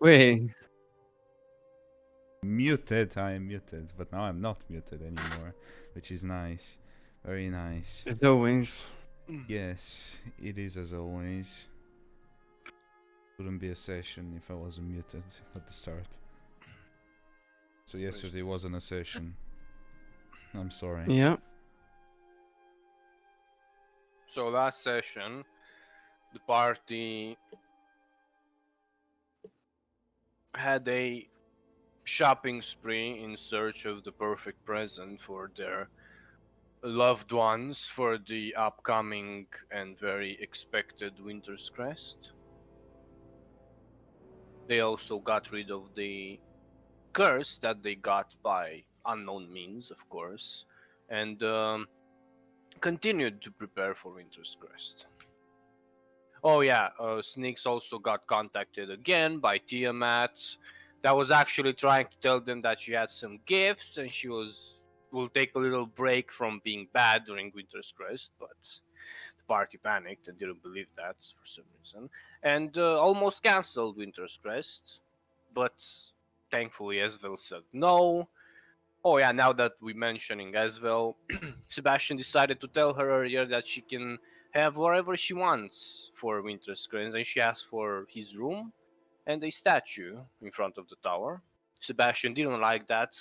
Wait, Muted, I am muted, but now I'm not muted anymore, which is nice. Very nice. as always. Yes, it is as always. Wouldn't be a session if I wasn't muted at the start. So yesterday wasn't a session. I'm sorry. Yeah. So last session, the party had a shopping spree in search of the perfect present for their loved ones for the upcoming and very expected Winter's Crest. They also got rid of the curse that they got by unknown means, of course, and continued to prepare for Winter's Crest. Oh yeah, Sneaks also got contacted again by Tiamat. That was actually trying to tell them that she had some gifts and she will take a little break from being bad during Winter's Crest, but the party panicked and didn't believe that for some reason, and almost cancelled Winter's Crest. But thankfully, Esvel said no. Oh yeah, now that we're mentioning Esvel, Sebastian decided to tell her earlier that she can have whatever she wants for Winter's Crest, and she asked for his room and a statue in front of the tower. Sebastian didn't like that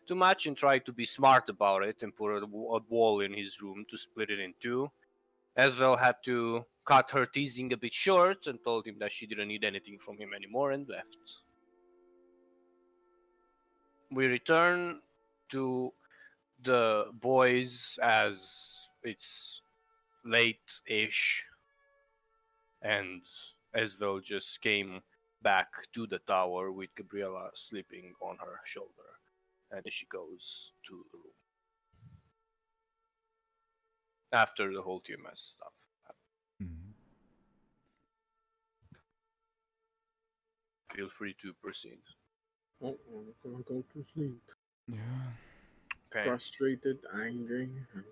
too much and tried to be smart about it and put a wall in his room to split it in two. Esvel had to cut her teasing a bit short and told him that she didn't need anything from him anymore and left. We return to the boys as it's late-ish, and Esvel just came back to the tower with Gabriella sleeping on her shoulder, and she goes to the room after the whole Tiamat stuff. Mhm. Feel free to proceed. Oh, I'm gonna go to sleep. Yeah. Okay. Frustrated, angry, and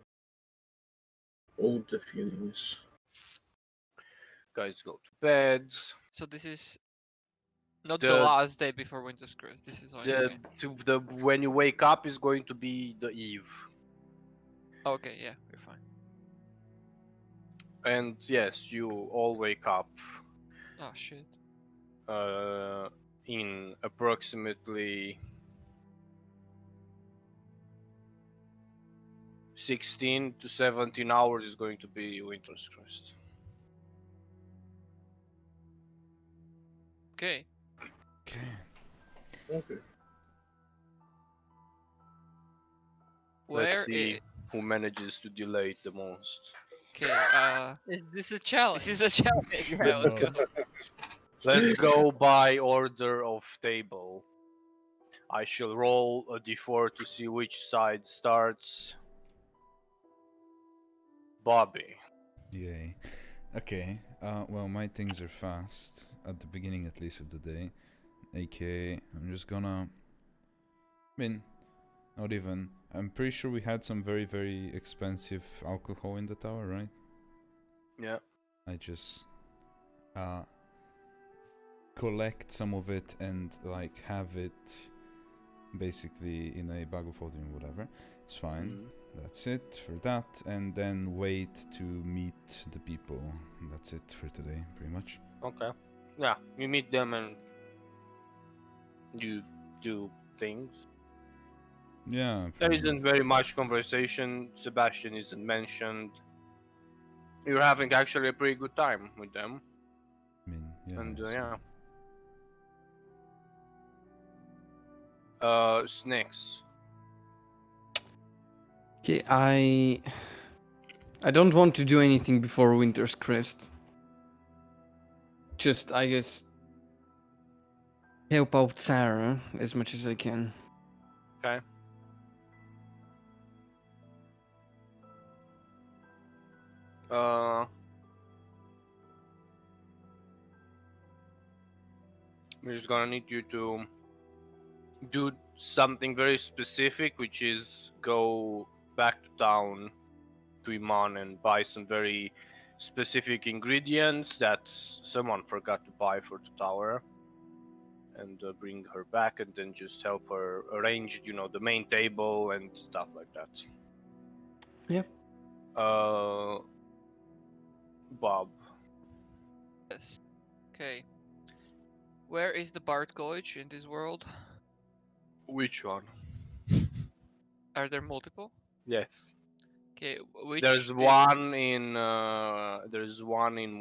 all the feelings. Guys go to bed. So this is not The- the last day before Winter's Crest. This is like The when you wake up is going to be the eve. okay, yeah, we're fine. And yes, you all wake up Oh shit. in approximately 16 to 17 hours is going to be Winter's Crest. Okay. Okay. Okay. Let's Where see who manages to delay it the most. Okay, Is this a challenge? this is a challenge. Yeah. Yeah, let's go. Let's go by order of table. I shall roll a d4 to see which side starts. Bobby. Yay. Okay. Well, my things are fast at the beginning, at least, of the day. AKA, I'm just gonna. I mean, not even. I'm pretty sure we had some very, very expensive alcohol in the tower, right? Yeah. I just collect some of it and like have it basically in a bag of holding or whatever. It's fine. That's it for that, and then wait to meet the people. That's it for today, pretty much. Okay. Yeah, you meet them and you do things. Yeah. There pretty isn't very much conversation. Sebastian isn't mentioned. You're having actually a pretty good time with them. I mean, yeah. And so- yeah. Snakes. Okay, I don't want to do anything before Winter's Crest. Just, I guess, help out Sarah as much as I can. Okay. We're just gonna need you to do something very specific, which is go back to town to Iman and buy some very specific ingredients that someone forgot to buy for the tower. And and bring her back, and then just help her arrange, the main table and stuff like that. Yep. Bob. Yes. Okay. Where is the Bard College in this world? Which one? Are there multiple? Yes. Okay, which There's did- one in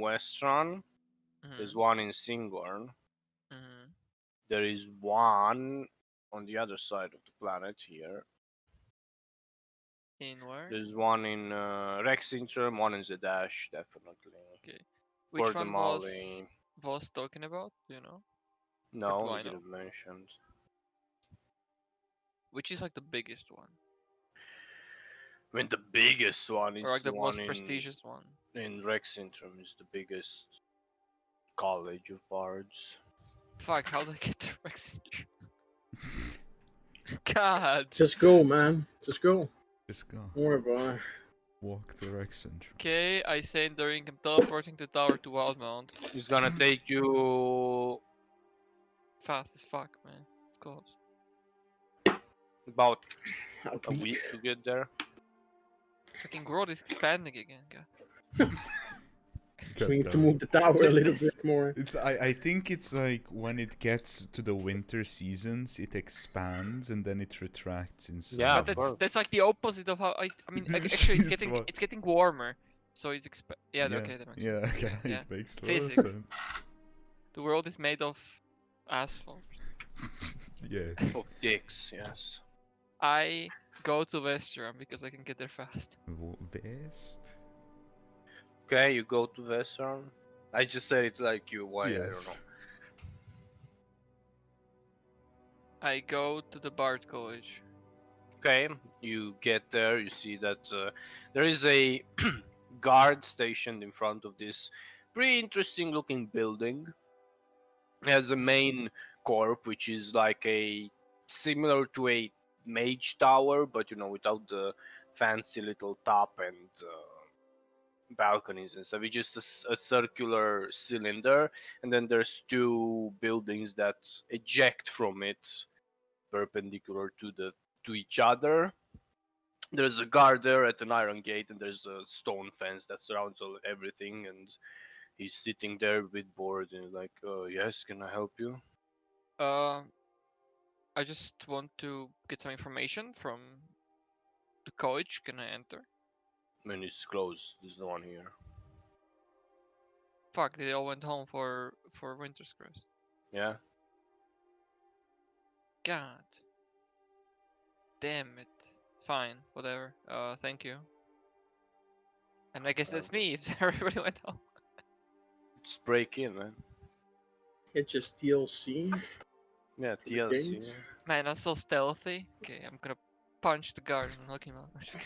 Westron. There's Mhm, one in Singorn. mhm. There is one on the other side of the planet here. In where? There's one in Rexintrum, one in Zadash, definitely. Okay. Which one Guatemala. was talking about? Do you know? No, do he I know? didn't mention. Which is like the biggest one, I mean, the biggest one is or like the the one most prestigious one? in Rexintrum is the biggest college of bards. Fuck! How do I get to Rex? God. Just go, man. Just go. Just go. Don't worry about it. Walk to Rexent. Okay, I say during him teleporting to tower to Wildmount. It's gonna take you Fast as fuck, man. It's close. about I'll a be- week to get there. Fucking world is expanding again, God. So we need to move the tower a little bit more. It's I think it's like when it gets to the winter seasons, it expands and then it retracts in summer. Yeah, But of that's course. that's like the opposite of how I mean actually It's what- it's getting warmer. So it's yeah, okay, that makes yeah, sense. okay, Yeah. it makes Physics. sense. The world is made of asphalt. Yes. Of dicks, yes. I go to Western because I can get there fast. West? Okay, you go to Western. I just said it like you. Why? I don't know. Yes. I go to the Bard College. Okay, you get there. You see that there is a guard stationed in front of this pretty interesting looking building. It has a main corp, which is like a similar to a mage tower, but without the fancy little top and balconies and stuff. It's just a circular cylinder, and then there's two buildings that eject from it, perpendicular to each other. There's a guard there at an iron gate, and there's a stone fence that surrounds everything. And he's sitting there with board and like, yes, can I help you? I just want to get some information from the college. Can I enter? I mean, it's closed. There's no one here. Fuck, they all went home for winter's Crest. Yeah. God. Damn it. Fine, whatever. Thank you. And I guess that's me if everybody went home. Just break in, man. Get just DLC. Yeah, the TLC. games. Man, I'm so stealthy. Okay, I'm gonna punch the guard and knock him out.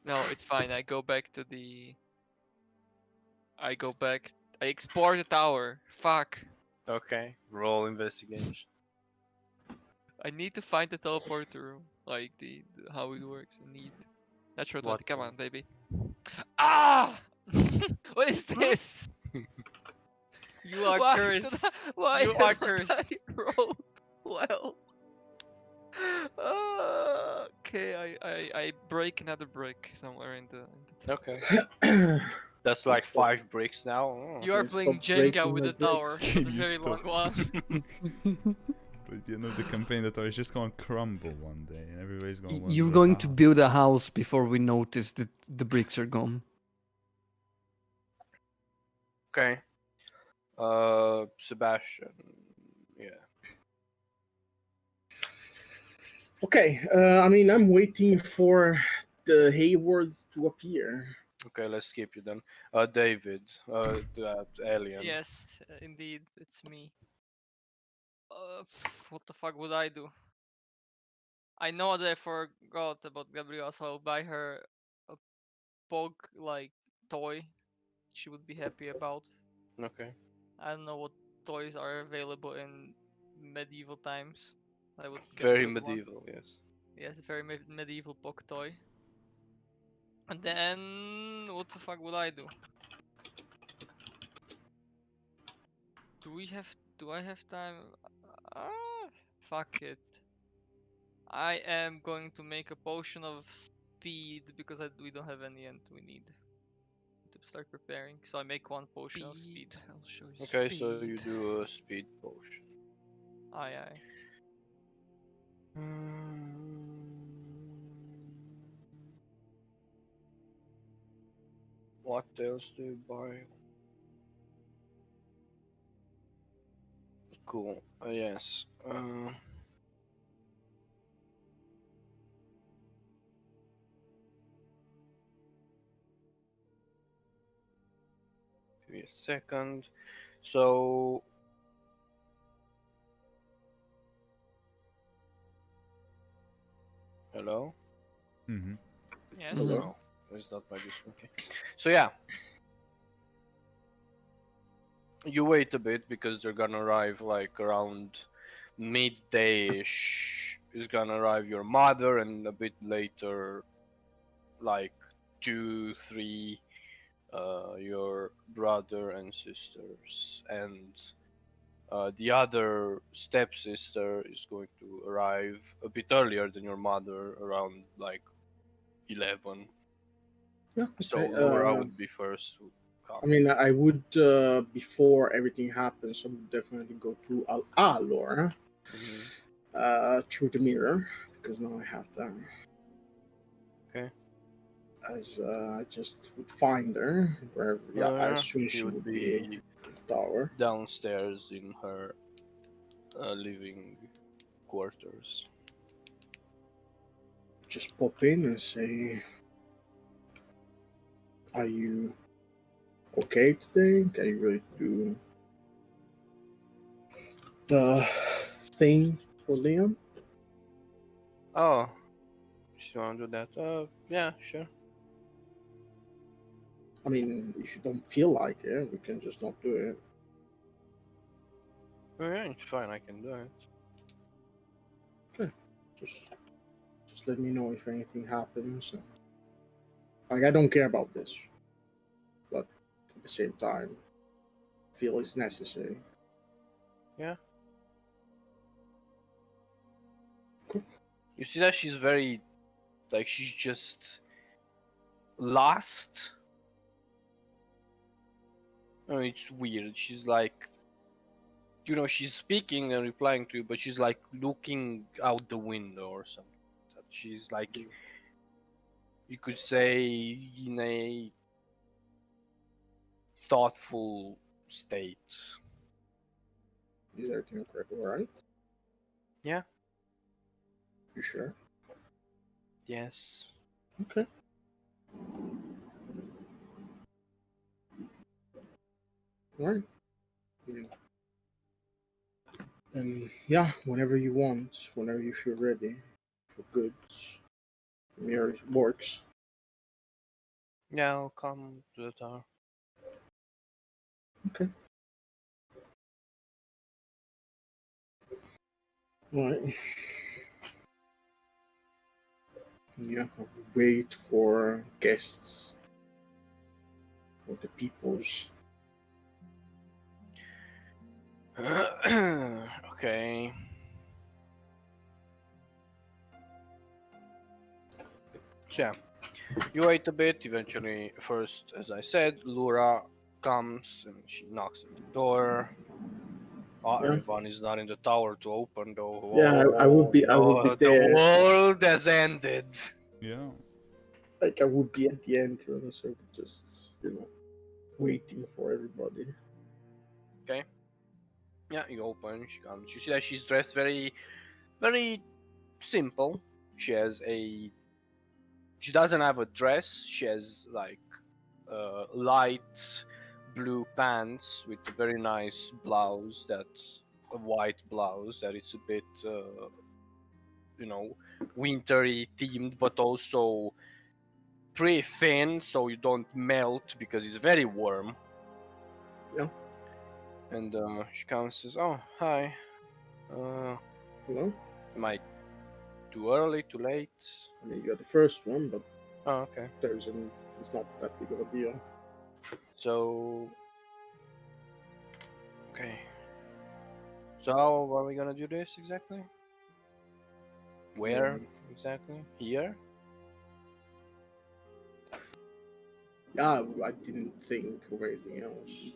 No, it's fine. I go back to the. I go back. I explore the tower. Fuck. Okay. Roll investigation. I need to find the teleporter room. Like how it works. I need. Natural 20. What Come room? on, baby. Ah! What is this? You are Why cursed. did why You are haven't cursed. I rolled well? Okay, I break another brick somewhere in the Okay. That's like 5 bricks now. Oh. You are Okay, playing stop Jenga breaking with my the tower. bricks. For the Can you very long stop? one. But the campaign that is just gonna crumble one day and everybody's gonna wonder You're going to how. build a house before we notice that the bricks are gone. Okay. Sebastian. Yeah. Okay, I mean, I'm waiting for the Haywards to appear. Okay, let's skip you then. David. That alien. Yes, indeed, it's me. What the fuck would I do? I know that I forgot about Gabrielle, so I'll buy her a Pog like toy. She would be happy about. Okay. I don't know what toys are available in medieval times. I would get Very a good one. medieval, yes. Yes, a very medieval Pog toy. And then what the fuck would I do? Do we have Do I have time? Fuck it. I am going to make a potion of speed because we don't have any and we need to start preparing. So I make one potion of speed. I'll show you Okay, speed. so you do a speed potion. Aye, aye. What else do you buy? Cool. Yes. Give me a second. So. Hello? Mm-hmm. Yes. Hello? No, it's not my this. Okay. So yeah. You wait a bit because they're gonna arrive like around midday-ish. Is gonna arrive your mother, and a bit later, like 2, 3, your brother and sisters, and the other stepsister is going to arrive a bit earlier than your mother, around like 11. Yeah, So okay. Laura would be first to I come. mean, I would, before everything happens, I would definitely go to Laura, Mhm. through the mirror, because now I have that. Okay. As I just would find her, where, yeah, I assume She she would would be in be the tower. downstairs in her living quarters. Just pop in and say, "Are you okay today? Can you really do the thing for Liam?" Oh, she wanna do that? Yeah, sure. I mean, if you don't feel like it, we can just not do it. Yeah, it's fine. I can do it. Just, just let me know if anything happens. Like, I don't care about this, but at the same time, feel it's necessary. Yeah. Cool. You see that she's very, like, she's just lost. Oh, it's weird. She's like, she's speaking and replying to you, but she's like looking out the window or something. She's like, you could say, in a thoughtful state. Is everything correct? All right? Yeah. You sure? Yes. Okay. All right. Yeah. And yeah, whenever you want, whenever you feel ready, feel good, mirror works. Yeah, I'll come to the tower. Okay. All right. Yeah, wait for guests, for the peoples. Okay. So yeah, you wait a bit. Eventually, first, as I said, Lura comes and she knocks at the door. Oh, Yeah. everyone is not in the tower to open though. Yeah, I would be. I would be Oh, the there. world has ended. Yeah. Like, I would be at the entrance, so just waiting for everybody. Okay. Yeah, you open. She comes. You see that she's dressed very, very simple. She has a. She doesn't have a dress. She has like light blue pants with a very nice blouse. That's a white blouse that it's a bit, wintry themed, but also pretty thin, so you don't melt because it's very warm. Yeah. And she comes and says, "Oh, hi. Uh, Hello. am I too early, too late?" I mean, you're the first one, but Oh, okay. it's not that big of a deal. So, okay. So how are we gonna do this exactly? Where Um, exactly? Here? Yeah, I didn't think of anything else.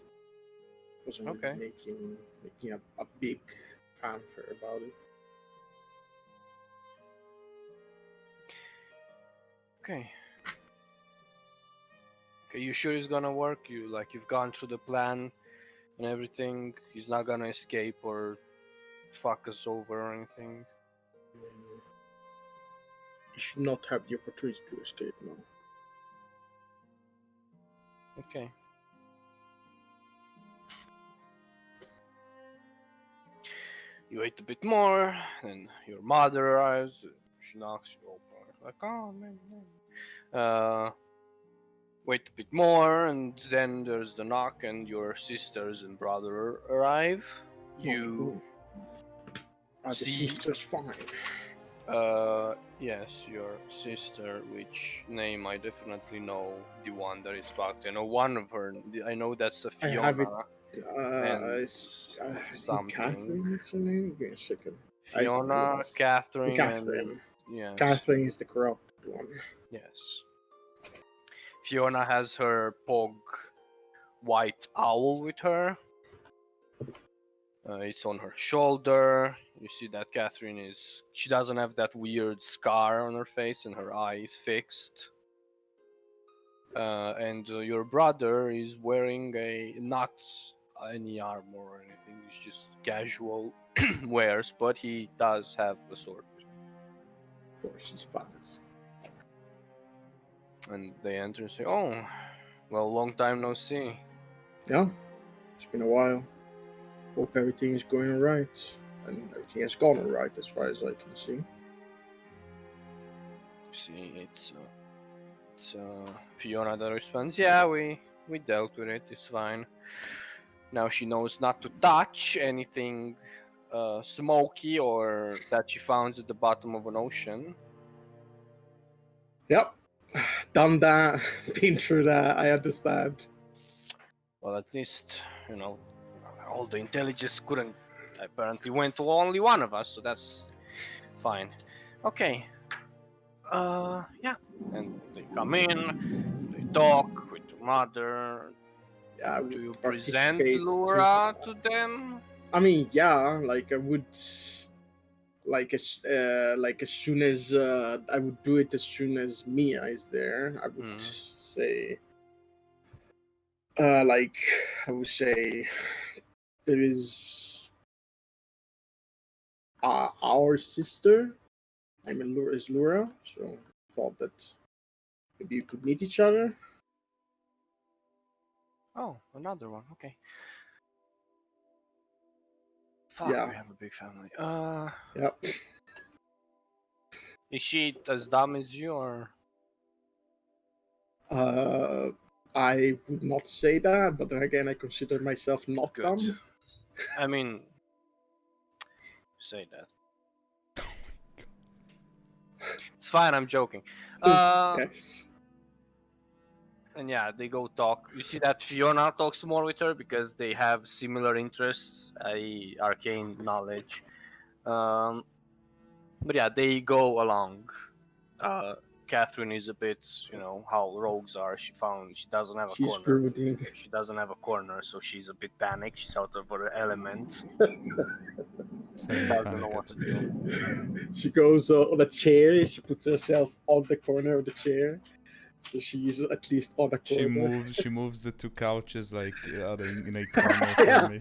Wasn't really Okay. making a big fanfare about it. Okay. Okay, you sure it's gonna work? You've gone through the plan and everything. He's not gonna escape or fuck us over or anything. You should not have the opportunity to escape now. Okay. You wait a bit more, and your mother arrives. She knocks you open. Like, oh man. Wait a bit more, and then there's the knock, and your sisters and brother arrive. You Are the see, sisters fine? yes, your sister, which name I definitely know, the one that is fucked. I know one of her. I know that's the I have it. Fiona and I think something. Catherine is her name. Give me a second. Fiona, Catherine, and Catherine. yes, Catherine is the corrupted one. yes. Fiona has her pog white owl with her. It's on her shoulder. You see that Catherine she doesn't have that weird scar on her face and her eye is fixed. And your brother is wearing not any armor or anything, it's just casual wears, but he does have a sword. Of course, she's fast. And they enter and say, oh, well, long time no see. Yeah, it's been a while. Hope everything is going alright. And everything has gone alright as far as I can see. You see, it's Fiona that responds, yeah, we dealt with it, it's fine. Now she knows not to touch anything smoky or that she found at the bottom of an ocean. Yep. Done that. Been through that. I understand. Well, at least, all the intelligence couldn't apparently went to only one of us, so that's fine. Okay. Yeah. And they come in, they talk with your mother. Yeah, I would Do you present participate Laura to them? I mean, yeah, like I would, like as soon as I would do it as soon as Mia is there. I would say, like I would say, there is our sister. I mean, Laura is Laura, so thought that maybe you could meet each other. Oh, another one. Okay. Fuck, Yeah. we have a big family. Yep. Is she as dumb as you, or? I would not say that, but then again, I consider myself not Good. dumb. I mean, say that. It's fine. I'm joking. Yes. And yeah, they go talk. You see that Fiona talks more with her because they have similar interests, arcane knowledge. But yeah, they go along. Catherine is a bit, how rogues are. She doesn't have a She's corner. brooding. She doesn't have a corner, so she's a bit panicked. She's out of her element. Saying Doesn't panic know what to do. She goes on a chair. She puts herself on the corner of the chair, so she's at least on a corner. She moves the two couches like in a corner for Yeah. me.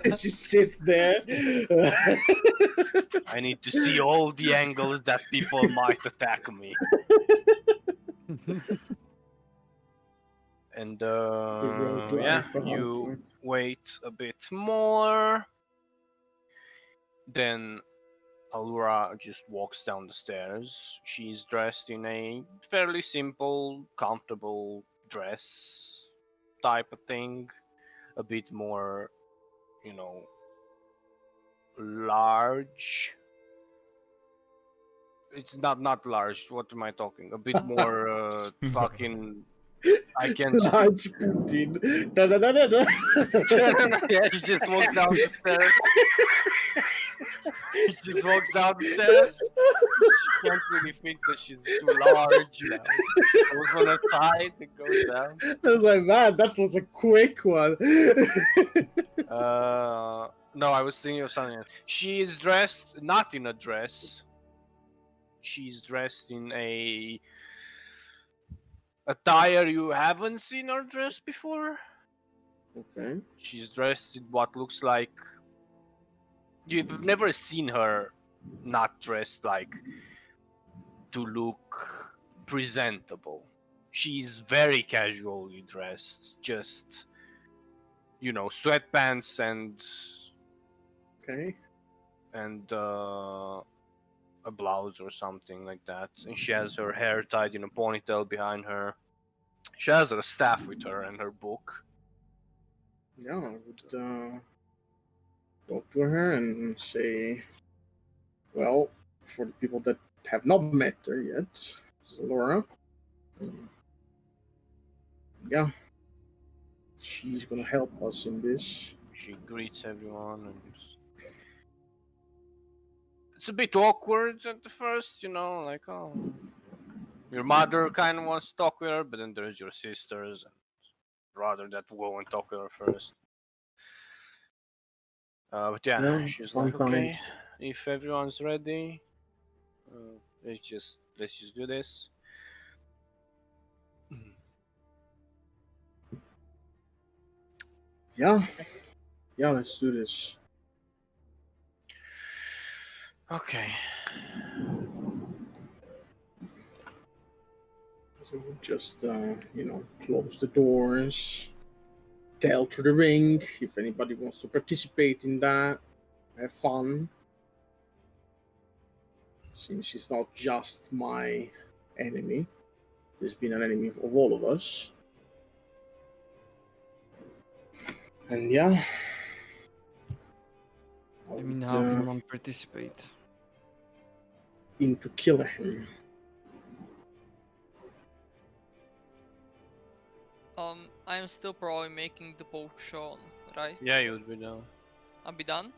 And she sits there. I need to see all the angles that people might attack me. And yeah, you wait a bit more. Then Allura just walks down the stairs. She's dressed in a fairly simple, comfortable dress type of thing. A bit more, large. It's not large. What am I talking? A bit more fucking I can speak. Large Putin. Da, da, da, da, da. Yeah, she just walks down the stairs. She just walks down the stairs. She can't really think because she's too large. You know, goes on her side and goes down. I was like, man, that was a quick one. No, I was thinking of something else. She is dressed not in a dress. She's dressed in a attire you haven't seen her dress before. Okay. She's dressed in what looks like you've never seen her not dressed like to look presentable. She's very casually dressed, just sweatpants Okay. and a blouse or something like that. And she has her hair tied in a ponytail behind her. She has her staff with her and her book. Yeah, I would go to her and say, well, for the people that have not met her yet, this is Laura. Yeah, she's gonna help us in this. She greets everyone and it's a bit awkward at the first, like, oh, your mother kind of wants to talk with her, but then there's your sisters and rather that go and talk with her first. But yeah, Yeah, she's like, okay, sometimes. if everyone's ready, let's just do this. Yeah, let's do this. Okay. So we'll just, close the doors, tell to the ring if anybody wants to participate in that, have fun. Since she's not just my enemy, there's been an enemy of all of us. And yeah. I mean, how can one participate? Into killing him. I'm still probably making the potion, right? Yeah, you would be done. I'll be done?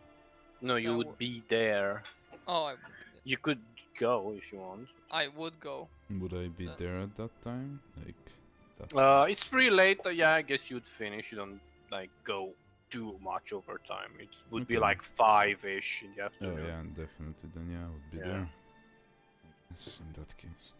No, you Yeah, would be there. Oh, I would be there. You could go if you want. I would go. Would I be there at that time? Like, It's pretty late. Yeah, I guess you'd finish. You don't go too much over time. It would be Okay. like 5-ish in the oh afternoon. yeah, definitely. Then yeah, I would be Yeah. there. Yes, in that case.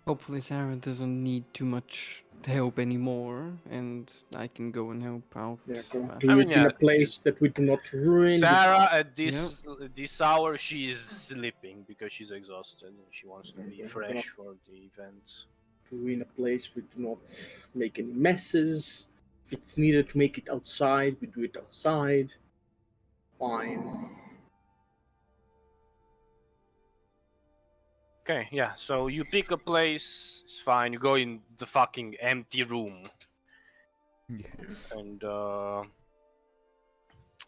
Hopefully Sarah doesn't need too much help anymore, and I can go and help out. Yeah, go but- do I mean, it in yeah. a place that we do not ruin. Sarah at this hour she is sleeping because she's exhausted and she wants to be Okay, fresh for the event. Do in a place we do not make any messes. If it's needed to make it outside, we do it outside. Fine. Okay, yeah. So you pick a place. It's fine. You go in the fucking empty room Yes. and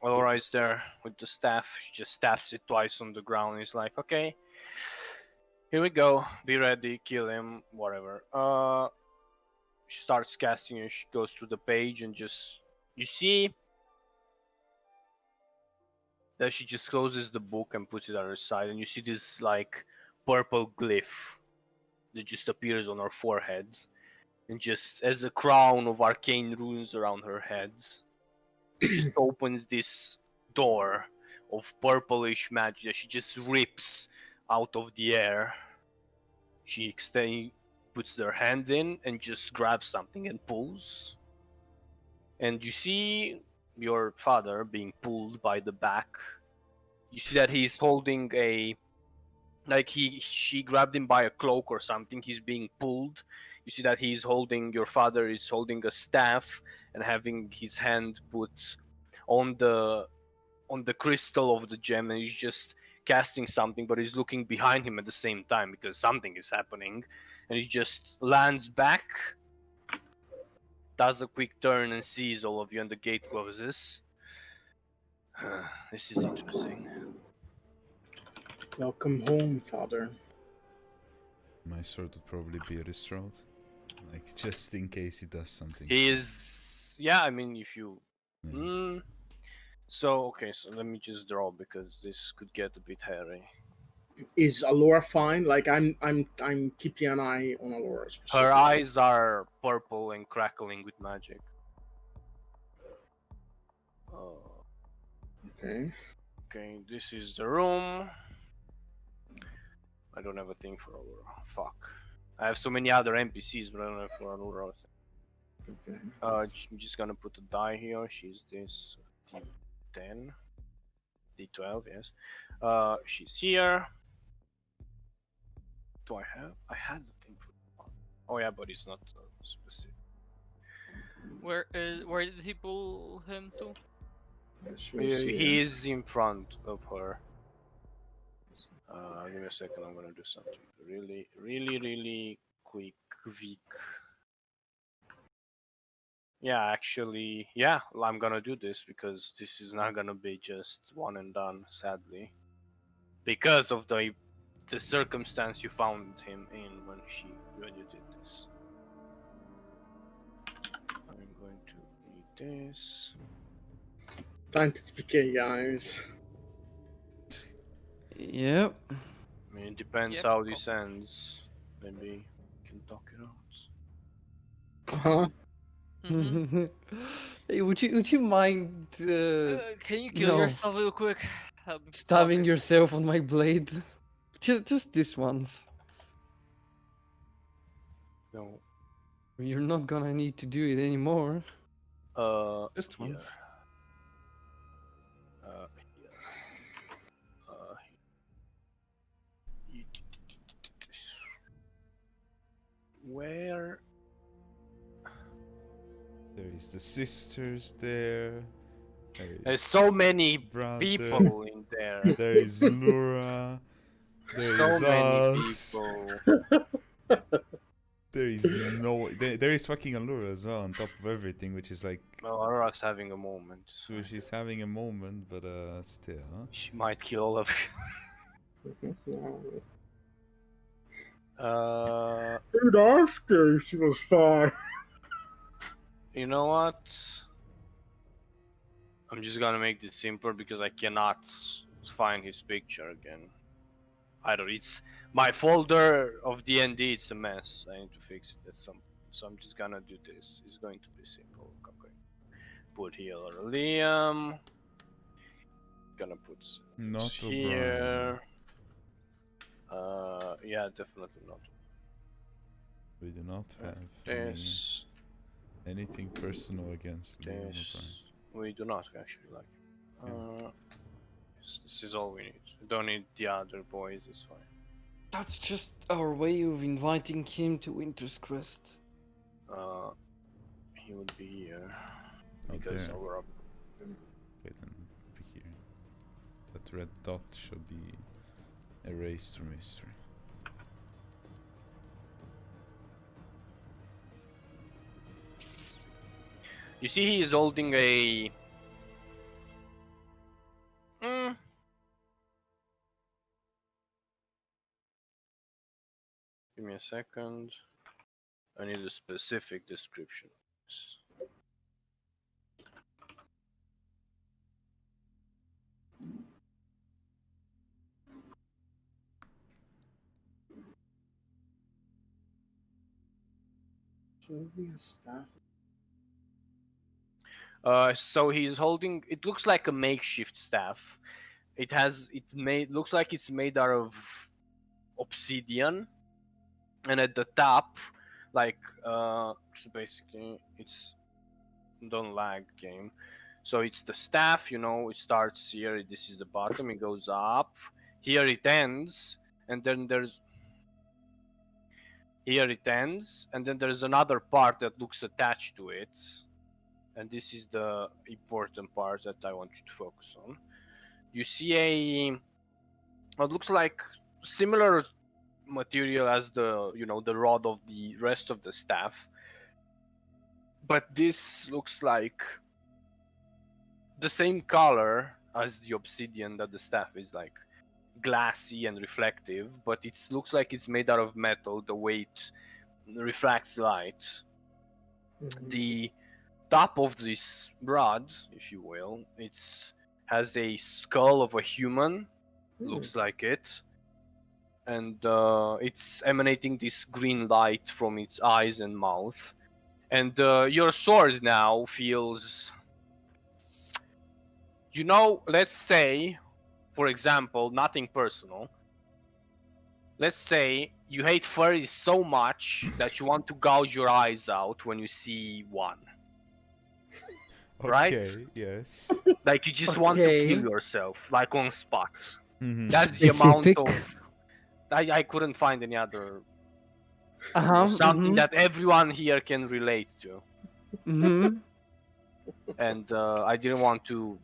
Laura's there with the staff. She just taps it twice on the ground. He's like, okay, here we go. Be ready. Kill him. Whatever. She starts casting and she goes through the page and just you see that she just closes the book and puts it on her side, and you see this like purple glyph that just appears on her forehead, and just as a crown of arcane runes around her head, it just opens this door of purplish magic that she just rips out of the air. She puts her hand in and just grabs something and pulls. And you see your father being pulled by the back. You see that he's holding she grabbed him by a cloak or something. He's being pulled. You see that your father is holding a staff and having his hand put on the crystal of the gem, and he's just casting something, but he's looking behind him at the same time because something is happening. And he just lands back, does a quick turn and sees all of you, and the gate closes. This is interesting. Welcome home, father. My sword would probably be a throat. Like, just in case he does something. He is. Yeah, I mean, if you. Yeah. So okay, so let me just draw because this could get a bit hairy. Is Alora fine? Like I'm keeping an eye on Alora. Her specifically. eyes are purple and crackling with magic. Okay. Okay, this is the room. I don't have a thing for Aurora. Fuck. I have so many other NPCs, but I don't have for Aurora. Okay. I'm just gonna put a die here. She's this D10. D12, yes. She's here. Do I have? I had the thing for. Oh yeah, but it's not specific. Where did he pull him to? He is in front of her. Give me a second. I'm gonna do something really quick. Yeah, actually, yeah, I'm gonna do this because this is not gonna be just one and done, sadly. Because of the circumstance you found him in when you did this. I'm going to need this. Time to TPK, guys. Yep. I mean, it depends Yep. how this ends. Maybe we can talk it out. Uh-huh. Mhm. Hey, would you mind Can you kill no. yourself real quick? That'd be stabbing fucking- yourself on my blade? Just this once. No. You're not gonna need to do it anymore. Just Here. once. Here. Where? There is the sisters there. There's so many brother. people in there. There is Laura. There So is many us. people. There is no. There is fucking Allura as well on top of everything, which is like. Well, Aurora's having a moment. So she's having a moment, but still. She might kill all of you. Dude, asked her if she was fine. You know what? I'm just gonna make this simpler because I cannot find his picture again. Either it's my folder of D&D, it's a mess. I need to fix it at some point. So I'm just gonna do this. It's going to be simple. Okay. Put here Liam. Gonna put Not this O'Brien. here. Yeah, definitely not. We do not have This. anything personal against Liam O'Brien. This. We do not actually like. This is all we need. We don't need the other boys. It's fine. That's just our way of inviting him to Winter's Crest. He would be here Out because there. our Wait, and be here. That red dot should be erased from history. You see, he is holding a. Give me a second. I need a specific description. Staff. So he's holding. It looks like a makeshift staff. Looks like it's made out of obsidian, and at the top, like so basically, it's don't lag game. So it's the staff. You know, it starts here. This is the bottom. It goes up. Here it ends, and then there's. Here it ends, and then there's another part that looks attached to it. And this is the important part that I want you to focus on. You see what looks like similar material as the rod of the rest of the staff, but this looks like the same color as the obsidian that the staff is, like glassy and reflective, but it looks like it's made out of metal. The weight refracts light. Mhm. The top of this rod, if you will, has a skull of a human, looks like it, and it's emanating this green light from its eyes and mouth. And your sword now feels, let's say, for example, nothing personal. Let's say you hate furries so much that you want to gouge your eyes out when you see one. Right? Okay, yes. Like you just want to kill Okay. yourself, like on spot. Mhm. That's the amount Specific. of. I couldn't find any other. Uh-huh. Something that everyone here can relate to. Mm-hmm. And I didn't want to,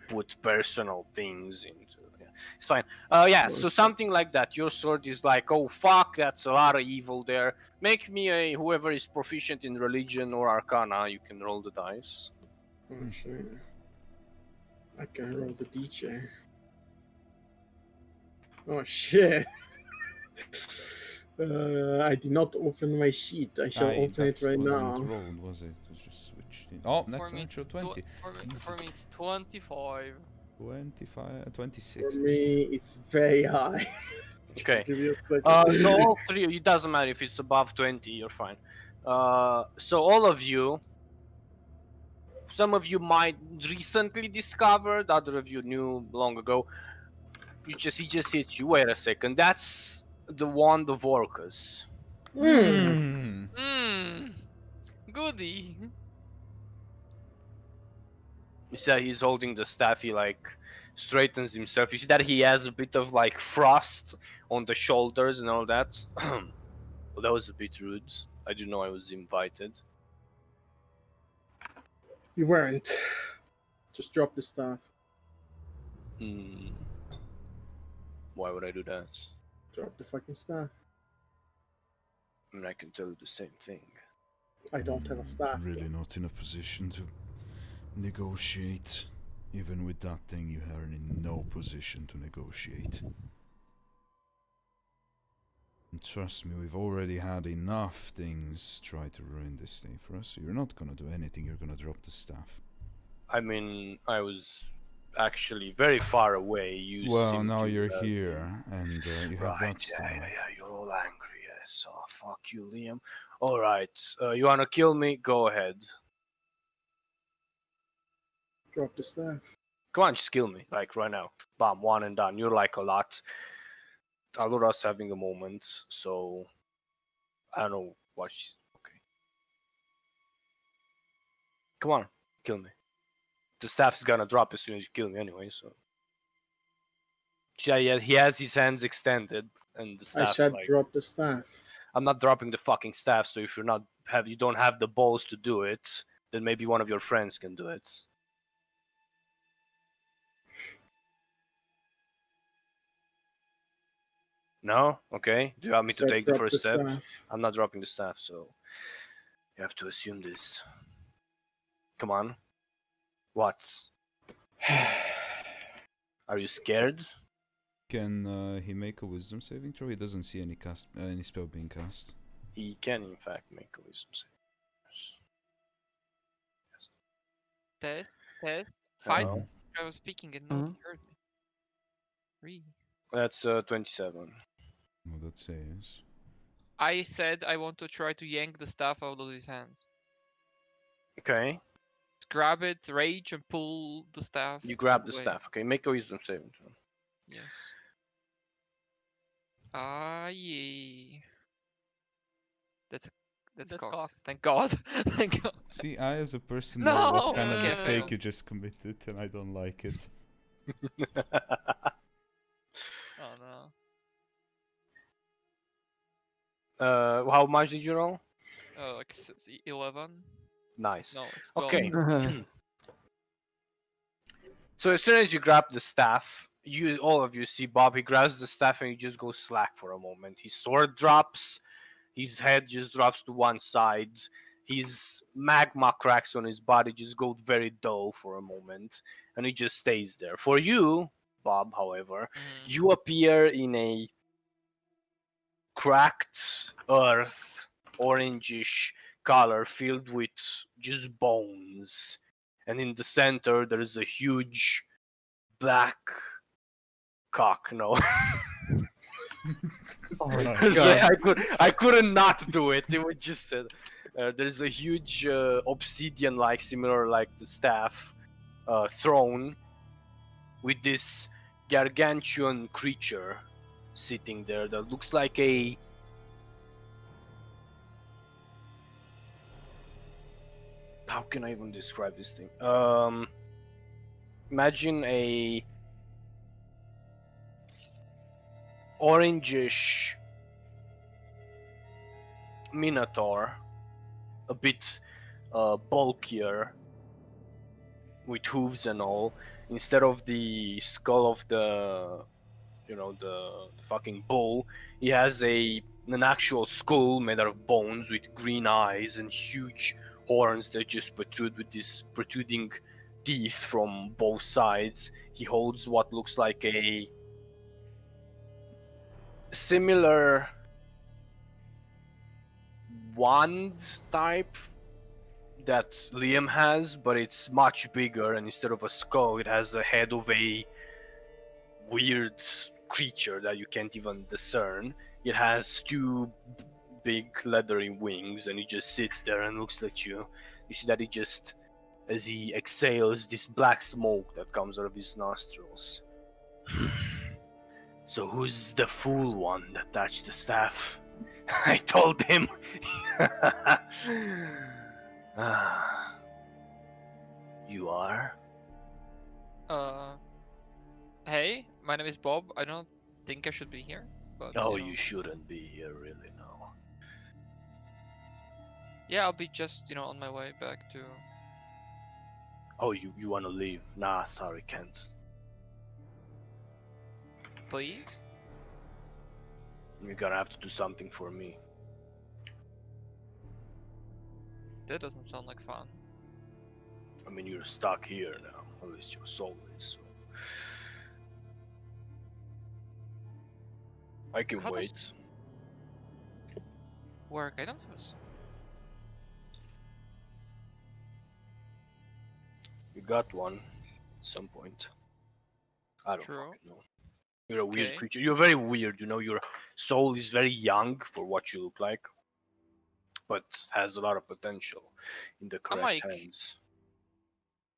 put personal things into. Yeah. It's fine. Yeah. So something like that. Your sword is like, oh fuck, that's a lot of evil there. Make me whoever is proficient in religion or arcana. You can roll the dice. Oh shit. I can roll the DJ. Oh shit. I did not open my sheet. I shall open it right wasn't now. rolled, was it? It was just switched in. Oh, next For me, natural it's 20. Easy. for me, it's 25. 25, 26. For actually. me, it's very high. Just Okay. give me a second. So all three, it doesn't matter if it's above 20, you're fine. So all of you, some of you might recently discovered, other of you knew long ago. He just hit you. Wait a second, that's the wand of Orcus. Hmm. Mmm. Goody. You see that he's holding the staff, he like straightens himself. You see that he has a bit of like frost on the shoulders and all that. Well, that was a bit rude. I didn't know I was invited. You weren't. Just drop the staff. Hmm. Why would I do that? Drop the fucking staff. I mean, I can tell you the same thing. I don't have a staff. Really not in a position to negotiate. Even with that thing, you are in no position to negotiate. And trust me, we've already had enough things try to ruin this day for us, so you're not gonna do anything, you're gonna drop the staff. I mean, I was actually very far away. You Well, seem now to, you're here, and you have right, that staff. yeah, you're all angry. Yes, oh, fuck you, Liam. Alright, you wanna kill me? Go ahead. Drop the staff. Come on, just kill me, like right now. Bam, one and done. You're like a lot. Tal'Dorei's having a moment, so I don't know what she's. Okay. Come on, kill me. The staff's gonna drop as soon as you kill me anyway, so. Yeah, he has his hands extended, and the I staff said like. drop the staff. I'm not dropping the fucking staff, so if you don't have the balls to do it, then maybe one of your friends can do it. No? Okay. Do you want me to Said take the drop first step? staff. I'm not dropping the staff, so you have to assume this. Come on. What? Are you scared? Can he make a wisdom saving throw? He doesn't see any spell being cast. He can, in fact, make a wisdom save. Test. Fight. Oh. I was speaking and nobody heard me. 3. That's 27. Well, that says. I said I want to try to yank the staff out of his hands. Okay. Just grab it, rage, and pull the staff. You grab the away. staff. Okay, make a wisdom saving throw. Yes. Yeah. That's cocked. Thank God. Thank God. See, I as a person No! know what kind of Okay, mistake fail. you just committed, and I don't like it. Oh no. How much did you roll? Like 11. Nice. No, it's 12. Okay. So as soon as you grab the staff, all of you see Bob. He grabs the staff and he just goes slack for a moment. His sword drops. His head just drops to one side. His magma cracks on his body just go very dull for a moment, and he just stays there. For you, Bob, however, Mhm. you appear in a cracked earth orangish color filled with just bones. And in the center, there is a huge black cock. No, Oh my There's God. I couldn't not do it. It was just there's a huge obsidian-like, similar like the staff, throne with this gargantuan creature sitting there that looks like a how can I even describe this thing? Imagine a orangish minotaur, a bit bulkier, with hooves and all. Instead of the skull of the, the fucking bull, he has an actual skull made out of bones with green eyes and huge horns that just protrude with these protruding teeth from both sides. He holds what looks like a similar wand type that Liam has, but it's much bigger, and instead of a skull, it has the head of a weird creature that you can't even discern. It has two big leathery wings, and he just sits there and looks at you. You see that he just, as he exhales this black smoke that comes out of his nostrils. So who's the fool one that touched the staff? I told him. You are? Hey, my name is Bob. I don't think I should be here, but Oh, you know. you shouldn't be here, really, no. Yeah, I'll be just, on my way back to. Oh, you wanna leave? Nah, sorry, can't. Please? You're gonna have to do something for me. That doesn't sound like fun. I mean, you're stuck here now. At least your soul is. So. I can How does- wait. Work. I don't have a. You got one at some point. I don't True. fucking know. You're a weird Okay. creature. You're very weird. Your soul is very young for what you look like, but has a lot of potential in the I'm correct like hands.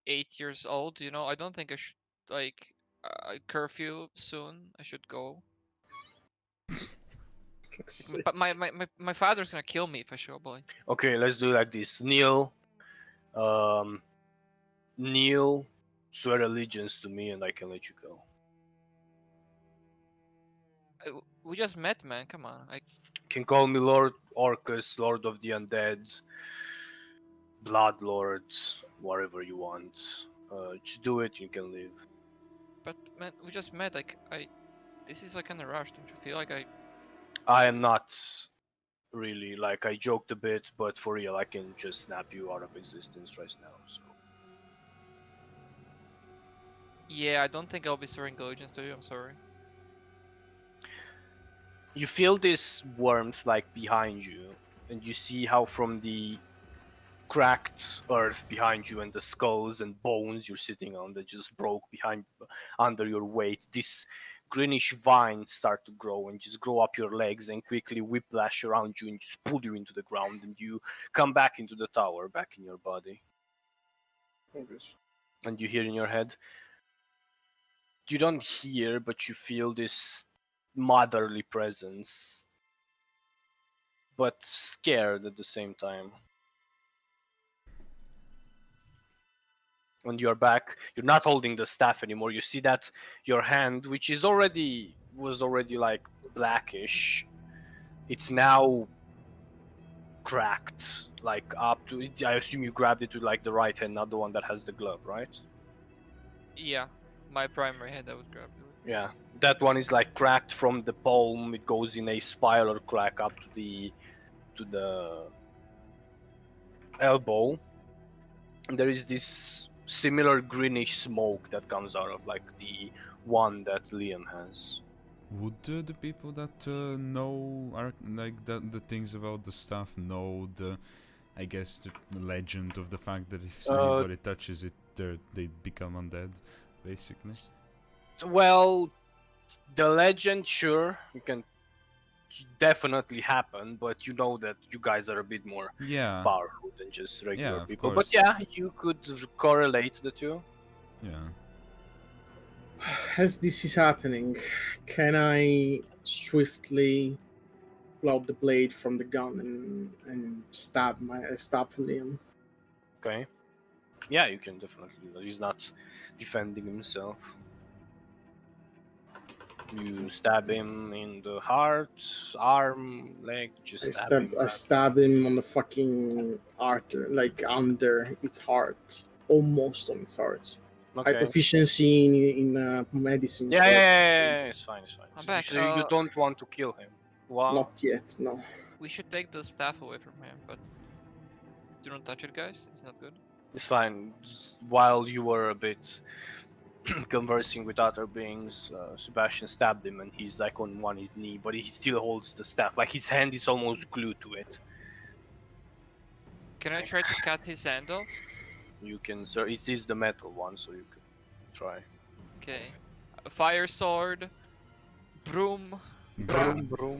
8 years old. I don't think I should like curfew soon. I should go. But my father's gonna kill me if I show up late. Okay, let's do like this. Kneel, swear allegiance to me, and I can let you go. We just met, man. Come on. You can call me Lord Orcus, Lord of the Undead, Blood Lords, whatever you want. Just do it, you can leave. But man, we just met. This is like kind of rush. Don't you feel like I? I am not really, like, I joked a bit, but for real, I can just snap you out of existence right now, so. Yeah, I don't think I'll be swearing allegiance to you. I'm sorry. You feel this warmth, like, behind you, and you see how from the cracked earth behind you and the skulls and bones you're sitting on that just broke under your weight, this greenish vines start to grow and just grow up your legs and quickly whiplash around you and just pull you into the ground, and you come back into the tower, back in your body. And you hear in your head, you don't hear, but you feel this motherly presence, but scared at the same time. When you're back, you're not holding the staff anymore. You see that your hand, which was already like blackish, it's now cracked, like up to. I assume you grabbed it with like the right hand, not the one that has the glove, right? Yeah, my primary head I would grab it with. Yeah, that one is like cracked from the palm. It goes in a spiral crack up to the elbow. And there is this similar greenish smoke that comes out of like the one that Liam has. Would the people that know like the things about the stuff know the, I guess, the legend of the fact that if anybody touches it, they become undead, basically? Well, the legend, sure, you can definitely happen, but you know that you guys are a bit more Yeah, powerful than just regular yeah, of people. But course. yeah, you could correlate the two. Yeah. As this is happening, can I swiftly pull out the blade from the gun and stab Liam? Okay. Yeah, you can definitely do that. He's not defending himself. You stab him in the heart, arm, leg, just stab him. I stab him on the fucking artery, like under its heart, almost on its heart. I have Okay. proficiency in medicine. Yeah, so it's fine, it's fine. I'm So back. you don't want to kill him. Wow. Not yet, no. We should take the staff away from him, but do not touch it, guys. It's not good. It's fine. While you were a bit conversing with other beings, Sebastian stabbed him, and he's like on one knee, but he still holds the staff. Like his hand is almost glued to it. Can I try to cut his hand off? You can, sir. It is the metal one, so you can try. Okay. A fire sword, broom, Broom, broom.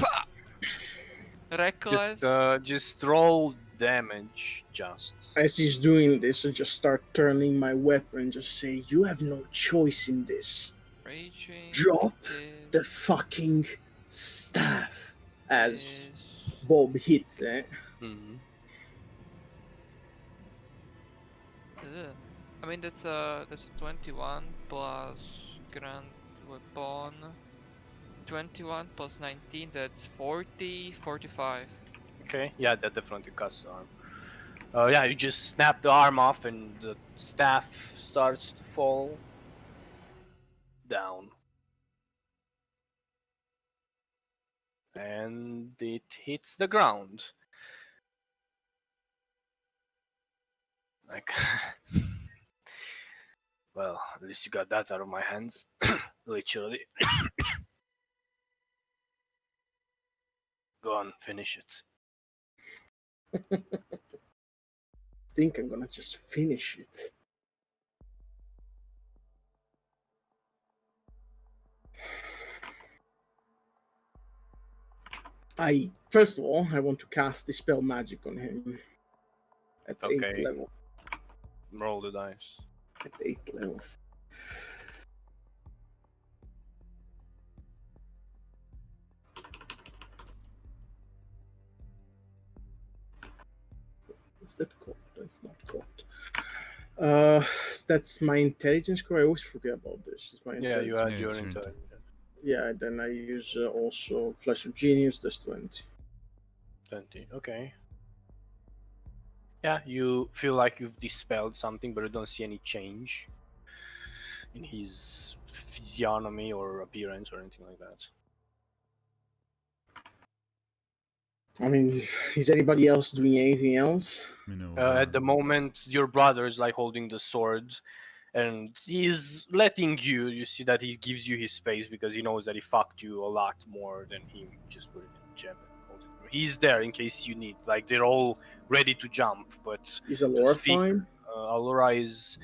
reckless. Just roll damage. Just. As he's doing this, I just start turning my weapon and just say, "You have no choice in this. Raging. Drop this, the fucking staff." As this. Bob hits it. Mhm. Ugh. I mean that's a 21 plus grand weapon. 21 plus 19, that's 40, 45. Okay. Yeah, that definitely cuts the arm. Yeah, you just snap the arm off, and the staff starts to fall down. And it hits the ground. Like, well, at least you got that out of my hands. Literally. Go on, finish it. I think I'm gonna just finish it. First of all, I want to cast Dispel Magic on him at Okay. 8th level. Roll the dice. At 8th level. Is that called? That's not called. That's my intelligence score. I always forget about this. It's my Yeah, you Yeah, had your it's your intelligence. Yeah, then I use also Flash of Genius. That's 20. 20. Okay. Yeah, you feel like you've dispelled something, but you don't see any change in his physiognomy or appearance or anything like that. I mean, is anybody else doing anything else? You know. At the moment, your brother is like holding the sword, and he's letting you. You see that he gives you his space because he knows that he fucked you a lot more than him. Just put it in the gem and hold it. He's there in case you need. Like they're all ready to jump, but Is Alora speak- fine? Alora is.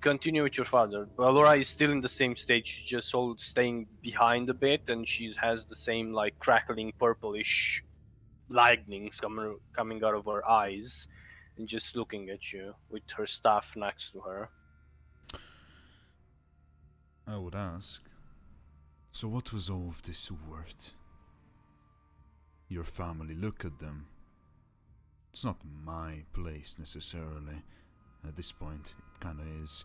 Continue with your father. Alora is still in the same state. She's just all staying behind a bit, and she has the same like crackling purplish lightnings coming out of her eyes, and just looking at you with her staff next to her. I would ask. So what was all of this worth? Your family, look at them. It's not my place necessarily. At this point, it kinda is.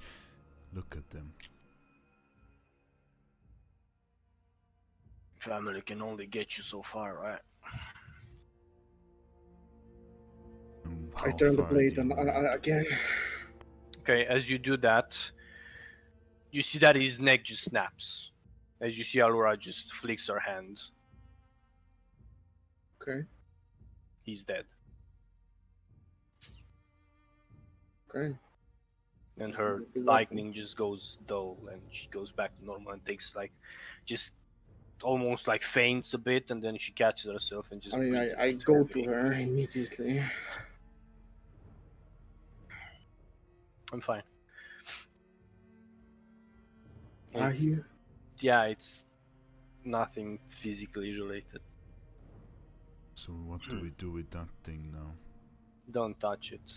Look at them. Family can only get you so far, right? And I how turn the far blade do you on want? again. Okay, as you do that, you see that his neck just snaps. As you see Alora just flicks her hand. Okay. He's dead. Okay. and her Good lightning just goes dull, and she goes back to normal and takes like, just almost like faints a bit, and then she catches herself and just. I mean, breathes I a bit go to heavy. her immediately. I'm fine. Are It's, you? yeah, it's nothing physically related. So what do we do with that thing now? Don't touch it.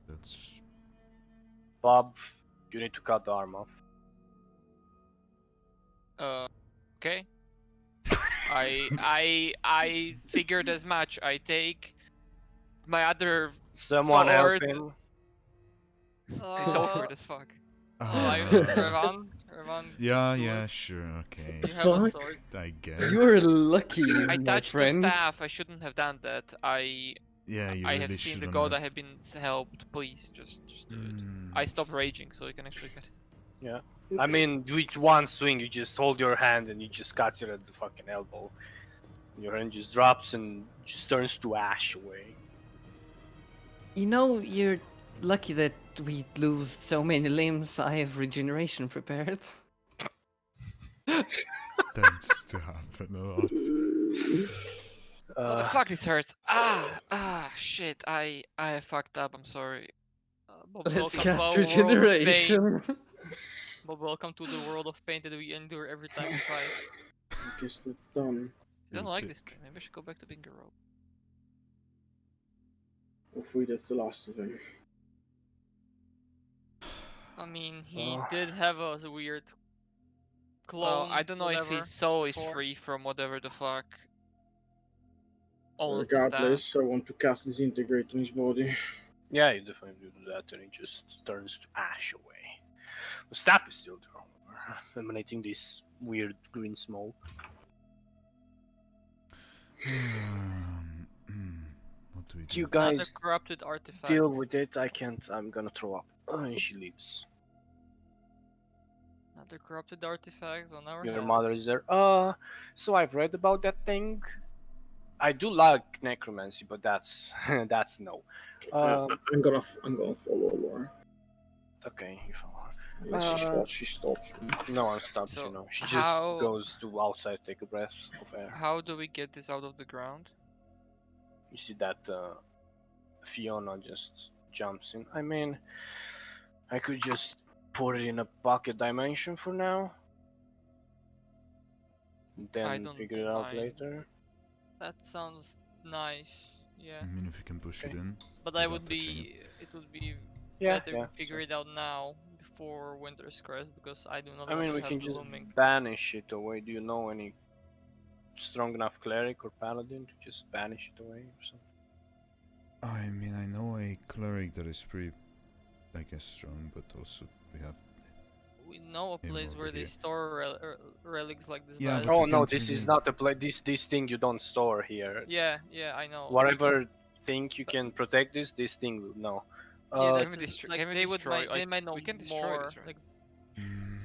That's Bob, you need to cut the arm off. Okay. I figured as much. I take my other Someone help sword. him. It's awkward as fuck. Ah. Revan, yeah, do yeah, it. sure, okay. You have a Fuck? sword. I guess. You're lucky, I my touched the friend. staff. I shouldn't have done that. Yeah, you I really have seen the shouldn't god. I have. have been helped. Please, just do it. Mm. I stopped raging, so you can actually cut it. Yeah. I mean, with one swing, you just hold your hand and you just cut it at the fucking elbow. Your hand just drops and just turns to ash away. You know, you're lucky that we lose so many limbs. I have regeneration prepared. Tends to happen a lot. Oh, the fuck, this hurts. Shit. I fucked up. I'm sorry. Bob, Let's welcome to get our world of pain. regeneration. Bob, welcome to the world of pain that we endure every time we fight. I guess that's done. I don't You like this dick. game. Maybe I should go back to being a rogue. Hopefully that's the last of him. I mean, he Oh. did have a weird clone. Well, I don't know if whatever, his soul is before. free from whatever the fuck owns the staff. Regardless, I want to cast Disintegrate on his body. Yeah, you definitely do that, and it just turns to ash away. The staff is still there, however, emanating this weird green smoke. What do we do? You Another guys corrupted artifact. deal with it. I can't. I'm gonna throw up. And she leaves. Another corrupted artifact on our Your hands. mother is there. So I've read about that thing. I do like necromancy, but that's that's no. I'm gonna follow Laura. Okay, you follow her. Unless she stops me. No one stops, So, you know. She just how- goes to outside, take a breath of air. How do we get this out of the ground? You see that Fiona just jumps in. I mean, I could just put it in a pocket dimension for now. Then don't figure it out mind. later. That sounds nice. Yeah, I mean, if we can push it Okay. in. but I without would touching be. It would be Yeah, better yeah. to figure it out now before Winter's Crest because I do not. I want mean, to we have can just blooming. banish it away. Do you know any strong enough cleric or paladin to just banish it away or something? I mean, I know a cleric that is pretty, I guess, strong, but also we have. We know a Him place over where they here. store relics like this. Yeah, bad. but Oh we no, can't this is really- not a place. This thing you don't store here. Yeah, I know. Whatever think you can protect this thing will no. Yeah, Can we like can we they would destroy- might, they like, might know we can destroy more. this, right? Like Mm,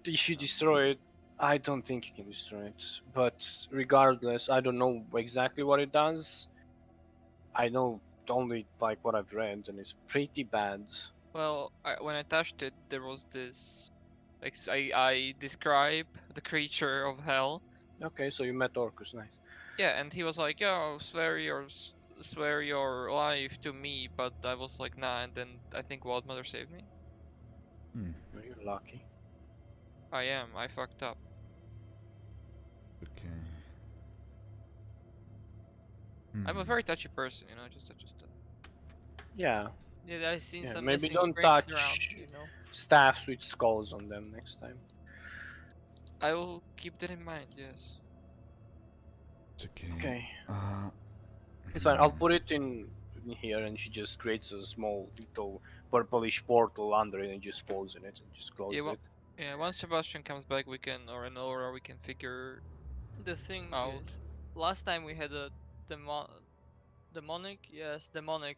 If you destroy it, I don't think you can destroy it. But regardless, I don't know exactly what it does. I know only like what I've read, and it's pretty bad. Well, when I touched it, there was this. Like, I describe the creature of hell. Okay, so you met Orcus, nice. Yeah, and he was like, "Yo, swear your life to me," but I was like, "Nah." And then I think Wildmother saved me. Well, you're lucky. I am. I fucked up. okay. I'm a Hmm. very touchy person, you know. Just. Yeah, yeah, I've seen Yeah, some maybe missing don't rings touch around. You know, staffs with skulls on them next time. I will keep that in mind. Yes. It's okay. Okay, Uh, it's fine. I'll hmm. put it in here, and she just creates a small little purplish portal under it, and just falls in it, and just closes well- it. Yeah. Once Sebastian comes back, we can, or an Aura, we can figure the thing out. is, last time we had a demonic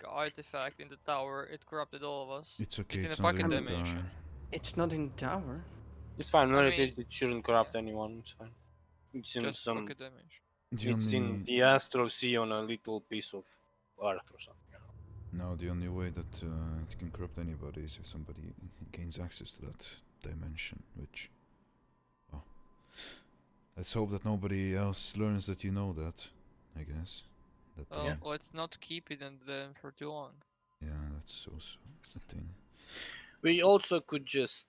artifact in the tower. It corrupted all of us. It's okay. It's in It's a not pocket in the dimension. tower. It's not in tower. It's fine. I When mean, it shouldn't corrupt anyone. It's fine. It's in Just some. pocket damage. The It's in only the astral sea on a little piece of earth or something. Now the only way that it can corrupt anybody is if somebody gains access to that dimension, which... Oh. Let's hope that nobody else learns that you know that, I guess. That, Well, let's not keep it in them for too long. yeah, that's also a thing. We also could just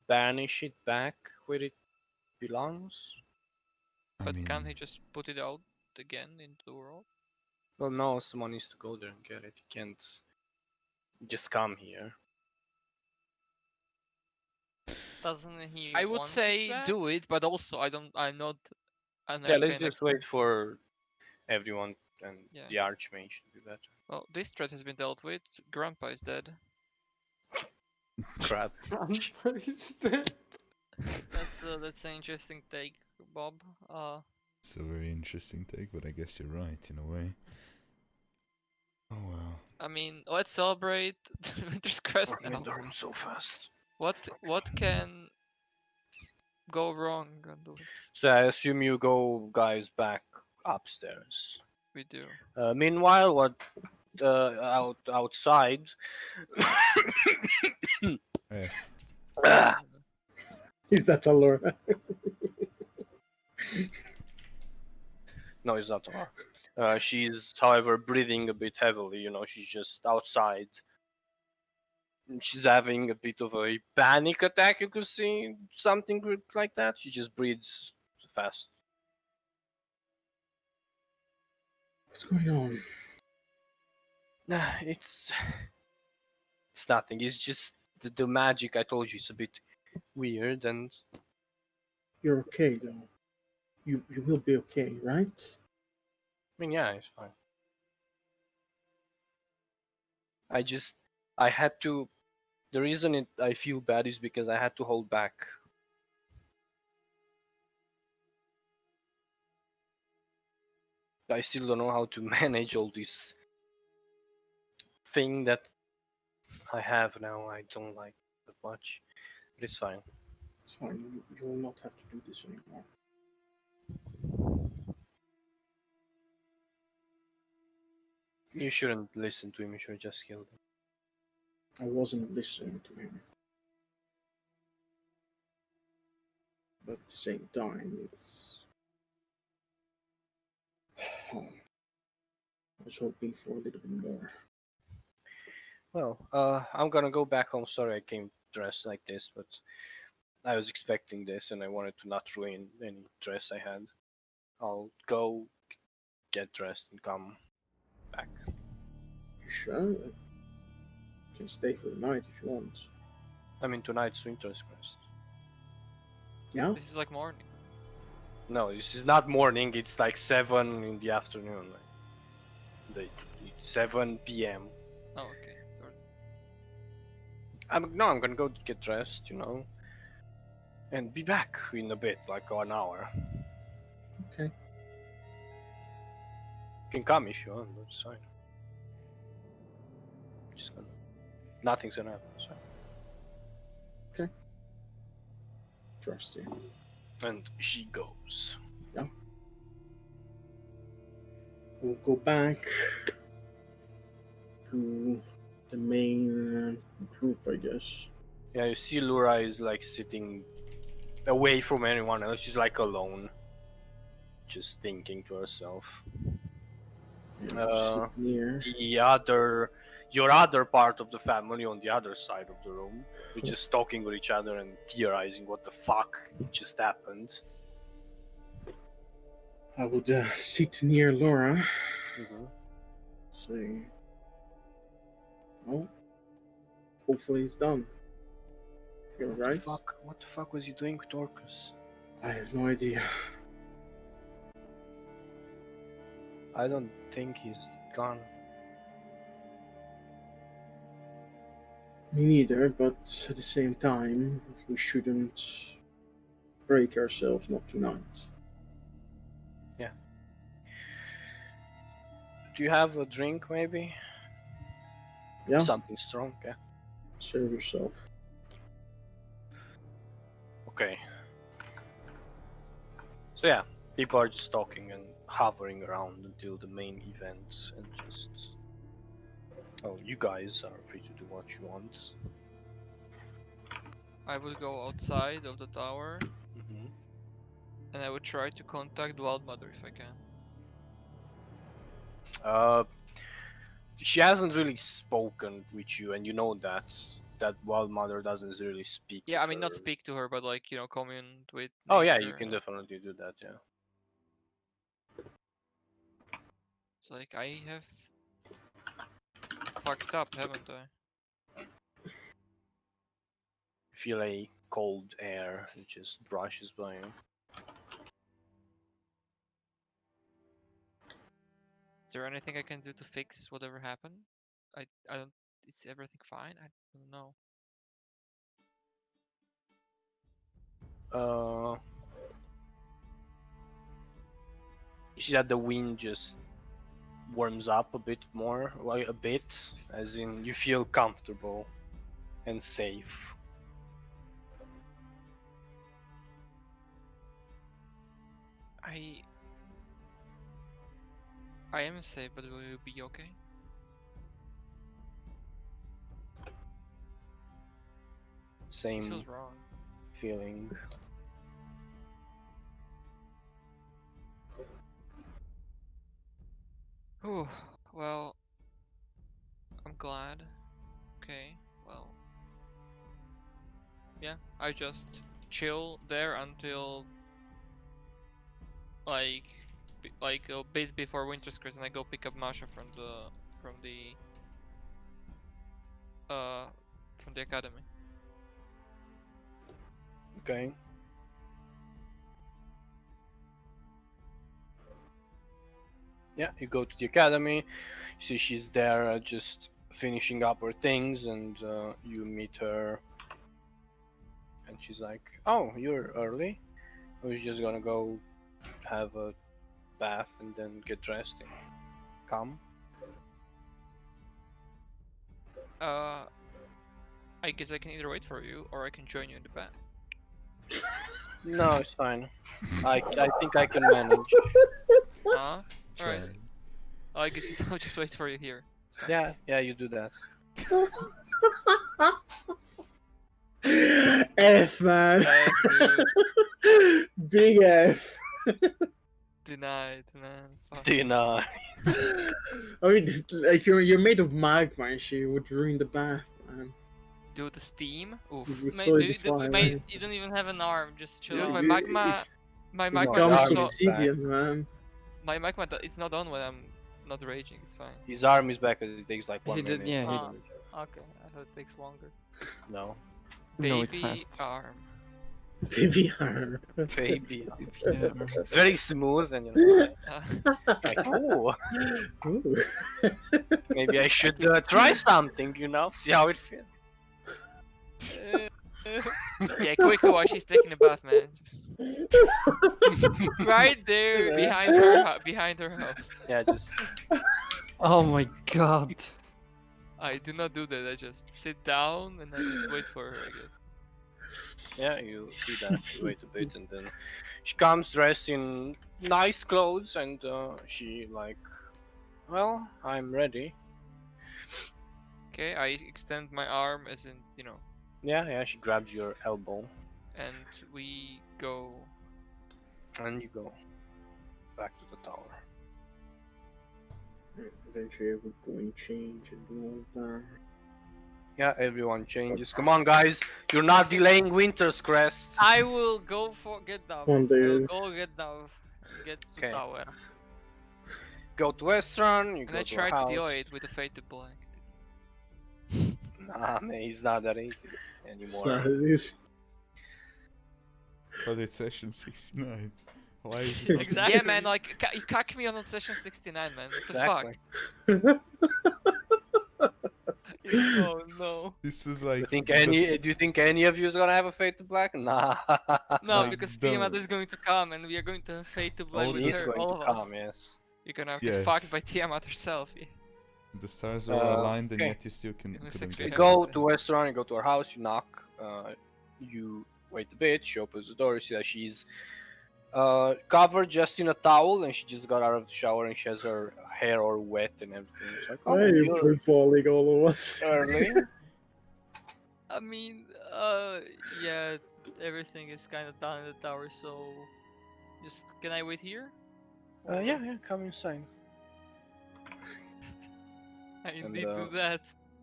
banish it back where it belongs. I But mean, can't he just put it out again into the world? Well, no, someone needs to go there and get it. You can't just come here. Doesn't he? I would want say it back? do it, but also I'm not an Yeah, let's arcane just expert. wait for everyone and Yeah. the Archmage to do that. Well, this threat has been dealt with. Grandpa is dead. Crap. That's an interesting take, Bob. it's a very interesting take, but I guess you're right in a way. Oh well. I mean, let's celebrate Winter's Crest I'm now. in the room so fast. What can go wrong, Gandalf? So I assume you go guys back upstairs. We do. Meanwhile, what outside? Eh, Ah, Is that a Laura? no, it's not her. She's, however, breathing a bit heavily. You know, she's just outside. And she's having a bit of a panic attack. You could see something like that. She just breathes fast. What's going on? It's nothing. It's just the magic I told you. It's a bit weird, and You're okay though. You will be okay, right? I mean, yeah, it's fine. I had to. The reason I feel bad is because I had to hold back. I still don't know how to manage all this thing that I have now. I don't like that much. But it's fine. It's fine. You will not have to do this anymore. You shouldn't listen to him. You should just kill him. I wasn't listening to him. But at the same time, it's. I was hoping for a little bit more. Well, I'm gonna go back home. Sorry I came dressed like this, but I was expecting this and I wanted to not ruin any dress I had. I'll go get dressed and come back. You sure? You can stay for the night if you want. I mean, tonight's Winter's Crest. Yeah? This is like morning. No, this is not morning. It's like 7 in the afternoon. Like, it's 7 p.m. Oh, okay. Sorry. I'm gonna go get dressed, you know, and be back in a bit, like 1 hour. Okay. You can come if you want. That's fine. Just gonna. Nothing's gonna happen. So. Trust you. And she goes. We'll go back to the main group, I guess. Yeah, you see Lura is like sitting away from anyone else. She's like alone, just thinking to herself. Yeah, sit near. Your other part of the family on the other side of the room, we're just talking with each other and theorizing what the fuck just happened. I would sit near Laura. Mm-hmm. Say, well, hopefully it's done. You're right. What the fuck was he doing with Orcus? I have no idea. I don't think he's gone. Me neither, but at the same time, we shouldn't break ourselves, not tonight. Do you have a drink, maybe? Yeah, Something strong, yeah. serve yourself. Okay. So yeah, people are just talking and hovering around until the main event, and just Oh, you guys are free to do what you want. I would go outside of the tower Hmm. and I would try to contact Wild Mother if I can. She hasn't really spoken with you, and you know that Wild Mother doesn't really speak. Yeah, with I mean, not her. speak to her, but like, you know, commune with Oh yeah, nature. you can definitely do that. Yeah. It's like, I have fucked up, haven't I? Feel a cold air that just brushes by you. Is there anything I can do to fix whatever happened? I don't. Is everything fine? I don't know. Uh, you see that the wind just warms up a bit more, like a bit, as in you feel comfortable and safe. I am safe, but will you be okay? It Same feels wrong. feeling. Whew. Well, I'm glad. Okay. Well. Yeah. I just chill there until like like a bit before Winter's Crest, and I go pick up Masha from the from the uh from the academy. Okay. Yeah, you go to the academy. You see she's there, just finishing up her things, and you meet her. And she's like, "Oh, you're early. I was just gonna go have a bath and then get dressed and come." I guess I can either wait for you or I can join you in the back. No, it's fine. I think I can manage. Huh? Try. Alright. I guess I'll just wait for you here. Yeah, you do that. F, man. Dude. Big F. Denied, man. Fuck. Dina. I mean, like you're made of magma and she would ruin the bath, man. Dude, the steam? Oof. You would Mate, solidify, mate, man. you don't even have an arm. Just chill. Yeah, My you- magma. My No, magma the Comes arm turns from off. is back. obsidian, man. My magma it's not on when I'm not raging. It's fine. His arm is back, it takes like 1 He did- minute. yeah, he- Okay, I thought it takes longer. No. No, it Baby passed. arm. Baby arm. Baby. Yeah. It's very smooth and you know, Uh, like, ooh, Ooh. maybe I should try something, you know, see how it feels. yeah, quick while she's taking a bath, man. Right there, behind her house. Yeah, just Oh my god. I do not do that. I just sit down and I just wait for her. I guess. yeah, you do that. You wait a bit, and then she comes dressed in nice clothes, and she like, well, I'm ready. Okay, I extend my arm as in, you know, Yeah, she grabs your elbow, and we go. and you go back to the tower. Eventually, I would go and change and do all that. Yeah, everyone changes. Come on, guys, you're not delaying Winter's Crest. I will go for get down. One day I'll is- go get down. Get to Okay. tower. Go to Westron. You And go I to try her to house. delay it with a fate to black. Nah, man, he's not that easy It's anymore. not it is. But it's session 69. Why is it? Yeah, man, like you cack me on session 69, man. What Exactly. the fuck? Oh no. This is like. Do you think any of you is gonna have a fate to black? Nah. No, Like, because don't. Tiamat is going to come and we are going to fate to black All with She's this- her, going all to of us. come, yes. You're gonna have get fucked by Yes. Tiamat herself. Yeah. The stars are aligned, and okay. yet you still It was couldn't six get You feet it. go to Westron, you go to her house, you knock, you wait a bit, she opens the door, you see that she's covered just in a towel, and she just got out of the shower and she has her hair all wet and everything. It's like, oh, Why are you you're footballing all of us? early. I mean, yeah, everything is kind of done in the tower, so just can I wait here? Yeah, come inside. I And, indeed do that.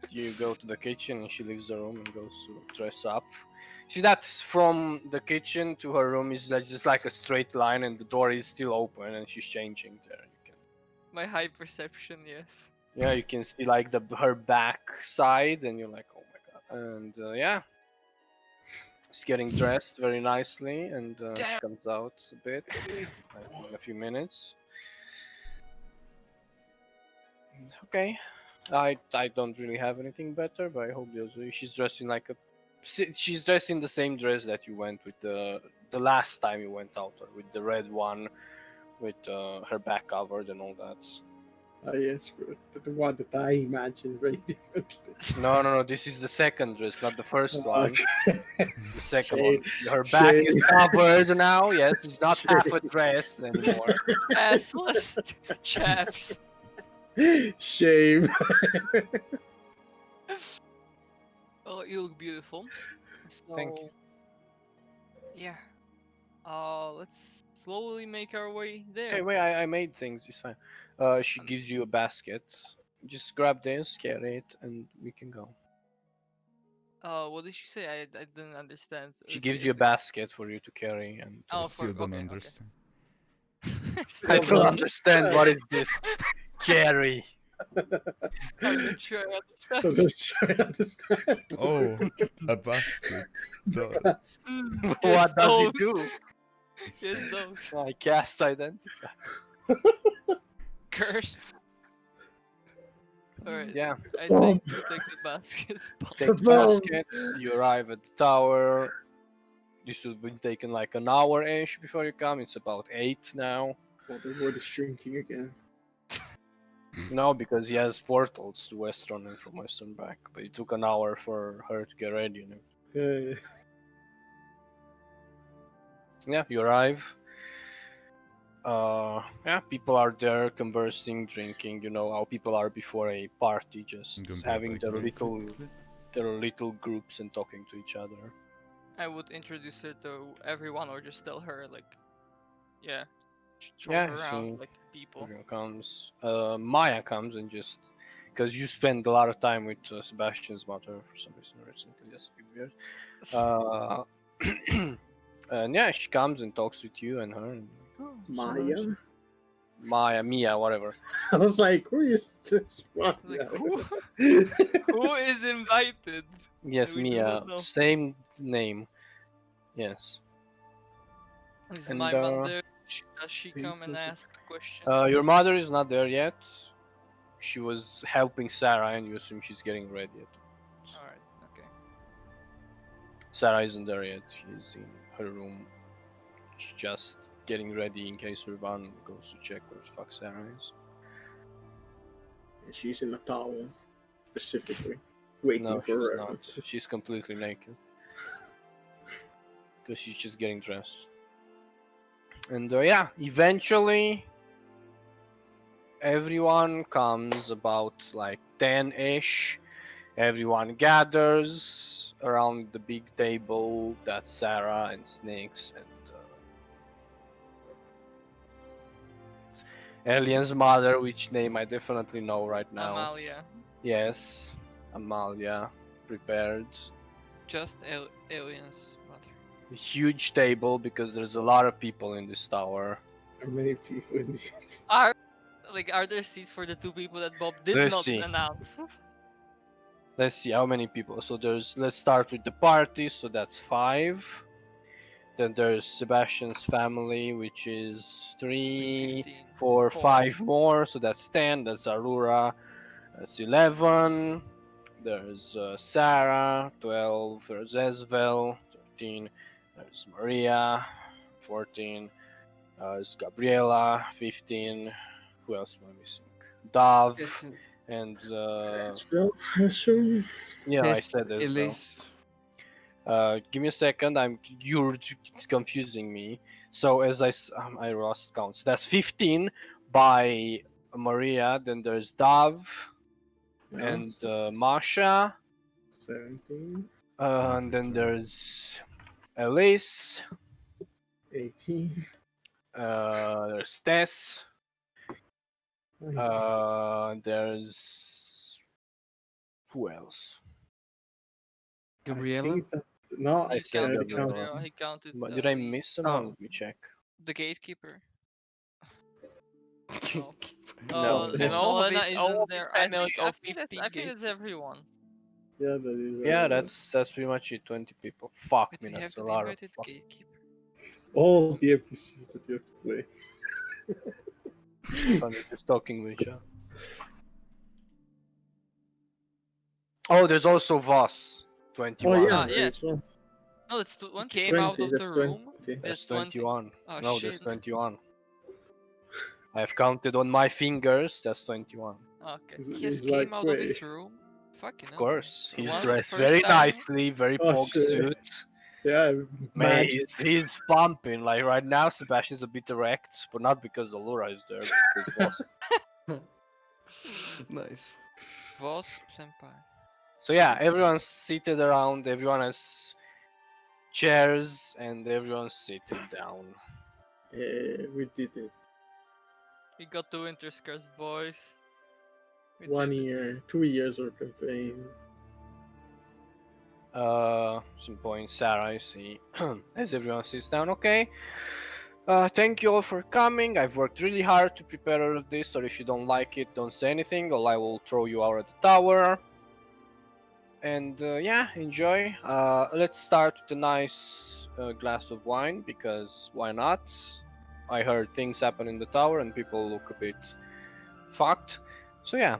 You go to the kitchen, and she leaves the room and goes to dress up. See that from the kitchen to her room is like just like a straight line, and the door is still open, and she's changing there. You can, My high perception, yes. yeah, you can see like her back side, and you're like, oh my god. And yeah, she's getting dressed very nicely, and she Damn. comes out a bit, like in a few minutes. Okay, I don't really have anything better, but I hope she's dressed in like a she's dressed in the same dress that you went with the last time you went out, or with the red one, with her back covered and all that. Ah, yes, but the one that I imagined very differently. No, this is the second dress, not the first one. Okay. The second Shame. one, her back is Shame. covered now. Yes, it's not half a Shame. dress anymore. Assless chaps. Shame. Oh, you look beautiful. So, Thank you. yeah. Let's slowly make our way there. Okay, wait, I made things. It's fine. She gives you a basket. Just grab this, carry it, and we can go. What did she say? I didn't understand. She gives you a basket for you to carry, and Oh, I still don't okay. understand. I Still don't don't understand what is this carry. I'm not sure I I'm understand. just trying to understand. Oh, a basket. That's Mm, What yes, does those. it do? Yes, those. I cast identify. Cursed. Alright. Yeah, I bomb. take the basket. take the basket. You arrive at the tower. This should have been taken like an hour-ish before you come. It's about 8 now. Oh, the world is shrinking again. No, because he has portals to Western and from Western back. But it took an hour for her to get ready. And Yeah. yeah, you arrive. Yeah, people are there conversing, drinking. You know how people are before a party, just Gonna be having like, their click, little click, click. their little groups and talking to each other. I would introduce her to everyone or just tell her, like, yeah, show Yeah, her around, she- like, people. Everyone comes. Maya comes and just because you spend a lot of time with Sebastian's mother for some reason recently. That's a bit weird. And yeah, she comes and talks with you and her. And, oh, so nice. Maya. Mia, whatever. I was like, who is this one? Like, who is invited? Yes, We do Mia, not know. same name. Yes. Is And, my mother, does she Thank come and you. ask questions? Your mother is not there yet. She was helping Sarah, and you assume she's getting ready yet. Alright, okay. Sarah isn't there yet. She's in her room, just getting ready in case Urban goes to check where the fuck Sarah is. She's in the towel, specifically, waiting No, for she's her. not. She's completely naked. Because she's just getting dressed. And yeah, eventually everyone comes about like 10-ish. Everyone gathers around the big table. That's Sarah and Snakes and Alien's mother, which name I definitely know right now. Amalia. Yes, Amalia, prepared. Just aliens, mother. A huge table because there's a lot of people in this tower. How many people in the Are there seats for the two people that Bob did Let's not see. announce? Let's see how many people. So let's start with the party. So that's 5. Then there's Sebastian's family, which is 3, 15. 4, Four. 5 more. So that's 10. That's Aurora. That's 11. There's Sarah. 12. There's Esvel. 13. There's Maria. 14. There's Gabriela. 15. Who else am I missing? Dove. Yes, And Well, I assume. yeah, I yes, said Esvel. Elise. Give me a second. You're confusing me. So as I lost count. So that's 15 by Maria, then there's Dav, Yeah, and so Masha, 17, and then there's Elise, 18. there's Tess, 19. there's who else? I Gabriella? think that's no. I He said counted Gabriella. Gabriel. He counted. But did I me. miss someone? Oh. Let me check. The gatekeeper? No. No, and no. all of Helena his, isn't all of there. his I family think- of I think 50 that's- I think that's everyone. Yeah, that is. Yeah, that's pretty much it. 20 people. Fuck But me, we that's a haven't lot of invited fuck. gatekeeper. all the NPCs that you have to play. Funny, just talking with each other. Oh, there's also Voss. 21. Oh yeah, yeah. there's one. No, it's 20. Came out 20, of the that's room. 20. There's There's 20. 21. Oh No, shit. there's 21. I've counted on my fingers. That's 21. Okay. He has He's came like, out of wait. his room. Fucking Of hell. course, he's Once the dressed first very time- nicely, very Oh, pog shit. suit. Yeah, Man, magic. he's pumping. Like right now, Sebastian's a bit erect, but not because Allura is there. But because Voss. Nice. Voss senpai. So yeah, everyone's seated around. Everyone has chairs, and everyone's sitting down. We did it. We got the Winter's Curse, boys. We 1 did it. year, 2 years of campaign. Some point, Sarah, I see. As everyone sits down, okay. Thank you all for coming. I've worked really hard to prepare all of this, so if you don't like it, don't say anything, or I will throw you out of the tower. And yeah, enjoy. Let's start with a nice glass of wine, because why not? I heard things happen in the tower and people look a bit fucked. So yeah.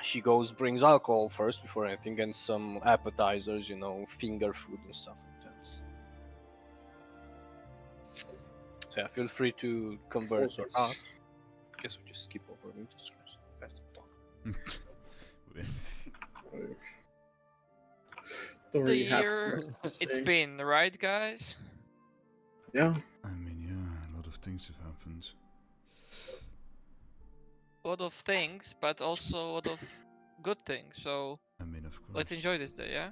She goes, brings alcohol first before anything, and some appetizers, you know, finger food and stuff like that. So yeah, feel free to converse or not. I guess we just skip over Winter's Curse. That's the talk. Don't The really have year much to it's say. been, right, guys? Yeah. I mean, yeah, a lot of things have happened. A lot of things, but also a lot of good things. So I mean, of course. let's enjoy this day, yeah?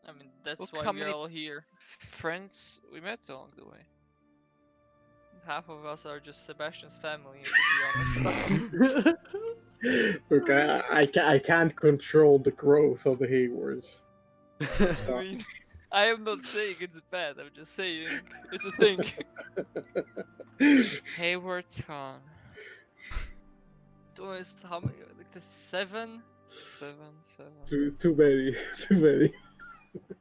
I mean, that's Look why how we're many all here. Friends we met along the way. Half of us are just Sebastian's family, to be honest. Look, I can't control the growth of the Haywards. I mean, I am not saying it's bad. I'm just saying it's a thing. Hayward Khan. To us, how many? Like the 7? Too many, too many.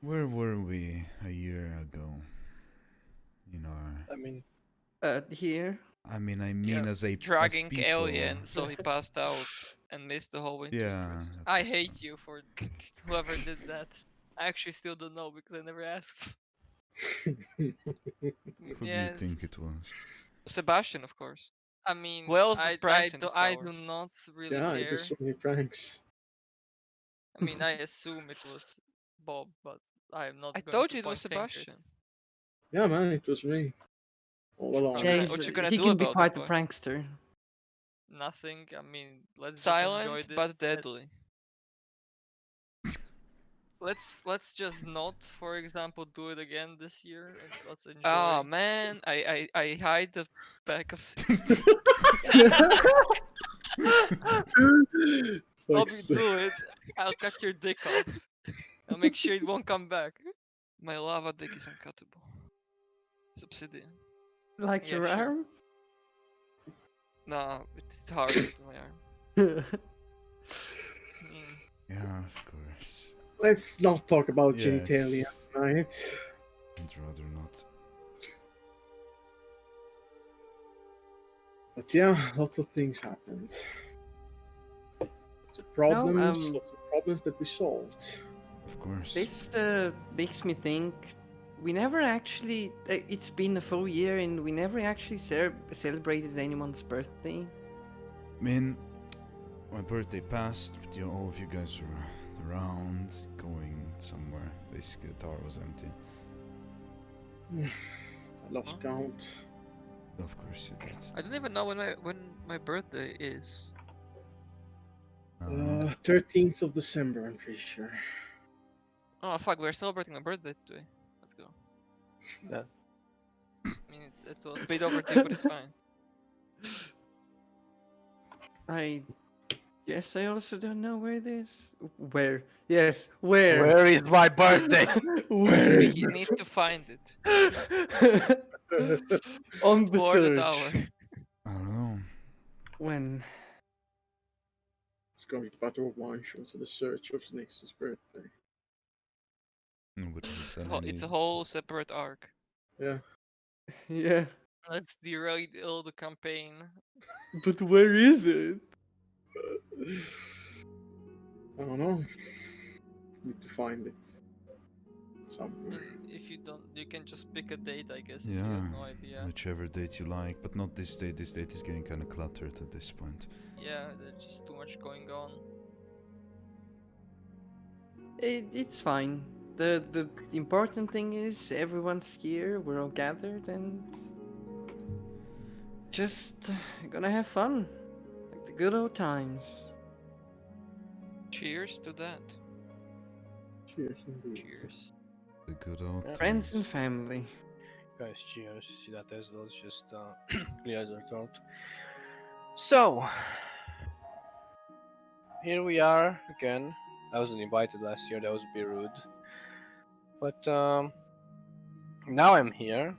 Where were we a year ago? In our... I mean, Here. I mean Yeah, as a... as Dragging people. alien, so he passed out and missed the whole winter. Yeah. that I was hate fun. you for whoever did that. I actually still don't know because I never asked. Who do Yes. you think it was? Sebastian, of course. I mean, Who else does pranks in this I tower? do not really Yeah, I do care. so many pranks. I mean, I assume it was Bob, but I am not. I going told to you it was point fingers. Sebastian. Yeah, man, it was me. All along. What you gonna- James, what you gonna he do can be about quite it, a boy? prankster. Nothing. I mean, let's just enjoy Silent this. but deadly. Let's just not, for example, do it again this year. And let's enjoy. Oh man, I hide the back of. Bobby, Fuck's do it. I'll cut your dick off. I'll make sure it won't come back. My lava dick is uncuttable. It's obsidian. Like Yeah, your sure. arm? Nah, it's harder than my arm. Mm. Yeah, of course. Let's not talk about Yes. genitalia tonight. I'd rather not. But yeah, lots of things happened. Lots of problems, um, lots of problems that we solved. Of course. This makes me think we never actually. It's been a full year and we never actually celebrated anyone's birthday. I mean, my birthday passed, but all of you guys were around, going somewhere. Basically, the tower was empty. I lost count. Of course you did. I don't even know when my birthday is. 13th of December, I'm pretty sure. Oh fuck, we're celebrating my birthday today. Let's go. Yeah. I mean, it was a bit overdue, but it's fine. I guess I also don't know where it is. Where? Yes, where? Where is my birthday? Where is You need to find it. on the For the search? tower. I don't know. When? It's gonna be battle of one show to the search of Nix's birthday. Nobody has It's a whole separate arc. Yeah. Yeah, Let's derail the campaign. but where is it? I don't know. Need to find it I somewhere. mean, if you don't, you can just pick a date, I guess, if you Yeah, have no idea. whichever date you like, but not this date. This date is getting kind of cluttered at this point. Yeah, there's just too much going on. It's fine. The important thing is everyone's here. We're all gathered and just gonna have fun, like the good old times. Cheers to that. Cheers indeed. Cheers. The good old Friends and times. family. Guys, cheers. You see that as well? It's just clears our throat. So, here we are again. I wasn't invited last year, that was a bit rude. But now I'm here,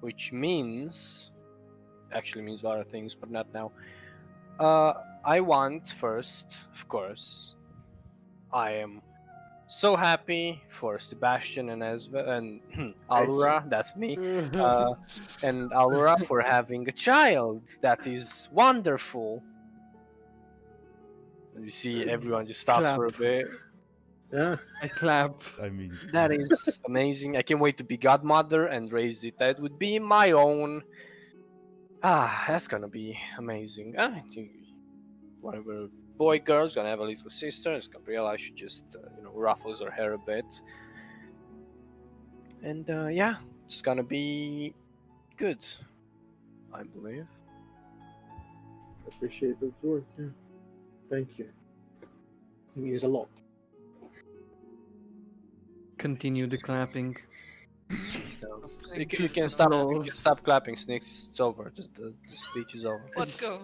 which means, actually means a lot of things, but not now. I want first, of course, I am so happy for Sebastian and Alura, that's me, and Alura for having a child. That is wonderful. You see, everyone just stops for a Clap. bit. Yeah. I clap. I mean, That is amazing. I can't wait to be godmother and raise it. That would be my own. That's gonna be amazing. Whatever boy, girl's gonna have a little sister. It's Gabriella. She just, ruffles her hair a bit. And yeah, it's gonna be good, I believe. Appreciate those words, yeah. Thank you. It means a lot. Continue the clapping. So you can stop clapping, Snicks. It's over. The speech is over. Let's go.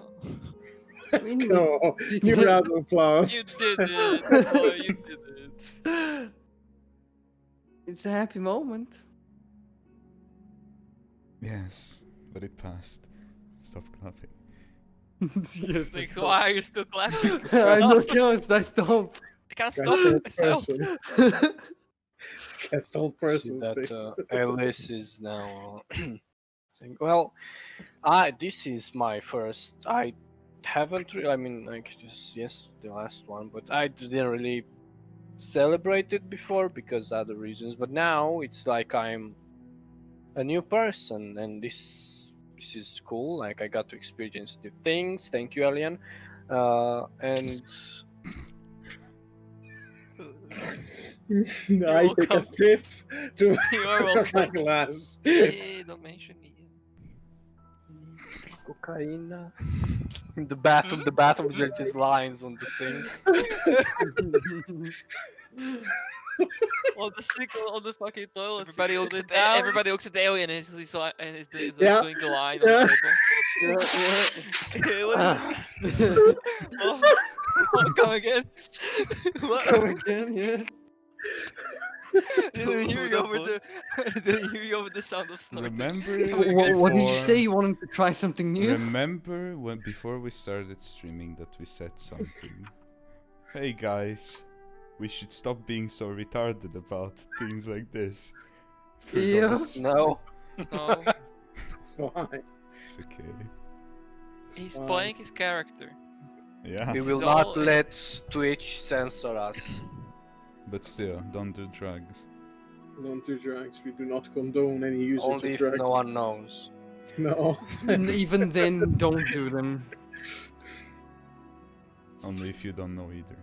Let's We go. did New it. round of applause. You did it. Oh, you did it. It's a happy moment. yes, but it passed. Stop clapping. Yes, Like, stop. why are you still clapping? I know, Stop. just I stop. I can't Can't stop tell myself. person. Can't tell See person. that Alice is now saying, well, this is my first. I haven't really, I mean, like, yes, the last one, but I didn't really celebrate it before because other reasons. But now it's like I'm a new person, and this is cool. Like, I got to experience new things. Thank you, Alien. And I take a welcome. sip to You are my welcome. glass. Hey, don't mention it. cocaine. The bathroom is just lines on the sink. On the sink, on the fucking toilet. Everybody seat, looks on at the down. everybody looks at the alien and he's Yeah. doing the line Yeah. on the table. Okay, what is it? Oh, come again. What? Come again, yeah. Didn't hear you over the didn't hear you over the sound of snorting. Remember What did you before- say? You wanted to try something new? Remember when before we started streaming that we said something? Hey guys, we should stop being so retarded about things like this. For Yeah. those- No. No, It's fine. It's okay. he's Fine. playing his character. Yeah, We This will is not all- let Twitch censor us. but still, don't do drugs. Don't do drugs. We do not condone any usage Only of if drugs. no one knows. No. Even then, don't do them. Only if you don't know either.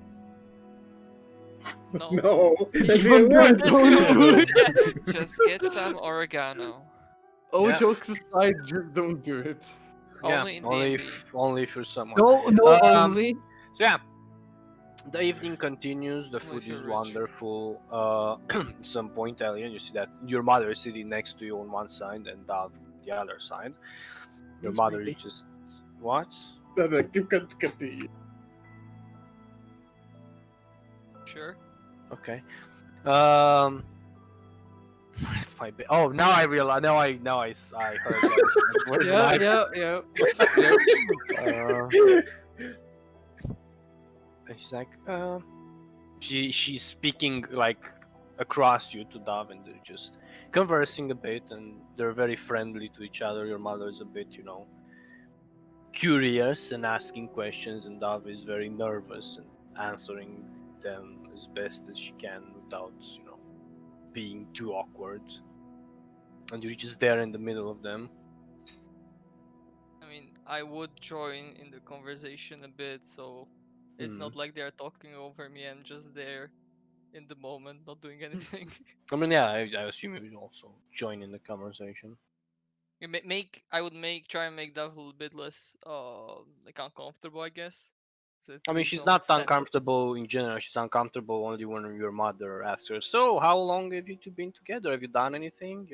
No. No. That's Even even worse. then, don't do it. Just get some oregano. All Yeah. jokes aside, just don't do it. Yeah, Only in only D&D. only if you're someone. No, Um, only. So yeah, the evening continues. The Only food if you're is rich. wonderful. At some point, Alien, you see that your mother is sitting next to you on one side and Dav the other side. Your mother is just what? No, keep continue. Sure. Okay. Um. Where's my oh, now I realize. I heard. What I said. Where's Yeah, my? yeah, yeah. And she's like, she's speaking like across you to Dav, and they're just conversing a bit, and they're very friendly to each other. Your mother is a bit, curious and asking questions, and Dav is very nervous and answering them as best as she can without, being too awkward. And you're just there in the middle of them. I mean, I would join in the conversation a bit, so it's Mm. not like they're talking over me. I'm just there in the moment, not doing anything. I mean, yeah, I assume you would also join in the conversation. I would try and make that a little bit less like uncomfortable, I guess. So at I mean, least she's don't not stand. uncomfortable in general. She's uncomfortable only when your mother asks her, "So, how long have you two been together? Have you done anything?"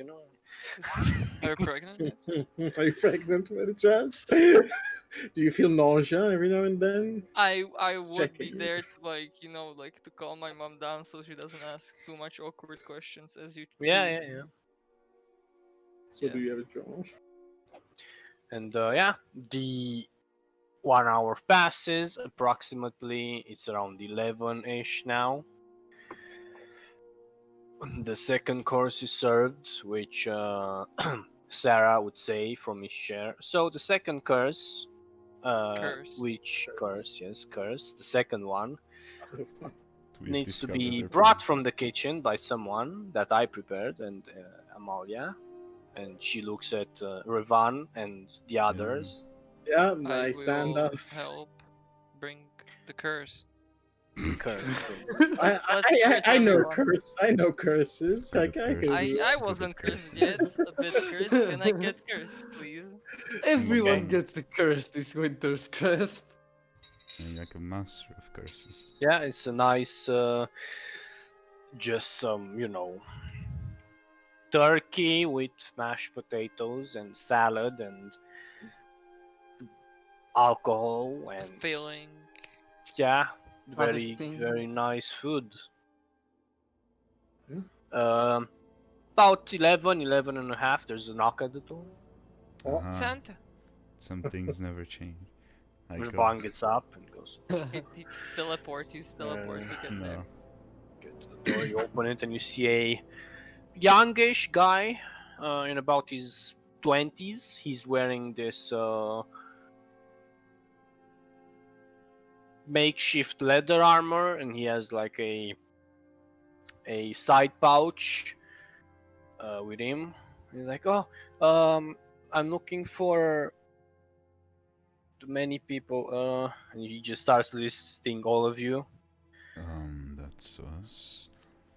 Are you pregnant yet? Are you pregnant by the chance? Do you feel nausea every now and then? I would be Checking. there to like to calm my mom down so she doesn't ask too much awkward questions as you Yeah, do. yeah, yeah. So Yeah. do you have a job? And yeah, the 1 hour passes approximately. It's around 11-ish now. The second course is served, which Sarah would say from his chair. So the second curse, Curse. which curse? Yes, curse. The second one We've needs to discovered be their brought plan. from the kitchen by someone that I prepared, and Amalia. And she looks at Revan and the others. Yeah, I I stand will up. help bring the curse. Curse. Let's I curse know everyone. curse. I know curses. Good I at can curses. do I it. wasn't Good at cursed cursing. yet. A bit cursed. Can I get cursed, please? Everyone Okay. gets a curse this winter's crest. And like a master of curses. Yeah, it's a nice, just some, turkey with mashed potatoes and salad and alcohol The and filling. yeah, Other very things. very nice food. Hmm? About 11 and a half, there's a knock at the door. Oh. Santa. Some things never change. I go. Rvan gets up and goes, He teleports. You teleport to get No. there. get to the door, you open it and you see a youngish guy in about his 20s. He's wearing this makeshift leather armor, and he has like a side pouch with him. He's like, "Oh, I'm looking for many people." And he just starts listing all of you. That's us.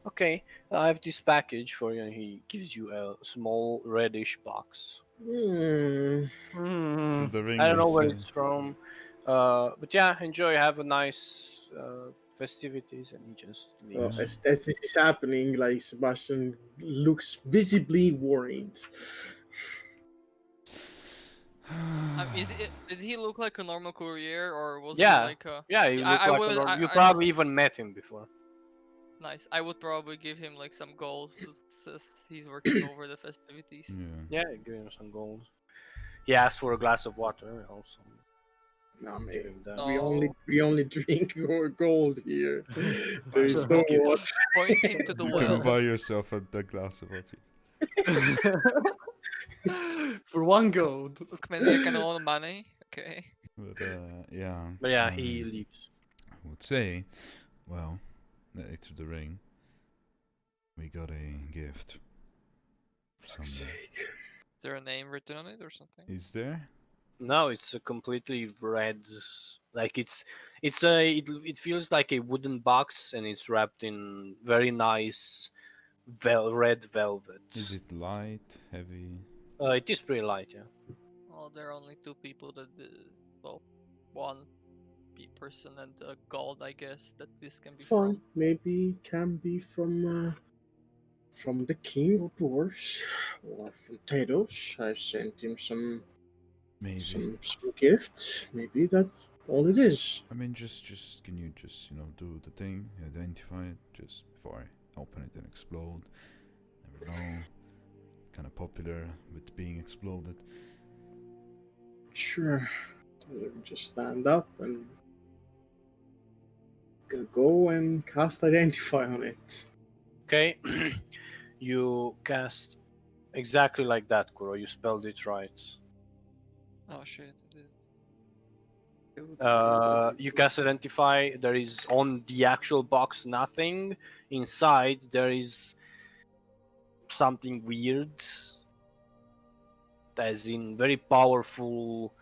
Okay, I have this package for you. And he gives you a small reddish box. Hmm. Through the ring, I don't know where say. it's from, but yeah, enjoy. Have a nice festivities, and he just Well, leaves. as this is happening, like Sebastian looks visibly worried. Did he look like a normal courier or was he Yeah, like a? yeah, you Yeah, look I like would. you probably even met him before. Nice. I would probably give him like some goals since he's working over the festivities. Yeah. Yeah, give him some gold. He asked for a glass of water also. Nah, Give man. him that. No. We only drink gold here. There is Fine, no I'll give water. Point him to the You well. can buy yourself a glass of water. For 1 gold. Look, man, I can own money. Okay. But yeah. But yeah, he leaves. I would say, well, to the ring, we got a gift. Somewhere. Is there a name written on it or something? Is there? No, it's a completely red. Like it feels like a wooden box, and it's wrapped in very nice red velvet. Is it light, heavy? It is pretty light, yeah. Well, there are only two people that, well, one person and a god, I guess, that this can It's be fine. from. Maybe can be from the king of dwarves or from Tados. I sent him Maybe. some gifts. Maybe that's all it is. I mean, just can you just do the thing, identify it just before I open it and explode? Never know. Kind of popular with being exploded. Sure. Let me just stand up and go and cast identify on it. Okay, you cast exactly like that, Kuro. You spelled it right. Oh shit. You cast identify. There is on the actual box nothing. Inside there is something weird, as in very powerful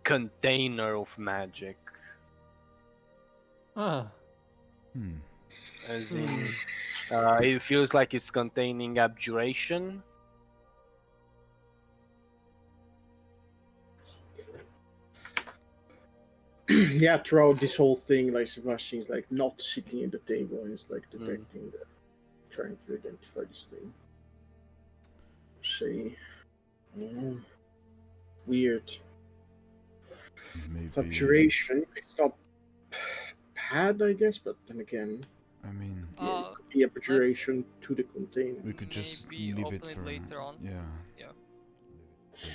container of magic. Ah. Hmm. As in, it feels like it's containing abjuration. Yeah, throughout this whole thing, like Sebastian's like not sitting at the table and he's like Hmm. detecting trying to identify this thing. See. Weird. Maybe. It's abjuration. It's not bad, I guess, but then again, I mean, yeah, it could be abjuration to the container. we could just maybe leave open it it for later on. Yeah. Yeah. Leave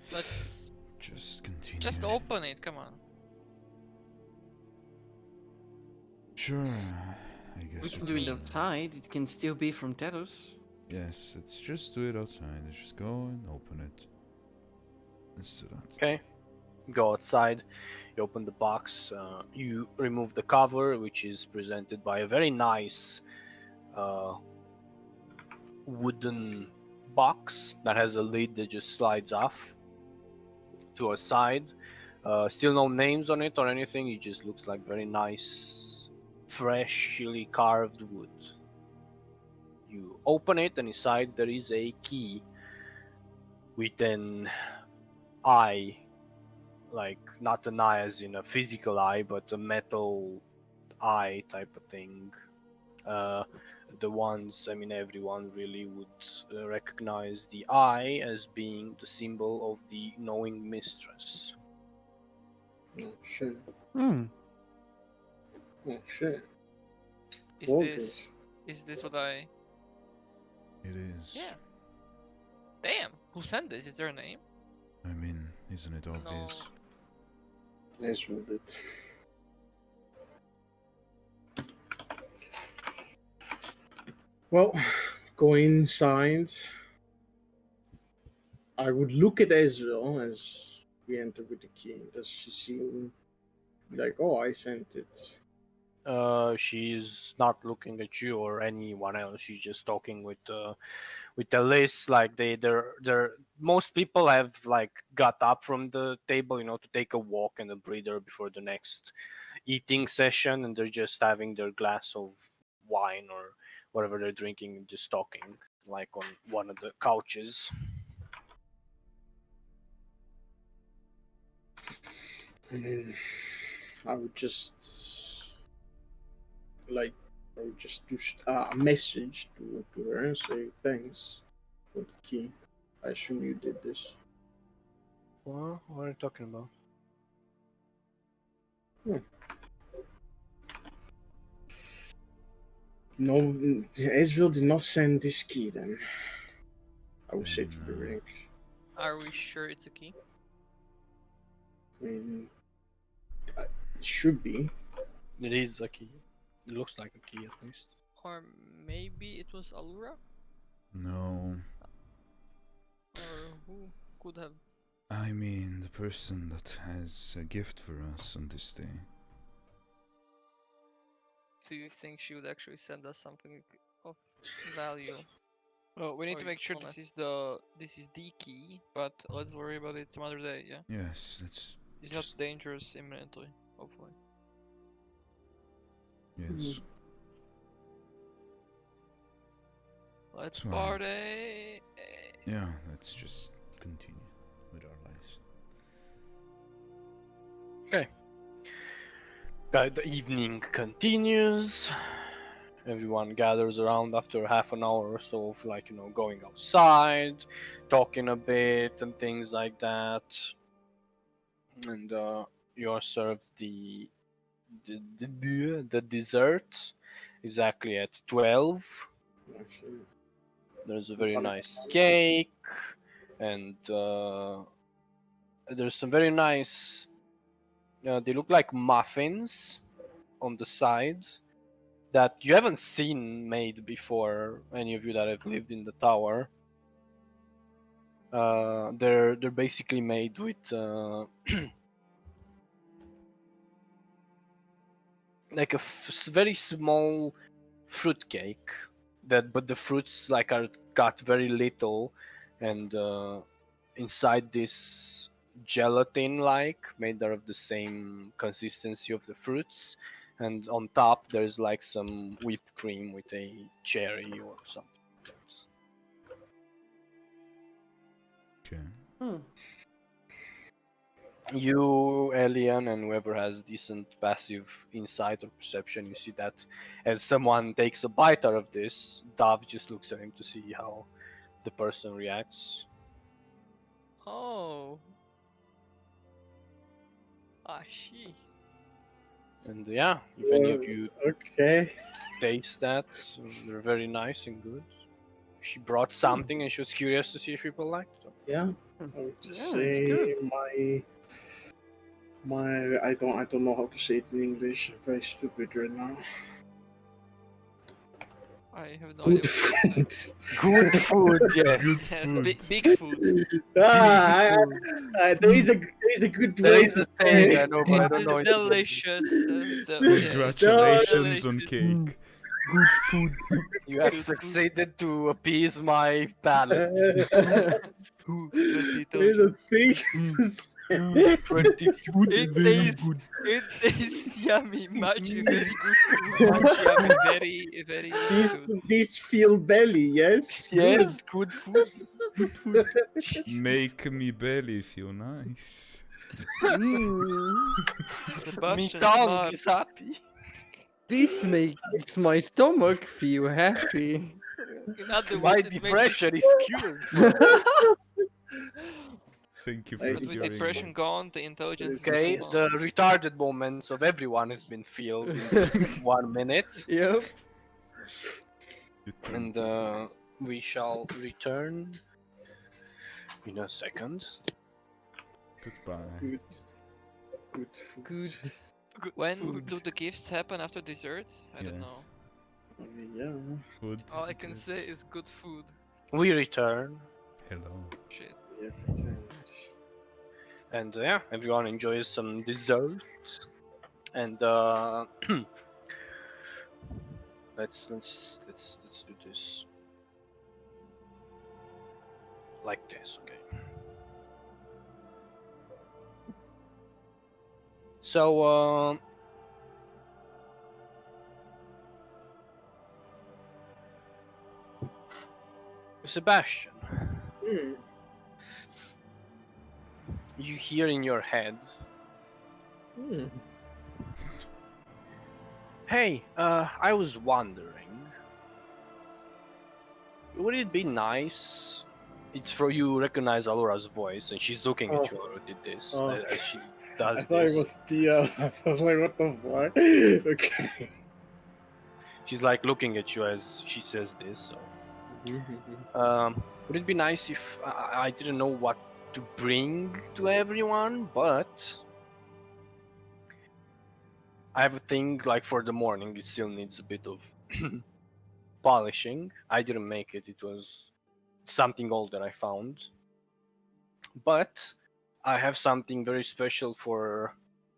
it Let's just continue. just open it. Come on. Sure. I guess We we can do it can. outside. It can still be from Telos. Yes, let's just do it outside. Let's just go and open it. Let's do that. Okay. Go outside. You open the box. You remove the cover, which is presented by a very nice wooden box that has a lid that just slides off to a side. Still no names on it or anything. It just looks like very nice, freshly carved wood. You open it, and inside there is a key with an eye, like not an eye as in a physical eye, but a metal eye type of thing. The ones, I mean, everyone really would recognize the eye as being the symbol of the knowing mistress. Oh shit. Hmm. Oh shit. Is Focus. this what I? It is. Yeah. Damn. Who sent this? Is there a name? I mean, isn't it obvious? Let's move it. Well, go inside. I would look at Ezreal as we enter with the key. Does she seem like, oh, I sent it? She's not looking at you or anyone else. She's just talking with the list. Like they're most people have like got up from the table, to take a walk and a breather before the next eating session, and they're just having their glass of wine or whatever they're drinking and just talking, like on one of the couches. I mean, I would just like, I would just do a message to her and say thanks for the key. I assume you did this. What are you talking about? No, Ezreal did not send this key then. I would say to the No. ring. Are we sure it's a key? I mean, it should be. It is a key. It looks like a key at least. Or maybe it was Allura? No. Or who could have? I mean, the person that has a gift for us on this day. Do you think she would actually send us something of value? Well, we need Or to you make just sure wanna- this is the key, but let's worry about it some other day. Yeah, Yes, let's. it's Just- not dangerous imminently. Hopefully. Yes. Let's That's right. party. Yeah, let's just continue with our lives. The evening continues. Everyone gathers around after half an hour or so of going outside, talking a bit and things like that. And you are served the dessert exactly at 12. Actually, There's a very Funny. nice cake, and there's some very nice. They look like muffins on the side that you haven't seen made before. Any of you that have lived in the tower. They're basically made with like a very small fruit cake but the fruits are got very little, and inside this gelatin made out of the same consistency of the fruits, and on top there's like some whipped cream with a cherry or something like Okay. Hmm. that. You, Elian, and whoever has decent passive insight or perception, you see that as someone takes a bite out of this, Dav just looks at him to see how the person reacts. Oh. Ah, she. And yeah, if any of you Okay. taste that, they're very nice and good. She brought something and she was curious to see if people liked it. Yeah. Hmm. I would just Yeah, it's say good. my I don't know how to say it in English. I'm very stupid right now. I have no Good idea what you're saying. food. Good food, yes. Yes, Food. big food. There is a good There way is to a saying, say I know, but I It don't is know it. delicious. Congratulations on delicious. cake. good food. You have Good food. succeeded to appease my palate. Ooh, There's a thing. to say. It tastes yummy. Much very good food. Much yummy. Very good. This feel belly, yes? Yes, good food. Make me belly feel nice. Me Sebastian tongue smart. is happy. This makes my stomach feel happy. In other My words, it makes depression is cured. Thank you for Nice. with hearing depression me. gone, the intelligence is Okay, gone. the retarded moments of everyone has been filled in this 1 minute. Yep. You think And we shall return in a second. goodbye. Good. Good food. Good. When Food. do the gifts happen after dessert? I don't know. Yes. Yeah. Food. All I can good. say is good food. We return, Hello. Shit. Yeah, pretend. and yeah, everyone enjoys some dessert. And let's do this like this, okay? So Sebastian, Hmm. you hear in your head, Hmm. hey, I was wondering, would it be nice? It's for you recognize Alora's voice, and she's looking at you. Alora did this Oh. as she I does thought this. it was Tia. I was like, what the fuck? Okay. She's like looking at you as she says this. So, would it be nice if I didn't know what to bring to everyone, but I have a thing like for the morning. It still needs a bit of polishing. I didn't make it. It was something old that I found. But I have something very special for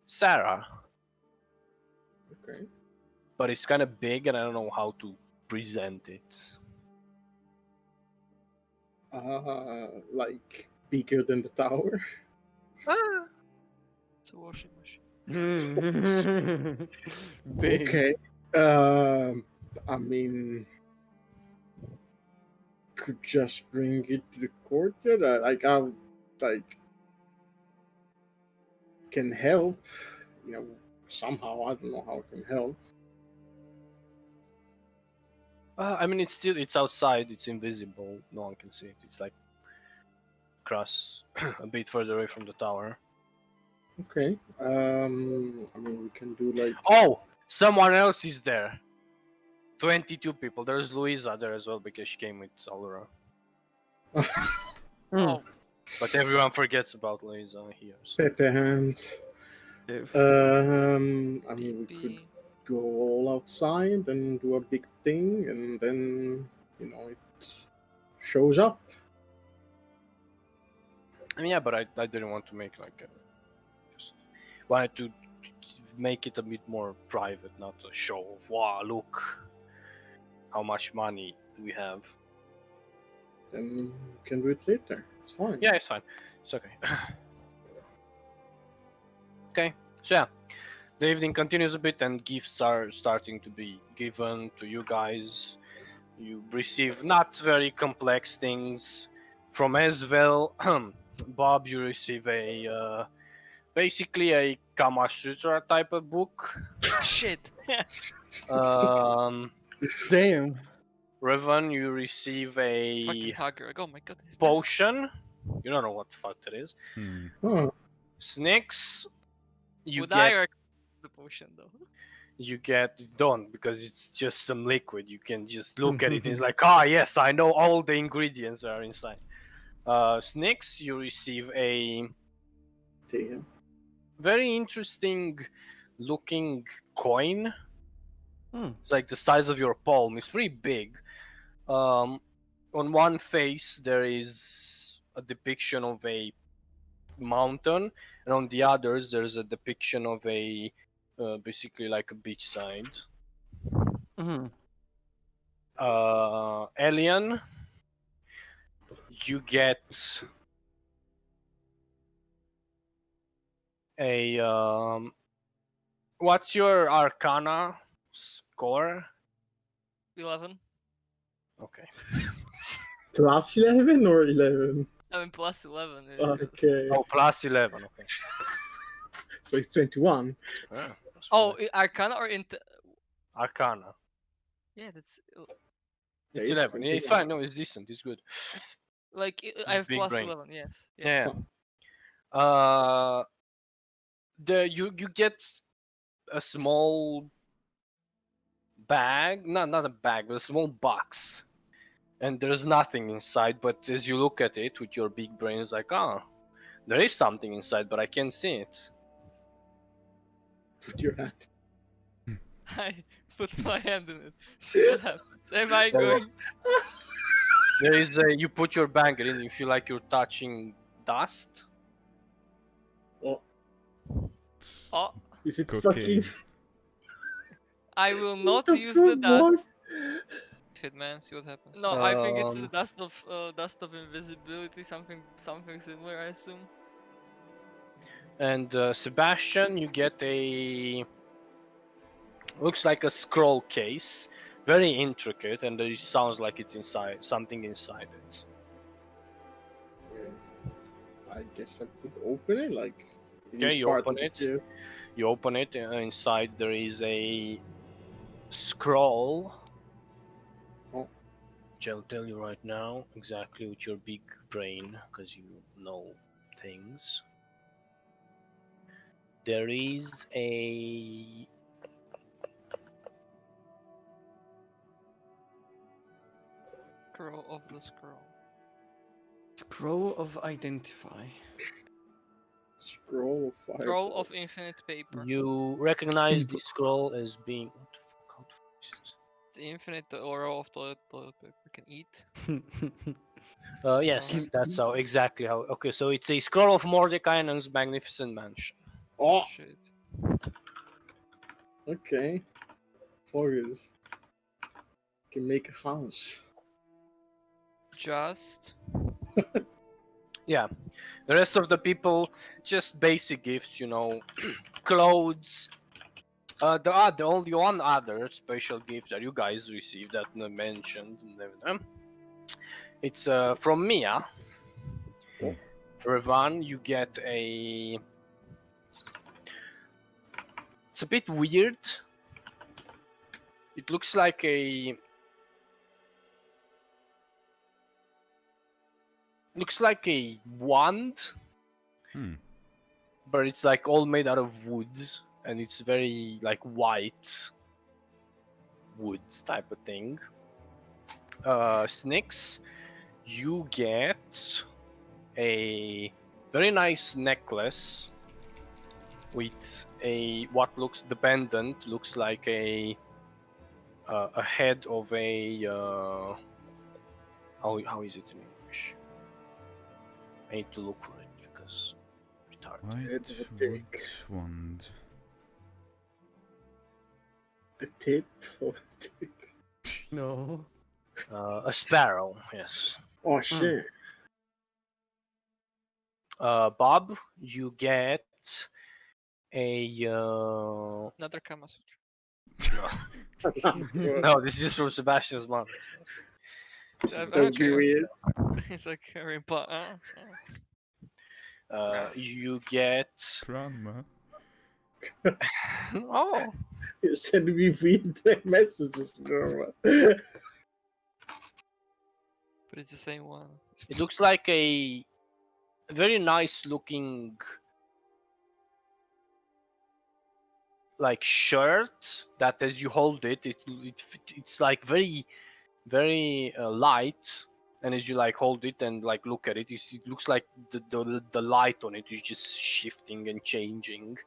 Sarah. Okay. But it's kind of big and I don't know how to present it. Like bigger than the tower. Ah, It's a washing machine. Big. Okay. I mean, could just bring it to the courtyard. I can help, somehow. I don't know how it can help. I mean, it's outside. It's invisible. No one can see it. It's like across a bit further away from the tower. Okay. I mean, we can do like. Oh, someone else is there. 22 people. There's Louisa there as well because she came with Aurora. Oh, But everyone forgets about Louisa here. So. Pepe hands. If- I mean, we could PP. go all outside and do a big thing, and then it shows up. I mean, yeah, but I didn't want to make like just wanted to make it a bit more private, not a show of wow, look how much money we have. Then we can do it later. It's fine. Yeah, it's fine. It's okay. Okay, so yeah, the evening continues a bit, and gifts are starting to be given to you guys. You receive not very complex things from Esvel. Bob, you receive a basically a Kama Sutra type of book. Shit. Damn. Revan, you receive Fucking a hugger. Like, oh my god. He's back. potion. You don't know what the fuck that is. Huh. Snakes. You Would I get. or the potion though? You don't, because it's just some liquid. You can just look at it and it's like, ah, yes, I know all the ingredients that are inside. Snakes, you receive a Damn. very interesting looking coin. Hmm. It's like the size of your palm. It's pretty big. On one face there is a depiction of a mountain, and on the others there's a depiction of a basically like a beachside. Mhm. Alien, you get a what's your Arcana score? 11. Okay. Plus 11 or 11? I mean, plus 11. Okay. Oh, plus 11. Okay. So it's 21. Ah, that's Oh, pretty- Arcana or Arcana. yeah, that's It's It's 11. Yeah, it's 21. fine. No, it's decent. It's good. like I have Big plus brain. 11. Yes. Yeah. Yes. You get a small bag, not a bag, but a small box, and there's nothing inside. But as you look at it with your big brain, it's like, ah, there is something inside, but I can't see it. Put your hand. I put my hand in it. See what happens. Am I going? There is you put your banger in, you feel like you're touching dust. Oh, Oh, is it Cocaine. fucking? I will What not use fuck, the what? dust. Shit, man. See what happens. No, I think it's the Um, dust of invisibility. Something similar. I assume. And Sebastian, you get a looks like a scroll case, very intricate, and it sounds like it's inside something inside it. I guess I could open it. Like. it Okay, is you part open of the it. gift. You open it, inside there is a scroll. Oh. Which I'll tell you right now exactly with your big brain, because you know things. There is a Scroll of the scroll. Scroll of Identify. Scroll of fire. Scroll of infinite paper. You recognize the scroll as being what the fuck? How to fix it? It's infinite aura of toilet paper can eat. Yes, that's how exactly how. Okay, so it's a scroll of Mordekainen's magnificent mansion. Oh, Shit. okay. Focus. Can make a house. Just Yeah, the rest of the people just basic gifts, clothes. The only one other special gift that you guys received that I mentioned It's from Mia. Hmm. Revan, you get a. It's a bit weird. It looks like a. Looks like a wand, Hmm. but it's like all made out of wood, and it's very like white wood type of thing. Snakes, you get a very nice necklace with a what looks the pendant looks like a head of a how is it in English? I need to look for it because retarded. White Head of a wood dick. wand. The tip of a dick. No. A sparrow, yes. Oh shit. Bob, you get a Another Kama Sutra. no, this is from Sebastian's mom. This Yeah, is That would be okay. weird. It's like Harry Potter. You get Grandma. oh You're sending me weird messages, girl. But it's the same one. it looks like a very nice looking like shirt that as you hold it it's like very light, and as you like hold it and like look at it, it looks like the light on it is just shifting and changing.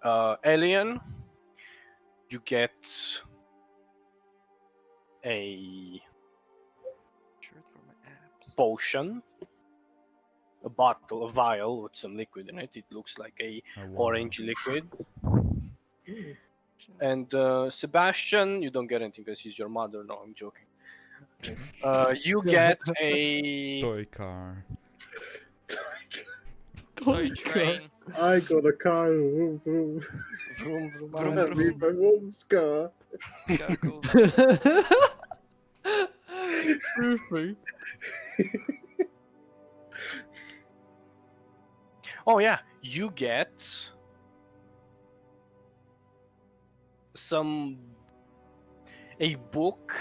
Alien, you get a Shirt for my abs. potion, a bottle, a vial with some liquid in it. It looks like a orange liquid. And Sebastian, you don't get anything because he's your mother. No, I'm joking. You get a Toy car. Toy train. I got a car. Vroom, vroom. vroom, vroom, Vroom, vroom. I need my mom's car. Gotta go. Perfect. Oh yeah, you get a book,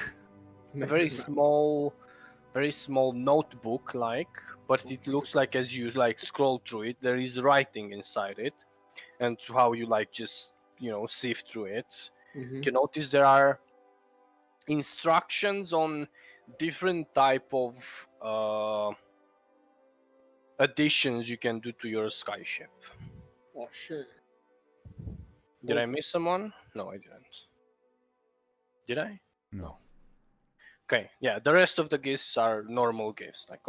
a very small notebook like, but it looks like as you like scroll through it there is writing inside it, and how you like just sift through it, you can notice there are instructions on different type of additions you can do to your skyship. Oh shit. Did I miss someone? No, I didn't. Did I? No. Okay, yeah, the rest of the gifts are normal gifts, like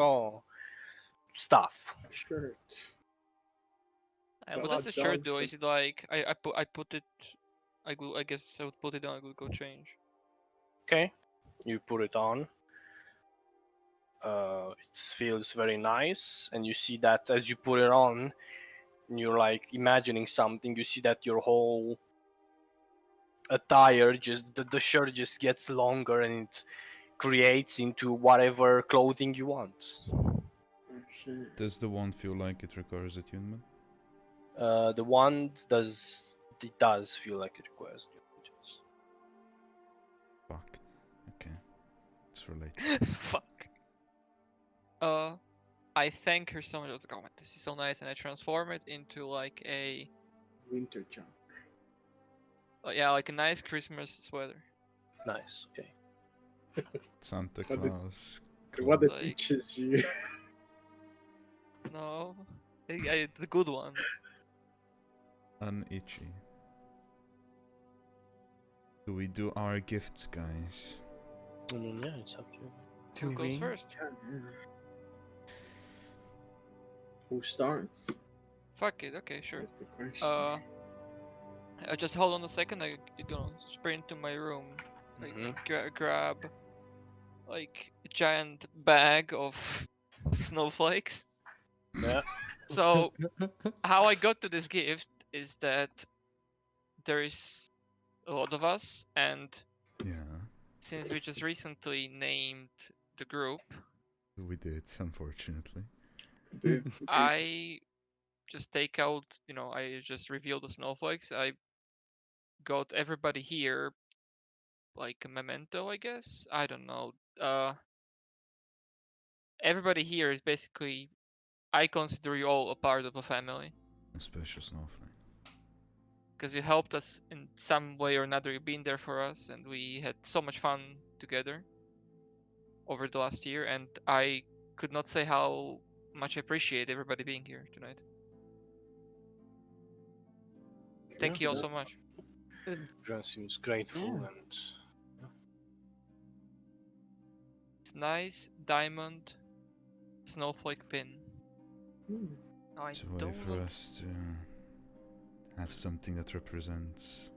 stuff. Shirt. What Well, does the shirt do? Johnson. Is it like I put it? I guess I would put it on. I would go change. Okay, you put it on. It feels very nice, and you see that as you put it on, you're like imagining something. You see that your whole attire, just the shirt, just gets longer, and it creates into whatever clothing you want. Oh shit. Does the wand feel like it requires attunement? The wand does feel like it requires changes. Fuck. Okay. It's related. Fuck. I thank her so much. I was like, oh, this is so nice, and I transform it into like a, Winter jump. yeah, like a nice Christmas sweater. Nice. Okay. Santa But the- Claus. What it Like- teaches you. No, the good one. Unitchy. Do we do our gifts, guys? Yeah, it's up to you. Who goes we? first? Who starts? Fuck it. Okay, sure. That's the question. Just hold on a second. I gonna sprint to my room, like grab like a giant bag of snowflakes. Yeah. So how I got to this gift is that there is a lot of us, and Yeah. since we just recently named the group, We did, unfortunately. Dude, I just take out, I just reveal the snowflakes. I got everybody here like a memento, I guess. I don't know. Everybody here is basically, I consider you all a part of a family A special snowflake. because you helped us in some way or another. You've been there for us, and we had so much fun together over the last year. And I could not say how much I appreciate everybody being here tonight. Thank you all so much. Everyone seems grateful Yeah. and It's nice diamond snowflake pin. I It's a way don't for want. us to have something that represents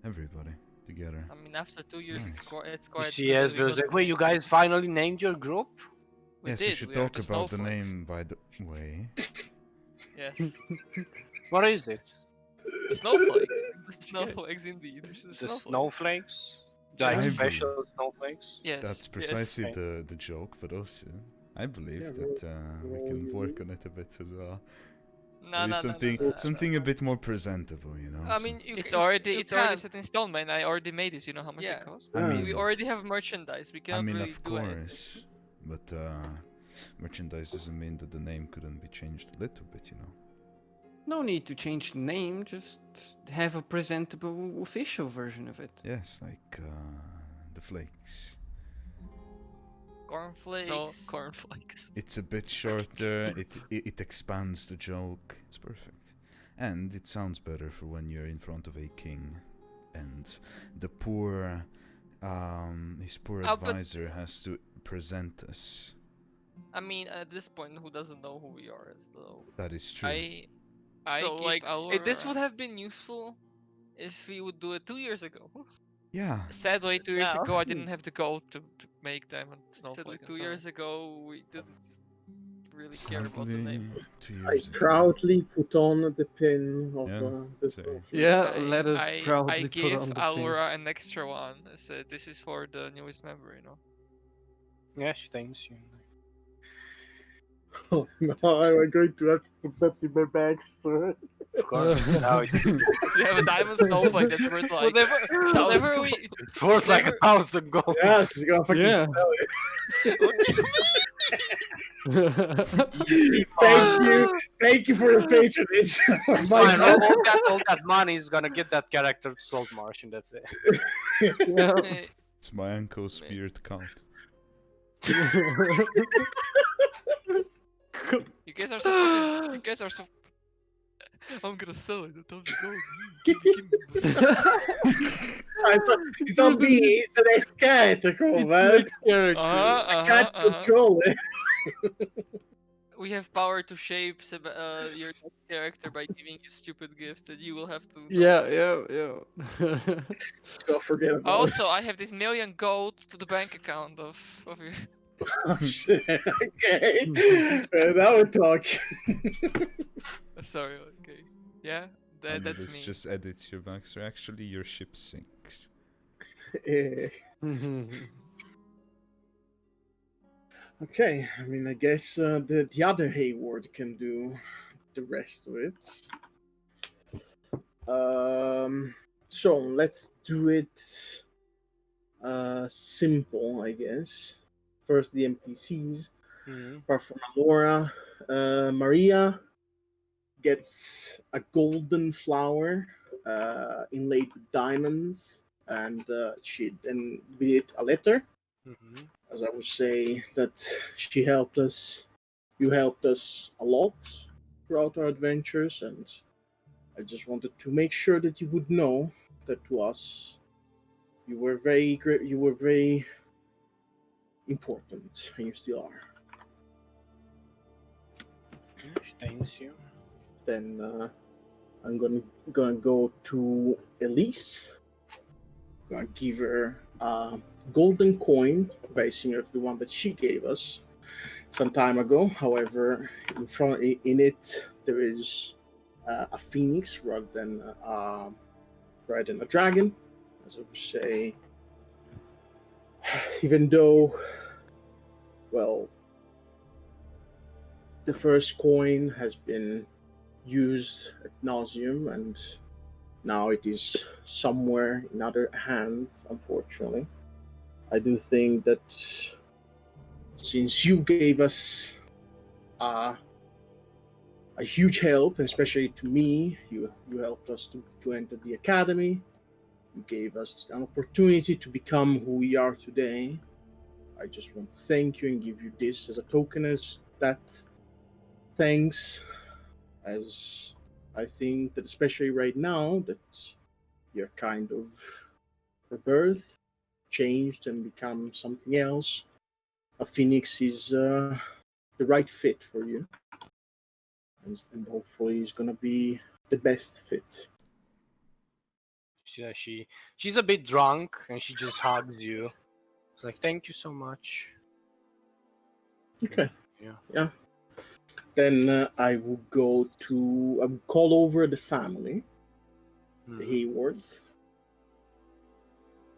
everybody together. I mean, after 2 It's years, nice. it's you quite see good that as we was got- like, wait, you guys finally named your group? we Yes, did. we should are talk the about the snowflakes. name, by the way. Yes. What is it? The snowflakes. The snowflakes, indeed. There's the The snowflakes. snowflakes? Yeah. Like I special snowflakes? Yes. That's yes. precisely Okay. the joke, but also I believe Yeah, that we well, can you- work on it a bit as well. No, Maybe no, something no, no, no, something a no. bit more presentable, you know. I so- mean, It's you already can't. set in stone, man. I already made this. You know how much Yeah. it cost? I mean, We already have merchandise. We I cannot mean, really of do anything. course, but merchandise doesn't mean that the name couldn't be changed a little bit, you know. No need to change the name, just have a presentable official version of it. Yes, like the flakes. Cornflakes. Cornflakes. It's a bit shorter. It expands the joke. It's perfect, and it sounds better for when you're in front of a king, and the poor, his poor Ah, but- advisor has to present us. I mean, at this point, who doesn't know who we are? So, That is true. I so give like, our. this would have been useful if we would do it 2 years ago. Yeah, Sadly, 2 years Now. ago, I didn't have the gold to make diamond Sadly, snowflake. 2 years ago, we didn't really care about the sadly, name. 2 I years ago. proudly put on the pin of Yeah, the same. snowflake. Yeah, let us I proudly put give on the Aura an extra one. I said this is for the newest member, you know. Yeah, thanks. Oh no, I'm going to have to put that in my backstory. Of course. Now You have a diamond snowflake that's worth like Whenever we, it's worth like Never- 1,000 gold. Yes, you're gonna fucking Yeah. sell it. thing. Thank you for your patronage. It's My fine. God. All that money is gonna get that character to Saltmarsh, and that's it. Yeah. eh, It's my uncle's spirit count. you guys are so fucking. You guys are so. I'm gonna sell it. 1,000 gold. It's not me, it's the next character, come on, man. I can't control it. we have power to shape your next character by giving you stupid gifts, and you will have to. Yeah. Don't forget about Also, I have this million gold to the bank account of your. it. Oh, shit. Okay. Now we're talking. Sorry. Okay. Yeah. And That's this me. just edits your backstory. Actually, your ship sinks. Eh, Okay, I mean, I guess the other Hayward can do the rest of it. So let's do it simple, I guess. First, the NPCs. Apart from Laura, Maria gets a golden flower inlaid with diamonds, and she then with it a letter. As I would say that she helped us, you helped us a lot throughout our adventures, and I just wanted to make sure that you would know that to us, you were very great, you were very important, and you still are. Thanks you. Then I'm gonna go to Elise. Gonna give her a golden coin, very similar to the one that she gave us some time ago. However, in it there is a phoenix rather than a dragon. As I would say, even though well, the first coin has been used at nauseum, and now it is somewhere in other hands, unfortunately. I do think that since you gave us uh, a huge help, especially to me, you helped us to enter the academy. You gave us an opportunity to become who we are today. I just want to thank you and give you this as a token as that thanks, as I think that especially right now that you're kind of rebirth, changed and become something else. A phoenix is the right fit for you, and hopefully is gonna be the best fit. Yeah, she's a bit drunk and she just hugs you. It's like, thank you so much. Okay. Yeah. Then I will call over the family, the Haywards,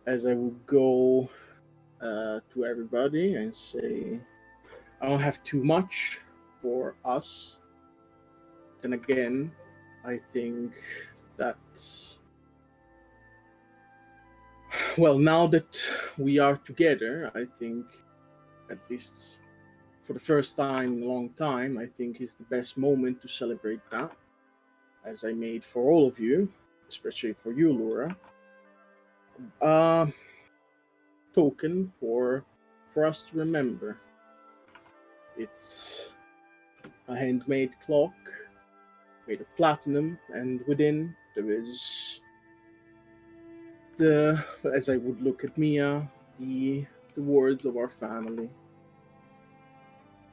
as I will go to everybody and say, I don't have too much for us. Then again, I think that's well, now that we are together, I think at least for the first time in a long time, I think is the best moment to celebrate that, as I made for all of you, especially for you, Laura. Token for us to remember. It's a handmade clock made of platinum, and within there is the, as I would look at Mia, the words of our family.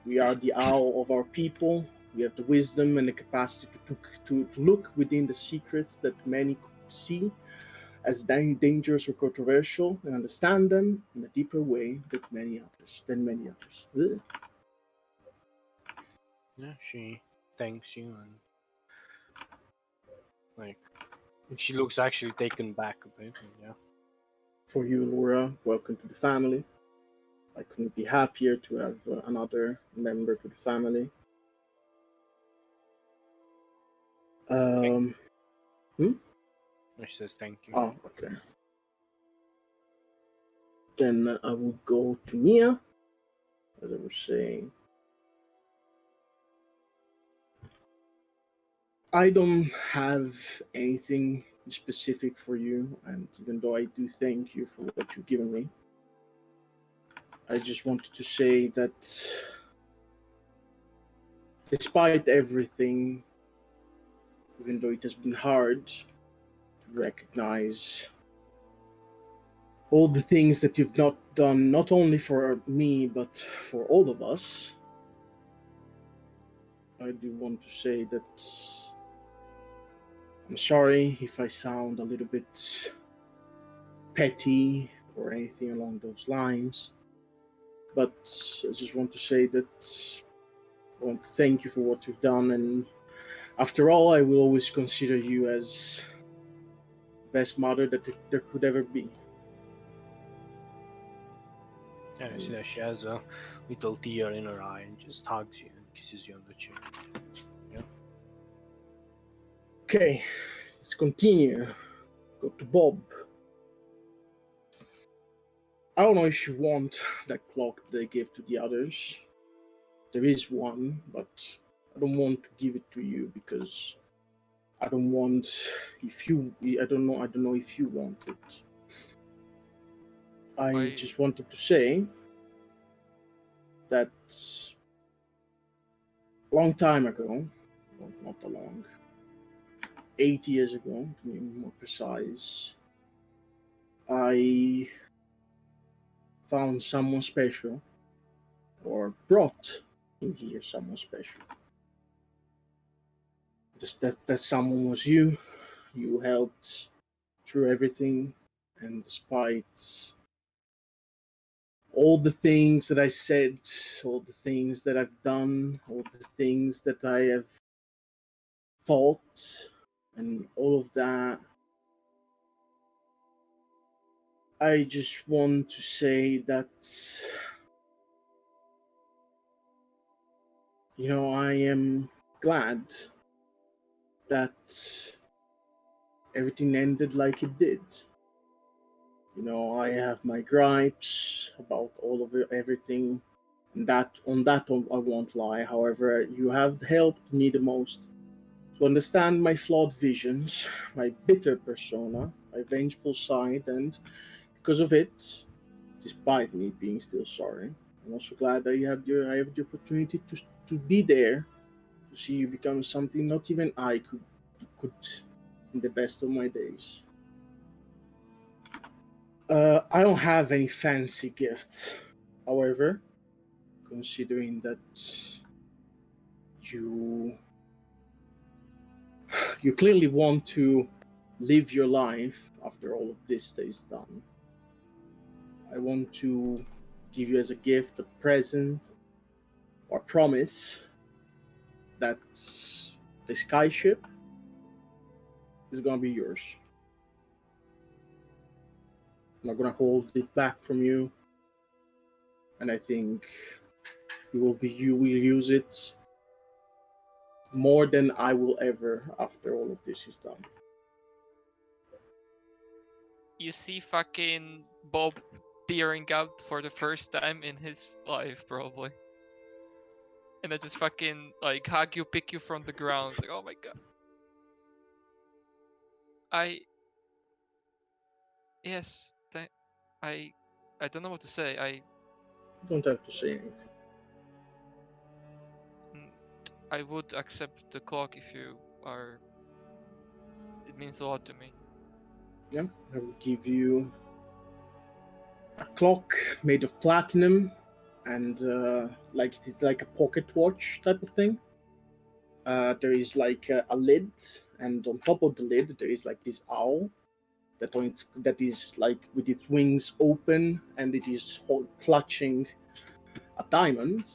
We are the owl of our people. We have the wisdom and the capacity to look within the secrets that many could see as dangerous or controversial, and understand them in a deeper way than many others. Ugh. Yeah, she thanks you and like she looks actually taken back a bit. Yeah. For you, Laura, welcome to the family. I couldn't be happier to have another member to the family. She says thank you. Oh, okay. Then I will go to Mia, as I was saying. I don't have anything specific for you, and even though I do thank you for what you've given me, I just wanted to say that despite everything, even though it has been hard to recognize all the things that you've not done, not only for me, but for all of us, I do want to say that I'm sorry if I sound a little bit petty or anything along those lines, but I just want to say that I want to thank you for what you've done, and after all, I will always consider you as the best mother that there could ever be. Yeah, I see that she has a little tear in her eye and just hugs you and kisses you on the chin. Yeah. Okay, let's continue. Go to Bob. I don't know if you want that clock they gave to the others. There is one, but I don't want to give it to you because I don't want if you I don't know if you want it. I just wanted to say that a long time ago, well, not a long, 8 years ago to be more precise, I found someone special, or brought in here someone special. That someone was you. You helped through everything, and despite all the things that I said, all the things that I've done, all the things that I have thought, and all of that, I just want to say that I am glad that everything ended like it did. I have my gripes about all of everything. I won't lie. However, you have helped me the most to understand my flawed visions, my bitter persona, my vengeful side, and because of it, despite me being still sorry, I'm also glad that I have the opportunity to be there to see you become something not even I could in the best of my days. I don't have any fancy gifts. However, considering that you you clearly want to live your life after all of this is done, I want to give you as a gift a present or promise that the skyship is gonna be yours. I'm not gonna hold it back from you, and I think you will use it more than I will ever after all of this is done. You see fucking Bob tearing out for the first time in his life, probably. And I just fucking like hug you, pick you from the ground. It's like, oh my god. Yes, I don't know what to say. Don't have to say anything. Mm, I would accept the clock if you are. It means a lot to me. Yeah, I will give you a clock made of platinum and like it is like a pocket watch type of thing. There is like a lid, and on top of the lid there is like this owl that is like with its wings open, and it is clutching a diamond.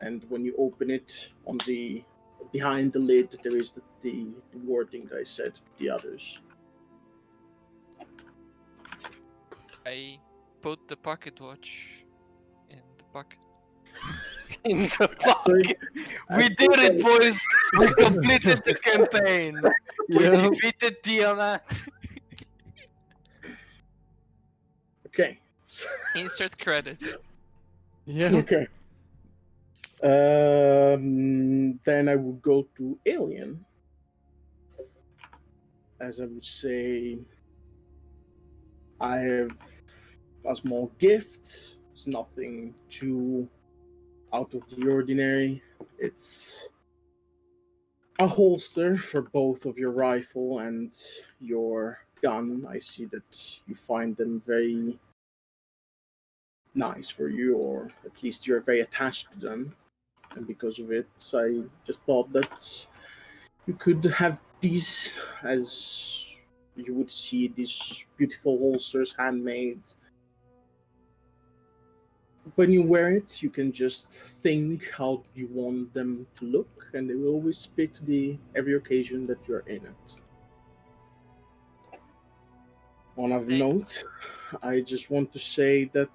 And when you open it, on the behind the lid there is the wording that I said to the others. I put the pocket watch in the pocket. In the So pocket. We did it, boys! We completed the campaign! We Yeah. defeated Tiamat! okay. Insert credits. Yeah. Okay. Then I would go to Alien. As I would say, I have a small gift. It's nothing too out of the ordinary. It's a holster for both of your rifle and your gun. I see that you find them very nice for you, or at least you're very attached to them. And because of it, I just thought that you could have these as you would see these beautiful holsters handmade. When you wear it, you can just think how you want them to look, and they will always fit the every occasion that you're in it. On a Thank- note, I just want to say that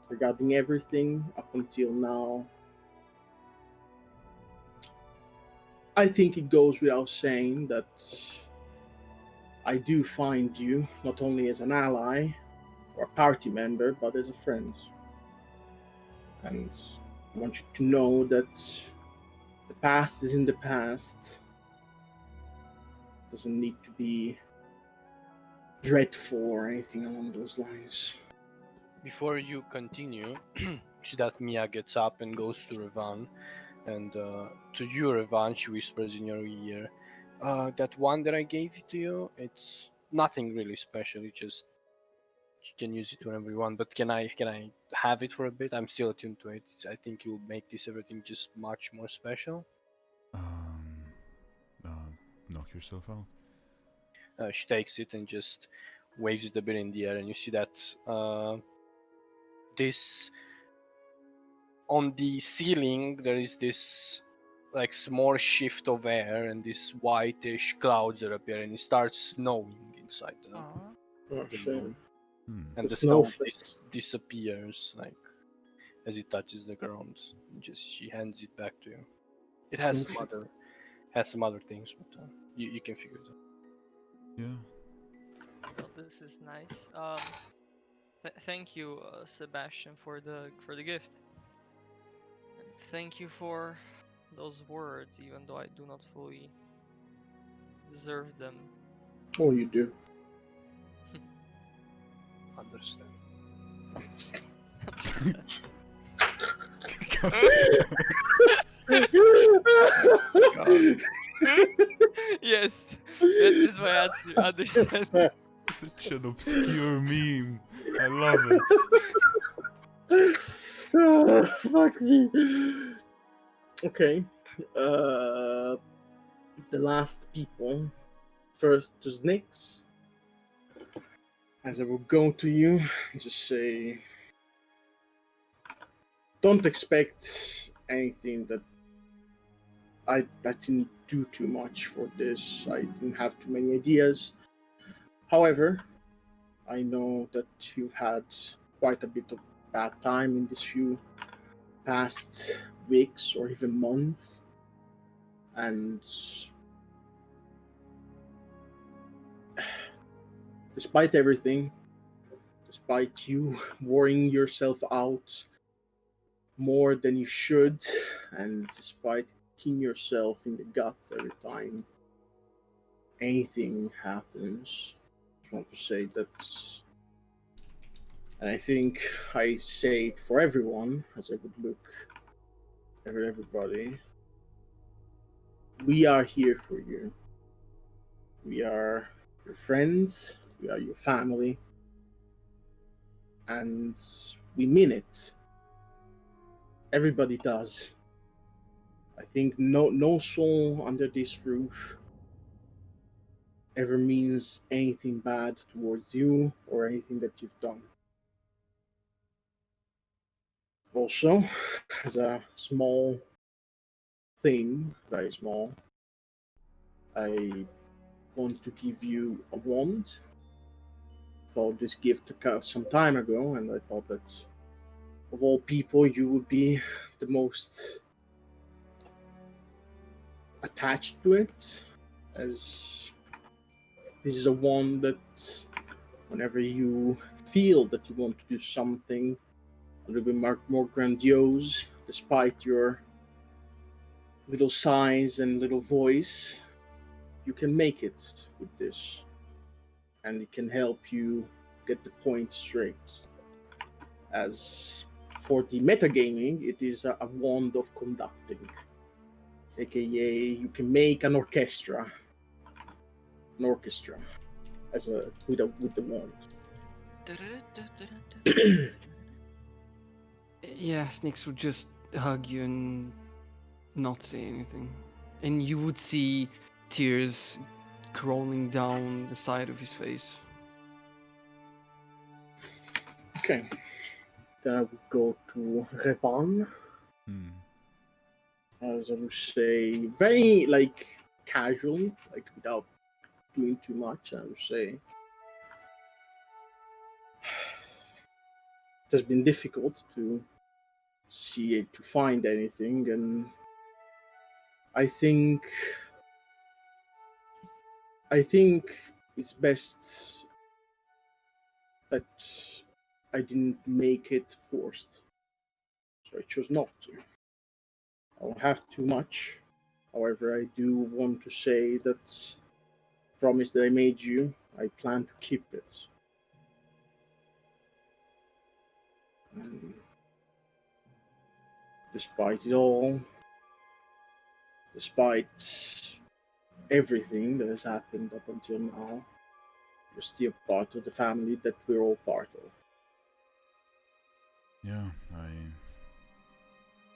regarding everything up until now, I think it goes without saying that I do find you not only as an ally or a party member, but as a friend. And I want you to know that the past is in the past. It doesn't need to be dreadful or anything along those lines. Before you continue, see that Mia gets up and goes to Revan, and to you, Revan, she whispers in your ear, that one that I gave to you, it's nothing really special, you just you can use it whenever you want, but can I have it for a bit? I'm still attuned to it. I think you'll make this everything just much more special. Um, knock yourself out. She takes it and just waves it a bit in the air, and you see that this on the ceiling there is this like small shift of air, and these whitish clouds are appearing. It starts snowing inside the, Aw. Oh, the shit. room, and The the snow snowflakes. disappears like as it touches the ground. Just she hands it back to you. It has Some some other things, but you can figure it out. Yeah. Well, this is nice. Thank you, Sebastian, for the gift. And thank you for those words, even though I do not fully deserve them. Oh, you do. Understand. Yes, that is my answer. Understand? Such an obscure meme. I love it. Fuck me. Okay. The last people. First to Snakes. As I will go to you, just say, don't expect anything that I didn't do too much for this. I didn't have too many ideas. However, I know that you've had quite a bit of bad time in these few past weeks or even months. And despite everything, despite you worrying yourself out more than you should, and despite kicking yourself in the guts every time anything happens, I just want to say that, and I think I say it for everyone as I would look at everybody, we are here for you. We are your friends, we are your family, and we mean it. Everybody does. I think no soul under this roof ever means anything bad towards you or anything that you've done. Also, as a small thing, very small, I want to give you a wand. Thought this gift some time ago, and I thought that of all people, you would be the most attached to it, as this is a wand that whenever you feel that you want to do something a little bit more grandiose, despite your little size and little voice, you can make it with this. And it can help you get the point straight. As for the metagaming, it is a wand of conducting. AKA, you can make an orchestra. As with the wand. Yeah, Snakes would just hug you and not say anything. And you would see tears crawling down the side of his face. Okay. Then I would go to Revan. As I would say, very casually, without doing too much, I would say. It has been difficult to find anything, and I think it's best that I didn't make it forced. So I chose not to. I don't have too much. However, I do want to say that promise that I made you, I plan to keep it. And despite it all, despite everything that has happened up until now, you're still part of the family that we're all part of. Yeah, I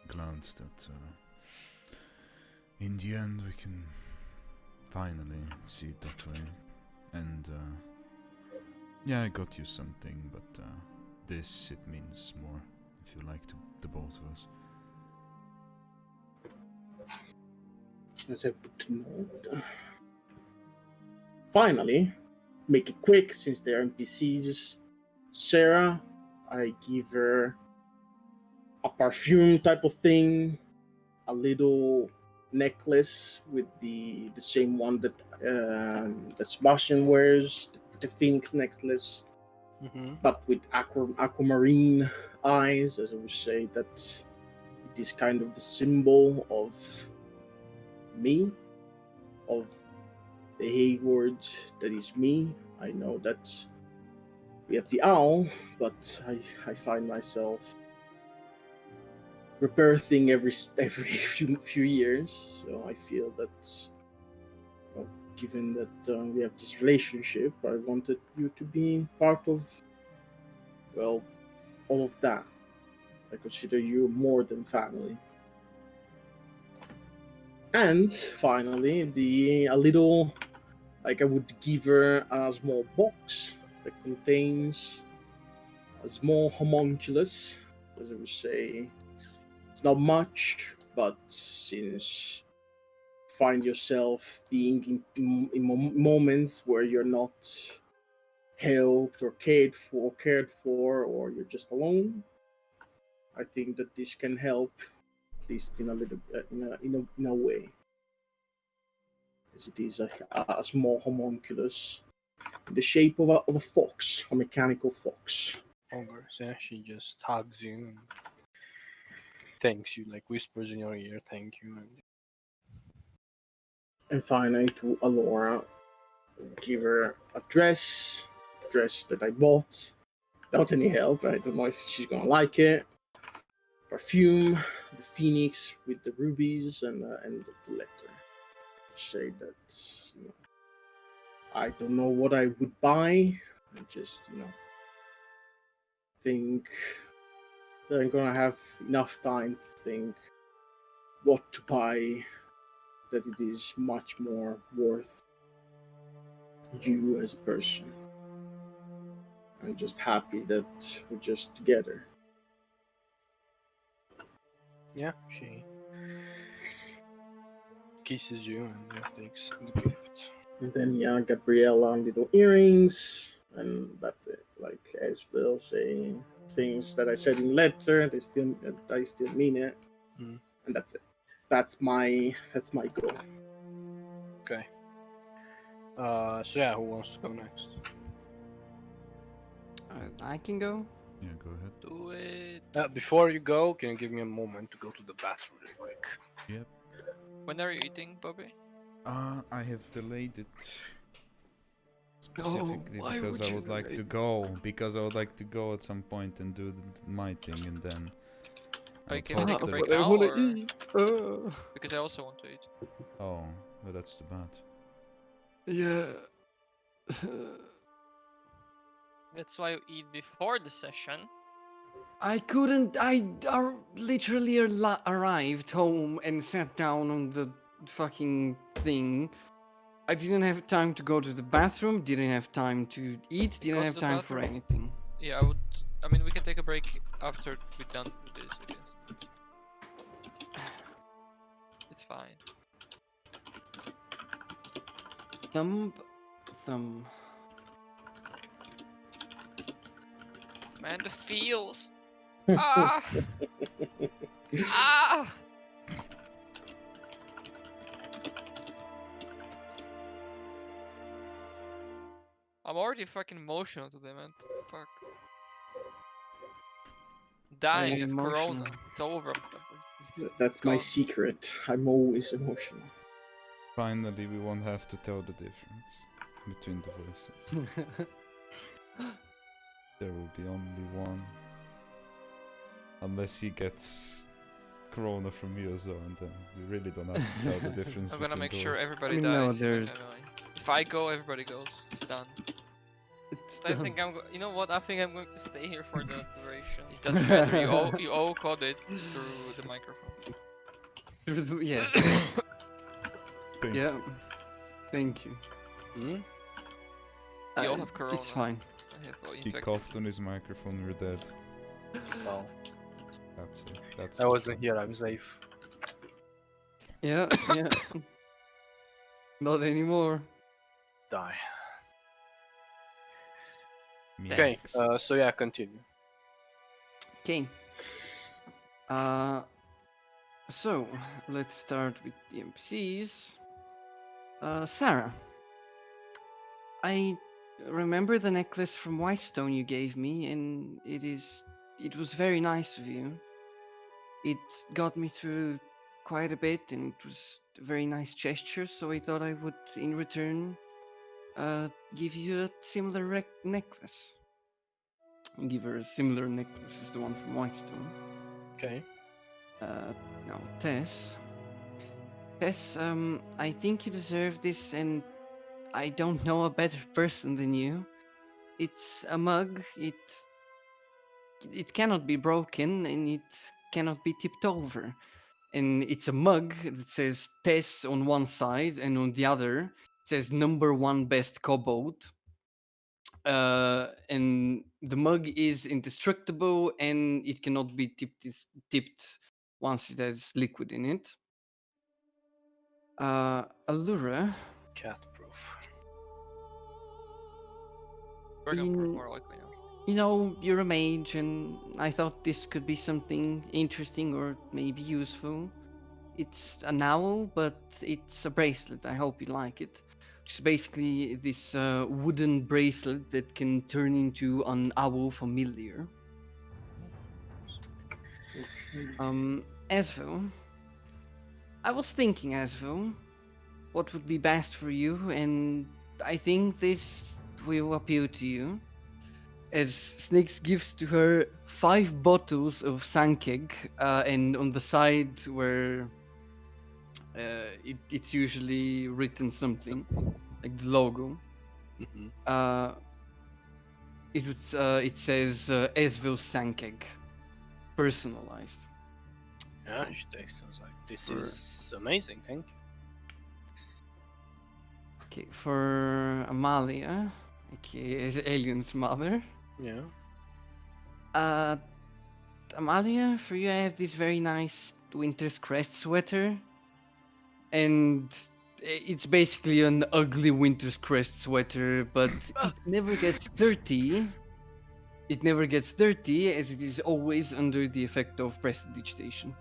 glanced that in the end we can finally see it that way. And yeah, I got you something, but this, it means more, if you like, to the both of us. As I put note. Finally, make it quick since they're NPCs. Sarah, I give her a perfume type of thing, a little necklace with the same one that Sebastian wears, the Phoenix necklace, but with aquamarine eyes, as I would say that it is kind of the symbol of me, of the Hayward that is me. I know that we have the owl, but I find myself rebirthing every few years. So I feel that, well, given that we have this relationship, I wanted you to be part of, well, all of that. I consider you more than family. And finally, a little, like I would give her a small box that contains a small homunculus, as I would say. It's not much, but since you find yourself being in moments where you're not helped or cared for, or you're just alone, I think that this can help, at least in a little in a way, as it is a small homunculus in the shape of a fox, a mechanical fox. Ogre, yeah, she just hugs you and thanks you, like whispers in your ear, thank you. And finally, to Alora, give her a dress that I bought without any help. I don't know if she's gonna like it. Perfume, the phoenix with the rubies, and the letter. Say that, you know, I don't know what I would buy. I just, think that I'm gonna have enough time to think what to buy, that it is much more worth you as a person. I'm just happy that we're just together. Yeah, she kisses you and takes the gift. And then Gabriella little earrings, and that's it. Like as Will say, things that I said in letter, I still mean it, and that's it. That's my goal. Okay. So yeah, who wants to go next? I can go. Yeah, go ahead. Do it. Before you go, can you give me a moment to go to the bathroom really quick? Yep. When are you eating, Bobby? I have delayed it specifically why because would I you would like to delay? go. Because I would like to go at some point and do my thing, and then. Oh, you I'll can talk take a to- break But I now, wanna or eat. because I also want to eat. Oh, well, that's too bad. Yeah. That's why you eat before the session. I couldn't. Literally arrived home and sat down on the fucking thing. I didn't have time to go to the bathroom. Didn't have time to eat. Didn't Go to have the time for bathroom. anything. Yeah, I mean, we can take a break after we're done with this, I guess. It's fine. Thumb. Man, the feels. Ah! Ah! I'm already fucking emotional today, man. Fuck. Dying of emotional. corona. It's over. That's my gone. secret. I'm always emotional. Finally, we won't have to tell the difference between the voices. There will be only one. Unless he gets corona from you as well, and then we really don't have to tell the difference. I'm gonna make between sure those. everybody I mean, no, dies. in my there's- family. If I go, everybody goes. It's done. It's I think you know what? I think I'm going to stay here for the duration. It doesn't matter. You all caught it through the microphone. Yeah. Thank Yeah. Thank you. Hmm? We all have corona. It's fine. I have all He infected. coughed on his microphone. We're dead. Well, That's it. That's. I wasn't here. I'm safe. Yeah. Yeah. Not anymore. Die. Me Okay. next. So yeah, continue. Okay. So, let's start with the NPCs. Sarah, I remember the necklace from Whitestone you gave me, and it was very nice of you. It got me through quite a bit, and it was a very nice gesture. So I thought I would, in return, give you a similar necklace. And give her a similar necklace as the one from Whitestone. Okay. Now, Tess. Tess, I think you deserve this, and I don't know a better person than you. It's a mug. It cannot be broken, and it cannot be tipped over. And it's a mug that says Tess on one side, and on the other it says #1 best kobold. And the mug is indestructible, and it cannot be tipped once it has liquid in it. Allura, Cat proof. Bergen proof, in- more likely now. you know, you're a mage, and I thought this could be something interesting or maybe useful. It's an owl, but it's a bracelet. I hope you like it. It's basically this wooden bracelet that can turn into an owl familiar. Asvel, I was thinking, Asvel, what would be best for you, and I think this will appeal to you. As Snakes gives to her 5 bottles of Sankeg, and on the side where it's usually written something like the logo. Mm-hmm. It says Asvel Sankeg, personalized. Yeah, she takes. I was like, this For- is amazing. Thank you. Okay, for Amalia, okay, as Alien's mother. Yeah. Amalia, for you, I have this very nice Winter's Crest sweater, and it's basically an ugly Winter's Crest sweater, but it never gets dirty. It never gets dirty, as it is always under the effect of prestidigitation.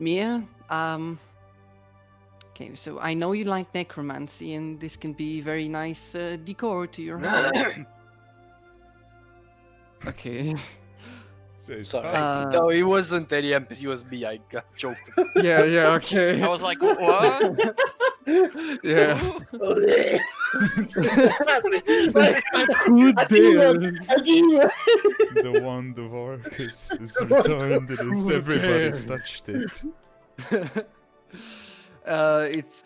Mia, okay, so I know you like necromancy, and this can be very nice decor to your house. Okay. There's Sorry. bad. No, it wasn't any NPC. It was me. I got choked. Yeah, okay. I was like, what? Yeah. Who dares? The wand of Arcus is returned. It is Who everybody's dares? touched it. It's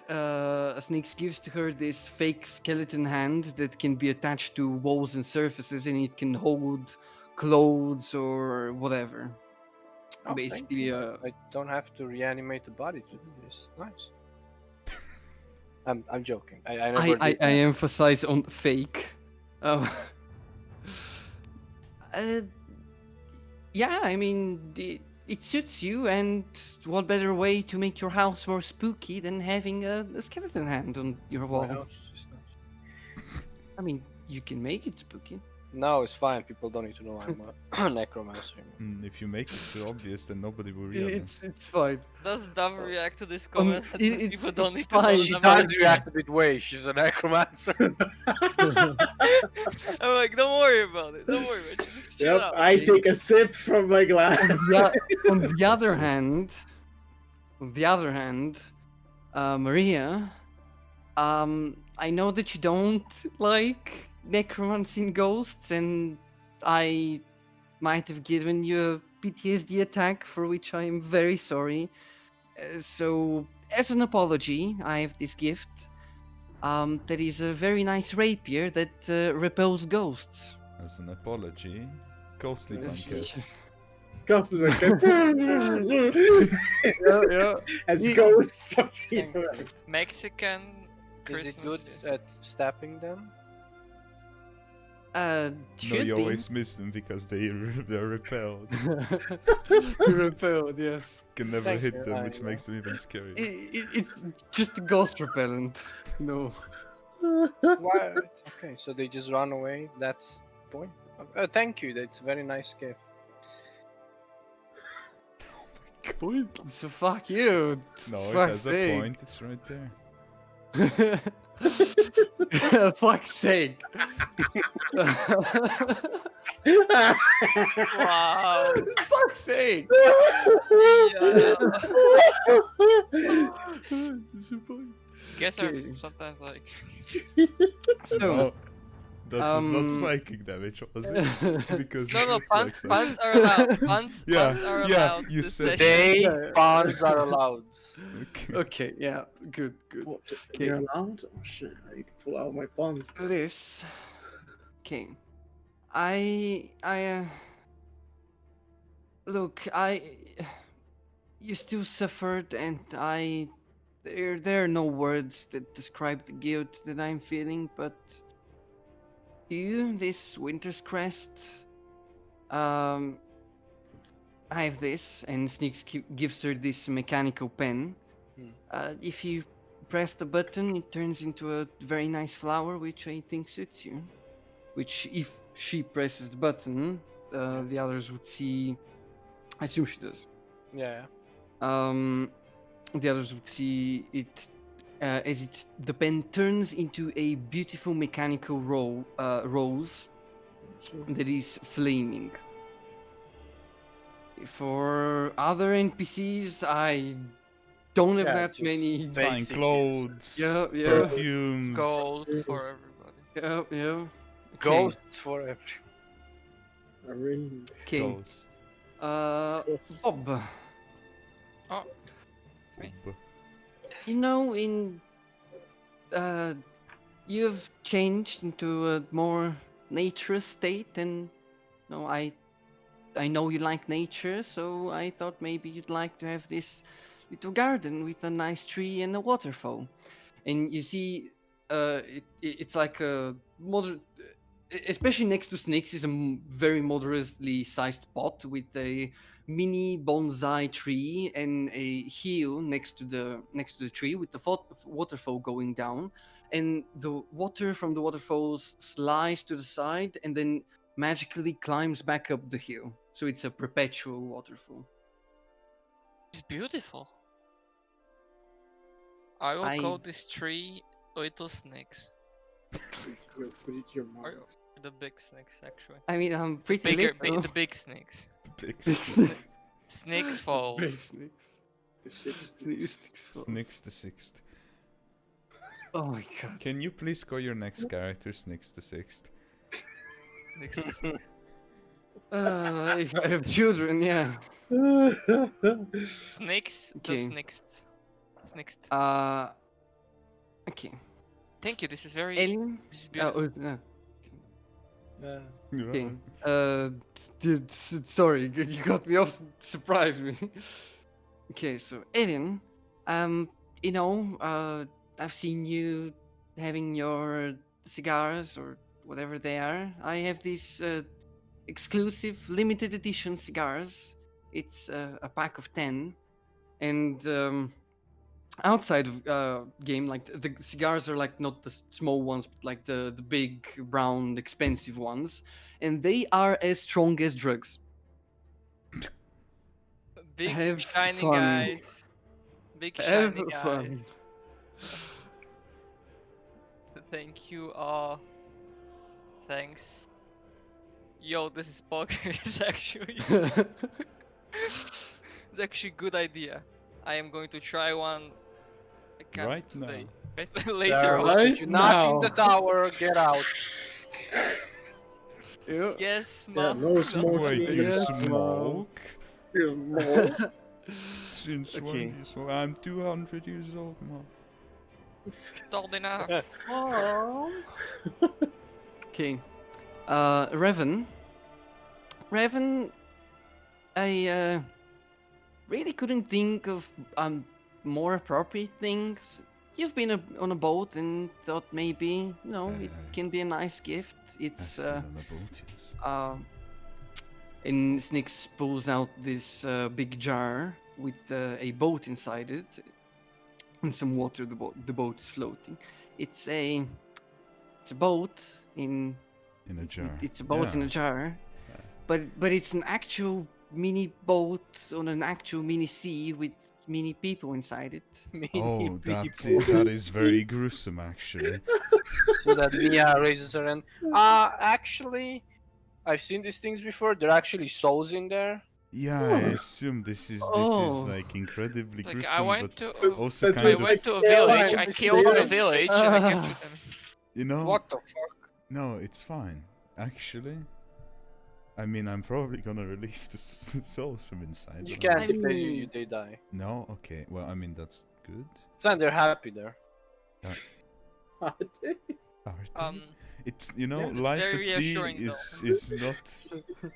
Sneaks gives to her this fake skeleton hand that can be attached to walls and surfaces, and it can hold clothes or whatever. Oh, thank Basically, you. I don't have to reanimate the body to do this. Nice. I'm joking. I never I did that. emphasize on fake. Um, uh, yeah, I mean, it suits you, and what better way to make your house more spooky than having a skeleton hand on your My wall? house is nice. I mean, you can make it spooky. No, it's fine. People don't need to know I'm a necromancer. If you make it too obvious, then nobody will realize. It's fine. Does Dove react to this comment? that people don't need to fine. know She them does are- react a bit way. She's a necromancer. I'm like, don't worry about it. Don't worry about it. Just chill Yep, out. I take a sip from my glass. On the other So- hand, Maria, I know that you don't like necromancy and ghosts, and I might have given you a PTSD attack for which I am very sorry. So, as an apology, I have this gift. That is a very nice rapier that repels ghosts. As an apology, ghostly blanket. Customer. Yeah. As ghosts appear. Mexican Is Christmas. it good at stabbing them? No, Should you be. always miss them because they're repelled. You're repelled, yes. Can never Thank hit you, them, I which know. makes them even scarier. It's just a ghost repellent. No. Why? Okay, so they just run away. That's the point. Thank you. That's a very nice gift. point. So fuck you. No, it Fuck's has a sake. point. It's right there. Fuck's sake. Wow. Fuck's sake. Yeah. Guess I'm Okay. sometimes like. So, No, that was not um, psychic damage, was it? Because No, it no, looked like puns, psychic. puns are allowed. Puns, Yeah, puns are yeah, allowed. you this said session. They Yeah. puns are allowed. Okay. okay, yeah, good. What, Okay. you're allowed? Oh shit, I need to pull out my pawns. This. Okay. Look, you still suffered, and there are no words that describe the guilt that I'm feeling, but you, this Winter's Crest, I have this, and Sneaks gives her this mechanical pen. If you press the button, it turns into a very nice flower, which I think suits you. Which, if she presses the button, the others would see. I assume she does. Yeah. The others would see it as the pen turns into a beautiful mechanical rose that is flaming. For other NPCs, I don't have Yeah, that just many. basic Fine clothes, Yeah, yeah. perfumes. Gold for everybody. Yeah, yeah. Ghosts for every. Okay. Ghost. Bob. Oh, it's me. You know, you've changed into a more nature state, and I know you like nature, so I thought maybe you'd like to have this little garden with a nice tree and a waterfall. And you see, it's like a moderate, especially next to Snakes, is a very moderately sized pot with a mini bonsai tree and a hill next to the tree with the waterfall going down, and the water from the waterfalls slides to the side and then magically climbs back up the hill. So it's a perpetual waterfall. It's beautiful. I will call this tree Little Snakes. Put it to your mouth. The big snakes, actually. I mean, I'm pretty Bigger, little. the big snakes. Big snake. Snakes falls. Big snakes. The sixth. Snix the Sixth. Oh my god. Can you please call your next character Snix the Sixth? Snakes the snakes. If I have children, yeah. Snakes the Okay. snakes. Snakes. Okay. Thank you. This is very. Alien? This is beautiful. No. Yeah. Okay. Dude, sorry, you got me off. Surprised me. Okay, so Alien, I've seen you having your cigars or whatever they are. I have these exclusive limited edition cigars. It's a pack of 10, and outside of game, like the cigars are like not the small ones, but like the big brown expensive ones, and they are as strong as drugs. Big Have shiny fun. guys. Big Have shiny fun. guys. Thank you. Thanks. Yo, this is poggers actually. It's actually a good idea. I am going to try one. I can't Right today. There Later was on. Right you not in the now. tower, get out. Yeah. Yes, Yeah, mom. no smoking. Wait, you Yes, smoke? Smoke. Since when Okay. do you smoke? I'm 200 years old, mom. Old enough. Okay. Revan. Revan, I really couldn't think of more appropriate things. You've been on a boat and thought maybe, it can be a nice gift. It's I've been on a boat, yes. and Snix pulls out this big jar with a boat inside it and some water. The boat is floating. It's a boat in In a jar. It's a boat in a Yeah. jar, but it's an actual mini boat on an actual mini sea with mini people inside it. Many Oh, that's people. it. That is very gruesome, actually. So that Mia raises her hand. Actually, I've seen these things before. There are actually souls in there. Yeah, I assume this is Oh. like incredibly Like I gruesome, went but to also That's kind I of, went to a Yeah, village. I I killed the understand. village and I kept with them. you know. What the fuck? No, it's fine. Actually, I mean, I'm probably gonna release the souls from inside. You but I'm- can't if mean- they die. No, okay. Well, I mean that's good. So they're happy there. Are they? It's it's life very at sea reassuring, is not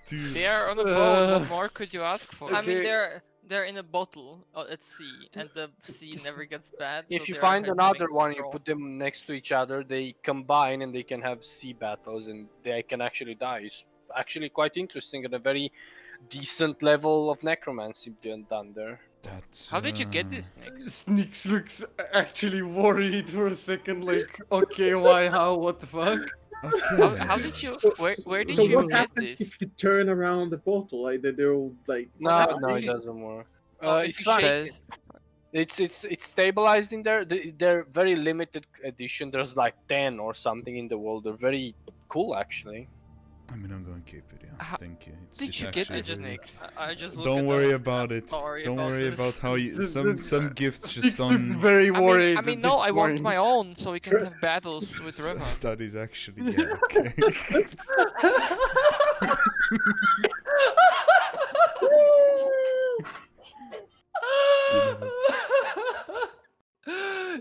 too. They are on a boat. Uh, What more could you ask for? I mean, they're in a bottle at sea, and the sea never gets bad. If so you they're find having another one, you straw. put them next to each other, they combine and they can have sea battles and they can actually die. It's actually quite interesting and a very decent level of necromancy being done there. That's. How did you get this, Nick? Sneaks looks actually worried for a second, like, okay, why, how, what the fuck? Okay. How did you? Where did So you what get happens this? if you turn around the bottle? Like they'll like. No, that- no, if it you- doesn't work. Oh, if It's you fine. shake it. It's stabilized in there. They're very limited edition. There's like 10 or something in the world. They're very cool actually. I mean, I'm going to keep it. Yeah, How thank you. It's, Did it's you get actually this, very- Nick? I just look Don't at worry those, about I'm it. sorry Don't about worry this. about how you The- some gifts just Sneaks looks on. very worried. I mean, at no, this I want point. my own so we can Sure. have battles with River. That is actually yeah, okay.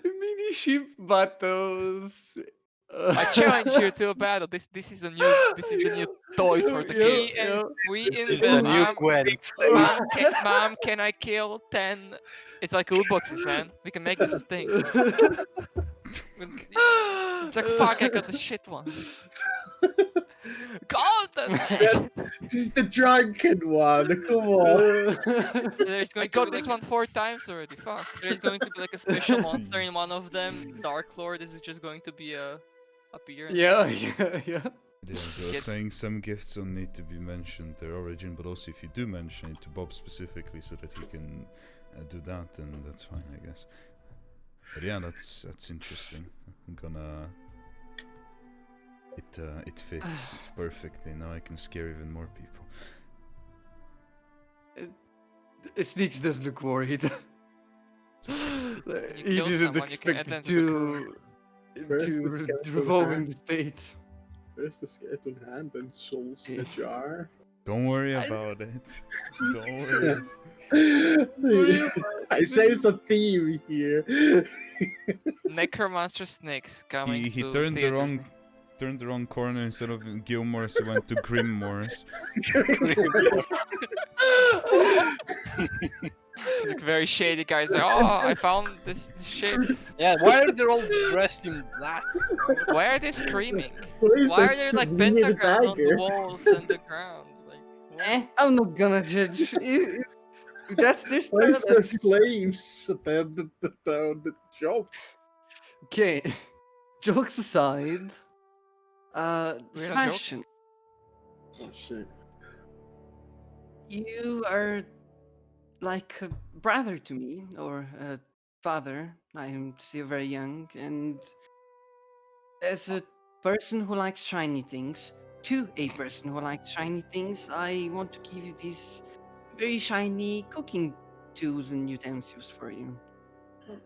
Mini ship battles. I challenge you to a battle. This is a new toys for the Yeah, kids. yeah. We This is invent. the new Gwent. Mom, can I kill 10? It's like loot boxes, man. We can make this a thing. It's like fuck, I got the shit one. Golden Age! This is the drunken one. Come on. There's going to be this one 4 times already. Fuck. There's going to be like a special monster in one of them. Jeez. Dark Lord. This is just going to be a appearance. yeah. Yeah, so Get- saying some gifts don't need to be mentioned their origin, but also if you do mention it to Bob specifically so that he can do that, then that's fine, I guess. But yeah, that's interesting. I'm gonna. It fits perfectly. Now I can scare even more people. Sneaks does look worried. you He kill didn't someone, you can expect add them it to the First the to skeleton revolve in hand. the state. First the skeleton hand, then souls in a jar. Don't worry about it. Don't worry. I sense a theme here. Necromancer snakes coming. He to turned the theaters. wrong corner. Instead of Gilmore's, he went to Grimmore's. Look very shady guys. Like, oh, I found this ship. Yeah, why are they all dressed in black? Why are they screaming? What is Why that are there like weird pentagrams on the dagger? walls and the ground? Like, what? I'm not gonna judge. That's their Why is style. there flames down the job? Okay. Jokes aside, We're not Sebastian, Oh shit. you are like a brother to me, or a father. I am still very young, and as a person who likes shiny things, to a person who likes shiny things, I want to give you these very shiny cooking tools and utensils for you.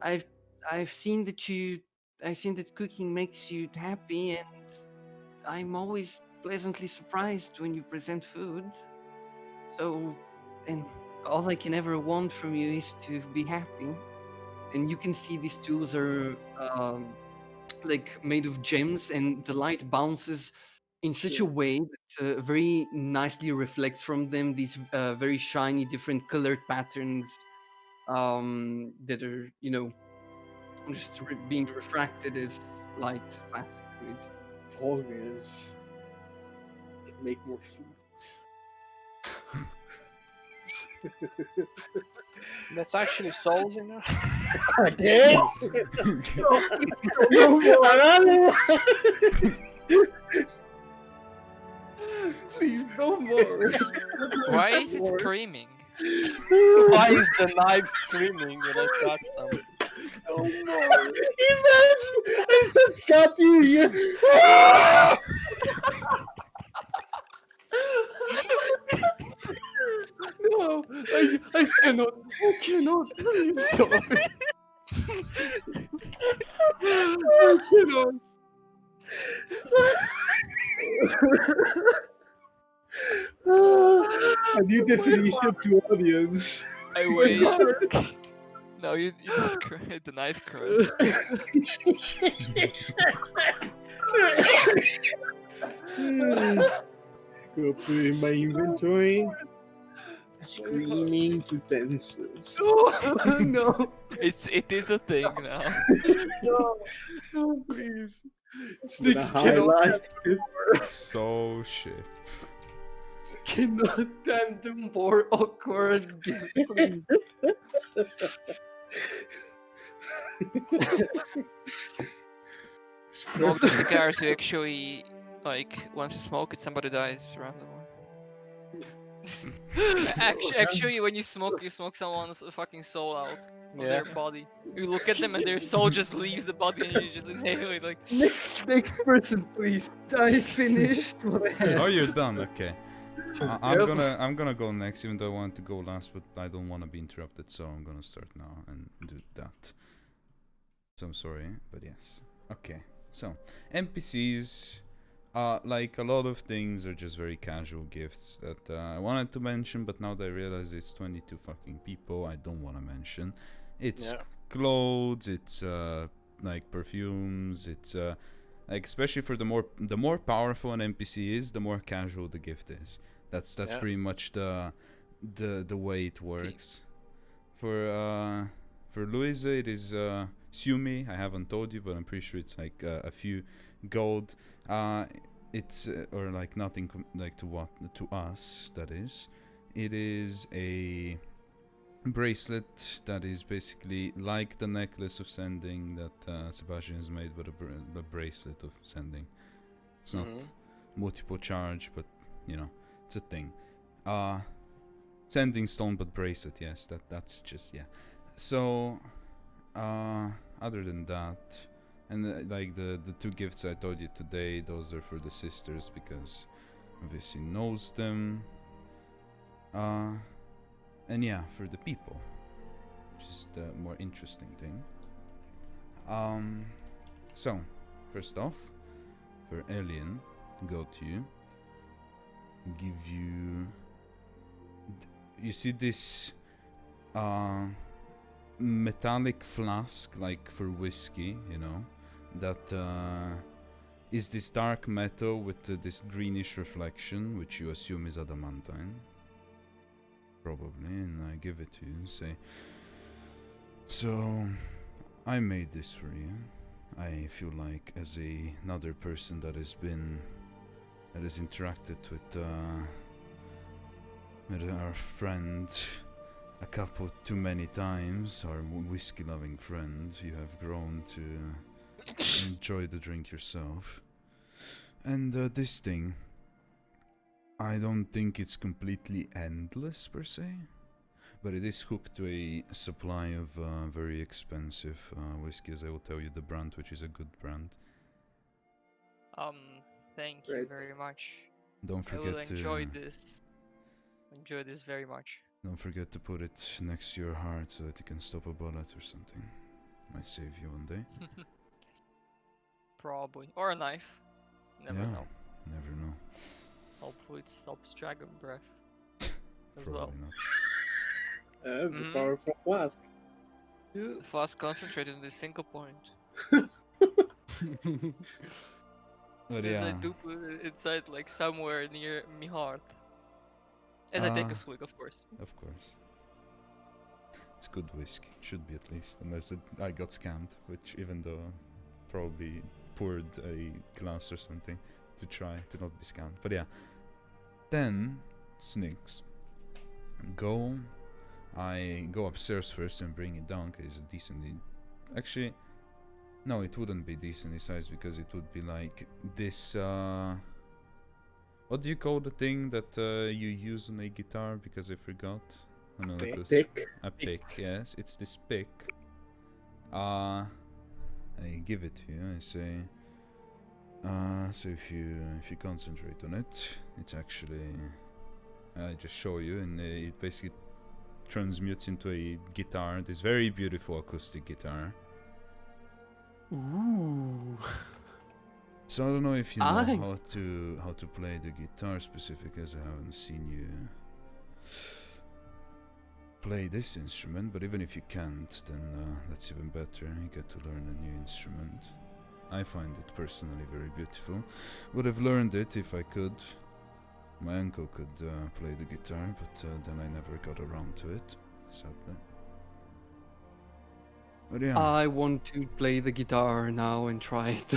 I've seen that cooking makes you happy, and I'm always pleasantly surprised when you present food. So, and all I can ever want from you is to be happy. And you can see these tools are like made of gems, and the light bounces in such a way that very nicely reflects from them these very shiny, different colored patterns that are, just being refracted as light passes through it. Always can make more food. That's actually souls in there. Okay. Please No more. Why is it screaming? Why is the knife screaming when I cut something? No more. Imagine I said cut you here. No, I cannot. I cannot. Please stop it. I cannot. A new definition to audience. I wait. No, you don't cry. The knife cries. Go put in my inventory. Screaming utensils. No, It is a thing now. no, no, please. Gonna This cannot, highlight it. So shit. cannot handle more awkward gifts, please. Smoke the cigars. You actually like once you smoke it, somebody dies randomly. Actually, when you smoke someone's fucking soul out of their body. You look at them and their soul just leaves the body, and you just inhale it like. Next person, please. I finished what I had. Oh, you're done. Okay. I'm Yep. gonna go next, even though I wanted to go last, but I don't want to be interrupted, so I'm gonna start now and do that. So I'm sorry, but yes. Okay. So NPCs, like a lot of things, are just very casual gifts that I wanted to mention, but now that I realize it's 22 fucking people, I don't want to mention. It's clothes, it's like perfumes, it's like especially for the more powerful an NPC is, the more casual the gift is. That's pretty much the way it works. For Louisa, it is Sumi. I haven't told you, but I'm pretty sure it's like a few gold. It's or like nothing like to us. That is, it is a bracelet that is basically like the necklace of sending that Sebastian has made, but a bracelet of sending. It's not multiple charge, but you know, it's a thing. Sending stone, but bracelet. Yes, that's just So, other than that, and like the two gifts I told you today, those are for the sisters because obviously knows them. And yeah, for the people, which is the more interesting thing. So, first off, for Alien to go to you, give you. You see this metallic flask, like for whiskey, you know, that is this dark metal with this greenish reflection, which you assume is adamantine. Probably, and I give it to you and say, so I made this for you. I feel like as another person that has interacted with our friend a couple too many times, our whiskey loving friend, you have grown to enjoy the drink yourself. And this thing, I don't think it's completely endless per se, but it is hooked to a supply of very expensive whiskey, as I will tell you the brand, which is a good brand. Thank you very much. Don't forget I will to enjoy this very much. Don't forget to put it next to your heart so that you can stop a bullet or something. Might save you one day. Probably. Or a knife. Never know. Never know. Hopefully it stops dragon breath. As Probably well. not. The powerful flask. The flask concentrated on the single point. But As I do put it inside like somewhere near my heart. As I take a swig, of course. Of course. It's good whiskey. Should be at least. Unless I got scammed, which even though probably poured a glass or something to try to not be scammed. But yeah. Then, Snicks. I go upstairs first and bring it down because it's decently... Actually, no, it wouldn't be decently sized because it would be like this... What do you call the thing that you use on a guitar? Because I forgot. Another Pick. question. Pick. A pick, yes. It's this pick. I give it to you. I say. So if you concentrate on it, it's actually. I just show you, and it basically transmutes into a guitar. This very beautiful acoustic guitar. Ooh. So I don't know if you know I- how to play the guitar specifically, as I haven't seen you play this instrument. But even if you can't, then that's even better. You get to learn a new instrument. I find it personally very beautiful. Would have learned it if I could. My uncle could play the guitar, but then I never got around to it, sadly. But yeah, I want to play the guitar now and try it.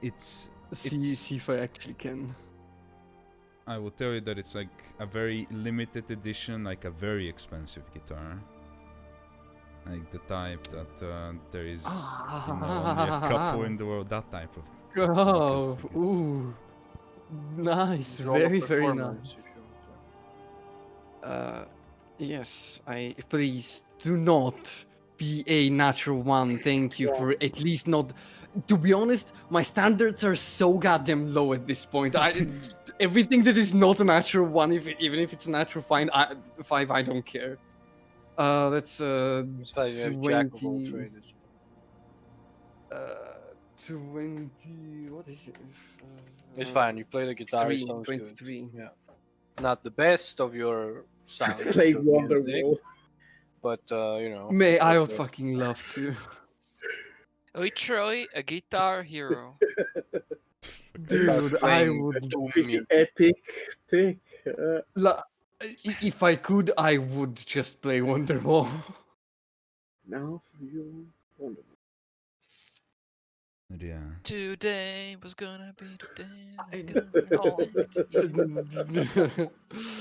it's see if I actually can. I will tell you that it's like a very limited edition, like a very expensive guitar. Like the type that there is only a couple in the world, that type of Oh, acoustic guitar. ooh. Nice, These are all the very, very performance nice. issues. Yes, please do not be a natural one. Thank you for at least not. To be honest, my standards are so goddamn low at this point. Everything that is not a natural one, even if it's a natural five, I don't care. That's It's like a jack of all 20. trades. 20. What is it? It's fine. You play the guitar. It sounds 23. good. Yeah. Not the best of your sound. Played of your music, Wonderwall. but you know. May I would okay. fucking love to. We Troy, a guitar hero. Dude, I playing would. doom Pretty music. epic pick. If I could, I would just play Wonderwall. Now for you, Wonderwall. But yeah. Today was gonna be the day. I that's gonna be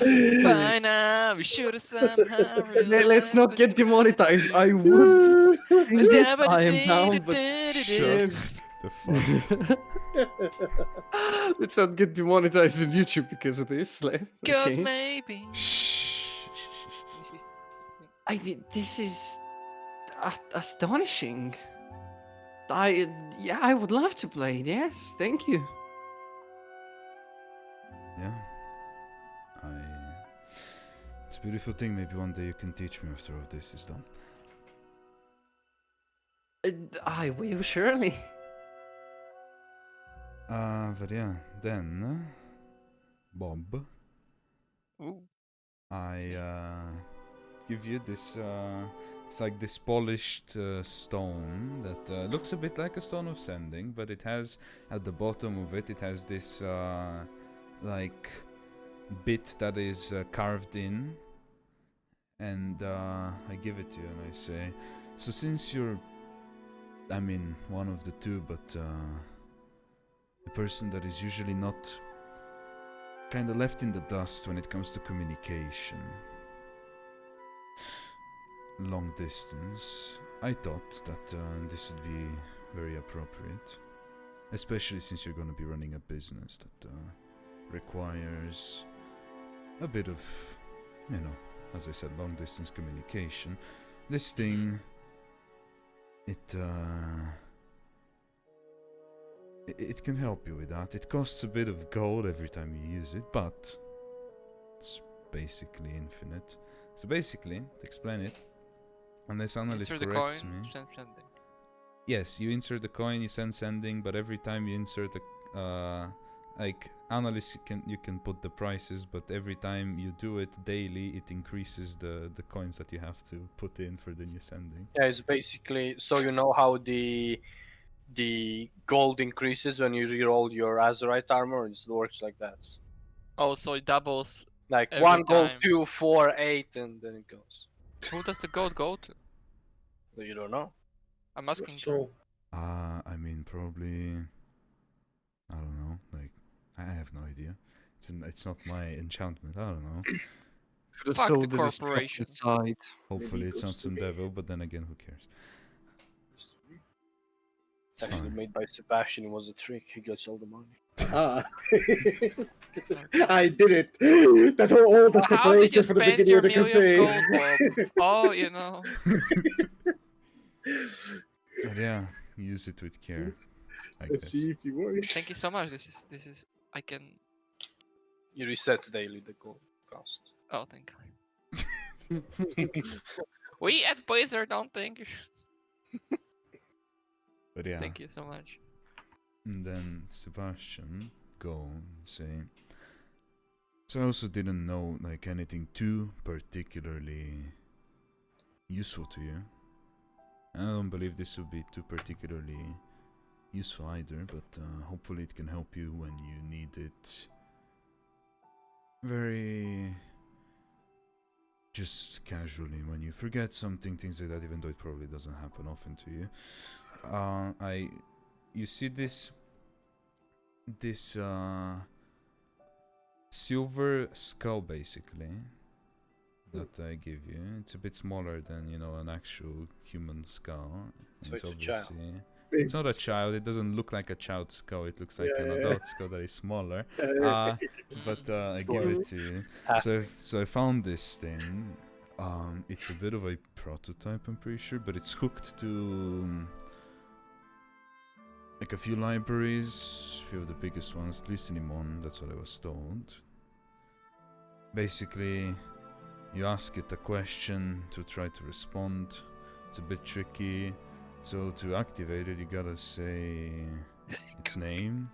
you. By now, we should have somehow. Let's not get demonetized. I would sing it. I am down, but Shut the fuck. let's not get demonetized on YouTube because of this. Cause Okay. maybe. Shh. I mean, this is astonishing. I would love to play. Yes, thank you. Yeah. It's a beautiful thing. Maybe one day you can teach me after all this is done. I will surely. But yeah, then Bob, Ooh. I give you this. It's like this polished stone that looks a bit like a stone of sending, but it has at the bottom of it, it has this like bit that is carved in, and I give it to you and I say, so since you're, I mean, one of the two, but a person that is usually not kind of left in the dust when it comes to communication, long distance, I thought that this would be very appropriate, especially since you're going to be running a business that requires a bit of, you know, as I said, long distance communication. This thing, it can help you with that. It costs a bit of gold every time you use it, but it's basically infinite. So basically, to explain it, unless analyst Insert the corrects coin, me, send sending. yes, you insert the coin, you send sending, but every time you insert the like analyst, you can put the prices, but every time you do it daily, it increases the coins that you have to put in for the new sending. Yeah, it's basically so you know how the gold increases when you reroll your Azurite armor. It works like that. Oh, so it doubles. Like Every 1 gold, time. 2, 4, 8, and then it goes. Who does the gold go to? So you don't know. I'm asking. So, I mean, probably, I don't know, like, I have no idea. It's not my enchantment, I don't know. Fuck So the destruction corporation. side. Hopefully Maybe it's it not goes some to me. devil, but then again, who cares? It's It's actually fine. made by Sebastian. It was a trick. He gets all the money. Ah. Okay. I did it. That's all the How did you preparation for the spend beginning your of the million campaign. gold, Bob? Oh, you know. But yeah, use it with care, I Let's guess. see if he works. Thank you so much. This is I can. It resets daily the gold cost. Oh, thank God. We at Blizzard don't think. But yeah. Thank you so much. And then Sebastian go and say. So I also didn't know like anything too particularly useful to you. I don't believe this would be too particularly useful either, but hopefully it can help you when you need it. Very just casually when you forget something, things like that, even though it probably doesn't happen often to you. You see this silver skull basically that I give you. It's a bit smaller than, you know, an actual human skull. So it's a child. It's not a child, it doesn't look like a child's skull, it looks like an adult skull that is smaller. But I give it to you. So I found this thing. It's a bit of a prototype, I'm pretty sure, but it's hooked to like a few libraries, a few of the biggest ones, at least in Imon, that's what I was told. Basically, you ask it a question to try to respond. It's a bit tricky, so to activate it, you gotta say its name.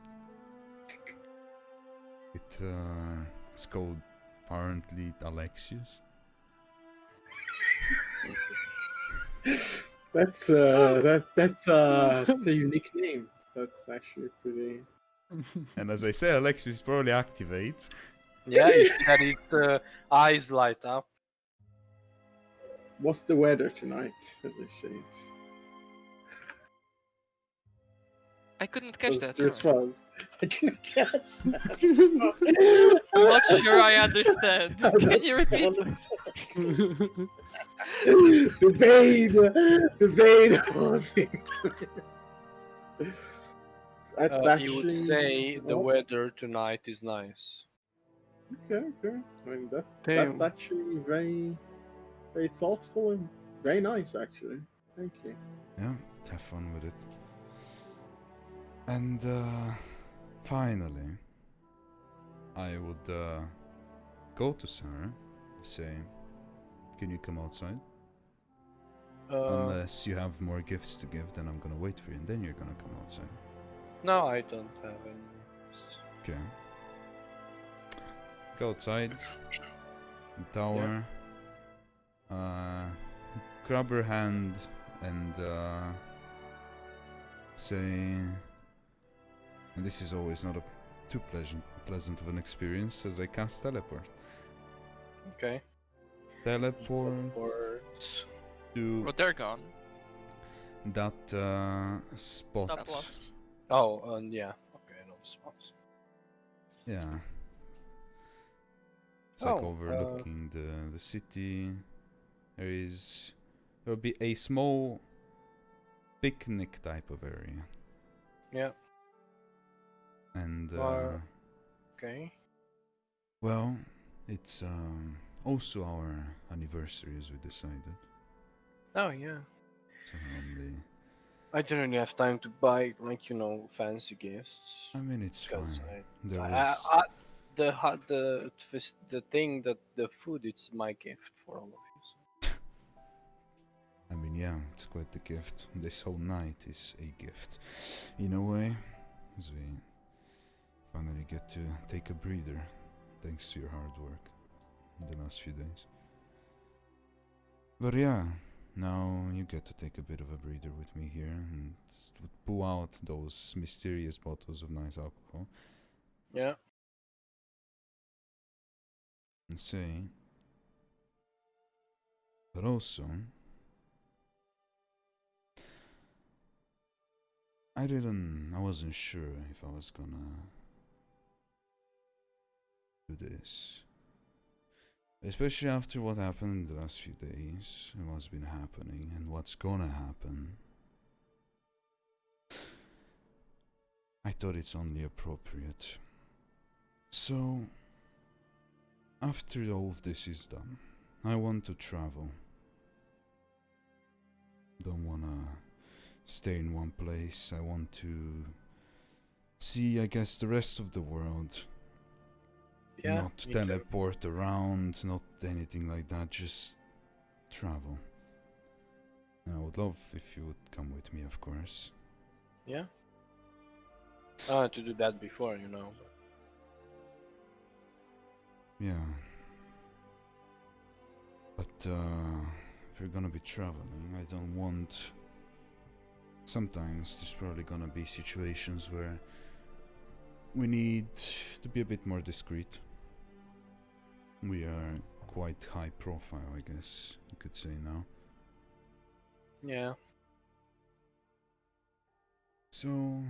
It's called apparently Alexius. That's a unique name. That's actually pretty. And as I say, Alexius probably activates. Yeah, you see that its eyes light up. What's the weather tonight? As I say it. I couldn't catch that. There's Sorry. fun. I can guess that. I'm not sure I understand. Can you repeat, please? The vein haunting. That's actually. You would say the weather tonight is nice. Okay. I mean that's Damn. actually very, very thoughtful and very nice actually. Thank you. Yeah, have fun with it. And finally, I would go to Sarah and say, can you come outside? Unless you have more gifts to give, then I'm gonna wait for you, and then you're gonna come outside. No, I don't have any. Okay. Go outside. The tower. Grab her hand and say. And this is always not a too pleasant of an experience as I cast teleport. Okay. Teleport to But they're gone. that spot. That plus. Oh, yeah. Okay, no spots. Yeah. It's like Oh, overlooking the city. There'll be a small picnic type of area. Yeah. And Okay. well, it's also our anniversary as we decided. Oh yeah. So only I didn't really have time to buy fancy gifts. I mean it's fine. Because There was the thing that the food, it's my gift for all of you. I mean yeah, it's quite the gift. This whole night is a gift. In a way, as we finally get to take a breather, thanks to your hard work in the last few days. But yeah, now you get to take a bit of a breather with me here and pull out those mysterious bottles of nice alcohol Yeah. and say, but also, I wasn't sure if I was gonna do this. Especially after what happened in the last few days, and what's been happening, and what's gonna happen. I thought it's only appropriate. So, after all of this is done, I want to travel. Don't wanna stay in one place. I want to see, I guess, the rest of the world. Yeah, Not me too. teleport around, not anything like that, just travel. And I would love if you would come with me, of course. Yeah. I wanted to do that before, you know. Yeah. But if you're gonna be traveling, I don't want. Sometimes there's probably gonna be situations where we need to be a bit more discreet. We are quite high profile, I guess you could say now. Yeah. So,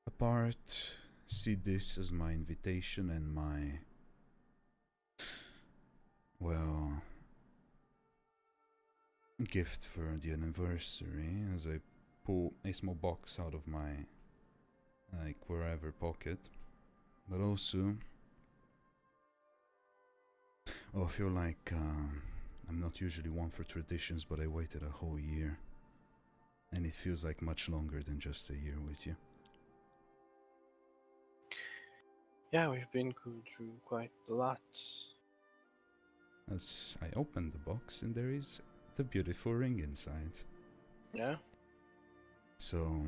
apart, see this as my invitation and my. Well, gift for the anniversary as I pull a small box out of my wherever pocket. But also, I feel like I'm not usually one for traditions, but I waited a whole year. And it feels like much longer than just a year with you. Yeah, we've been through quite a lot. As I open the box, and there is the beautiful ring inside. Yeah. So,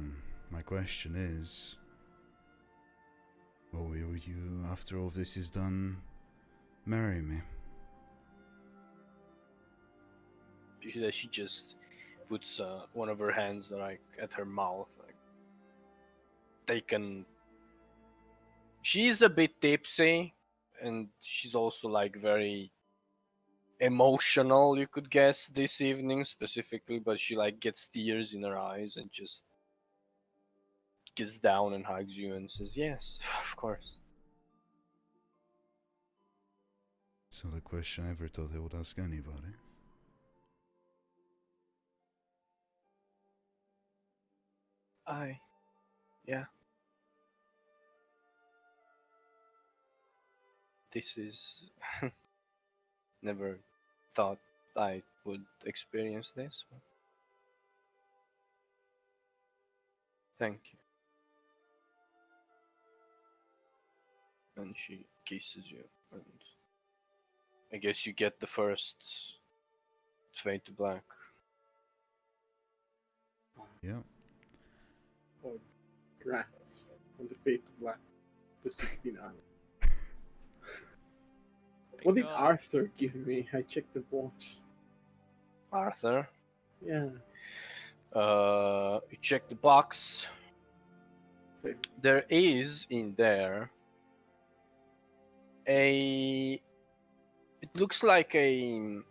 my question is, will you, after all this is done, marry me? You see that she just puts one of her hands like at her mouth, like taken. She's a bit tipsy, and she's also like very emotional, you could guess, this evening specifically, but she like gets tears in her eyes and just gets down and hugs you and says yes, of course. It's not a question I ever thought I would ask anybody. Yeah, this is never thought I would experience this, but thank you. And she kisses you, and I guess you get the first fade to black. Yeah. Oh, congrats on the fate of Black, the 69. What did God. Arthur give me? I checked the watch. Arthur, Yeah. you check the box. So, There is in there a. It looks like a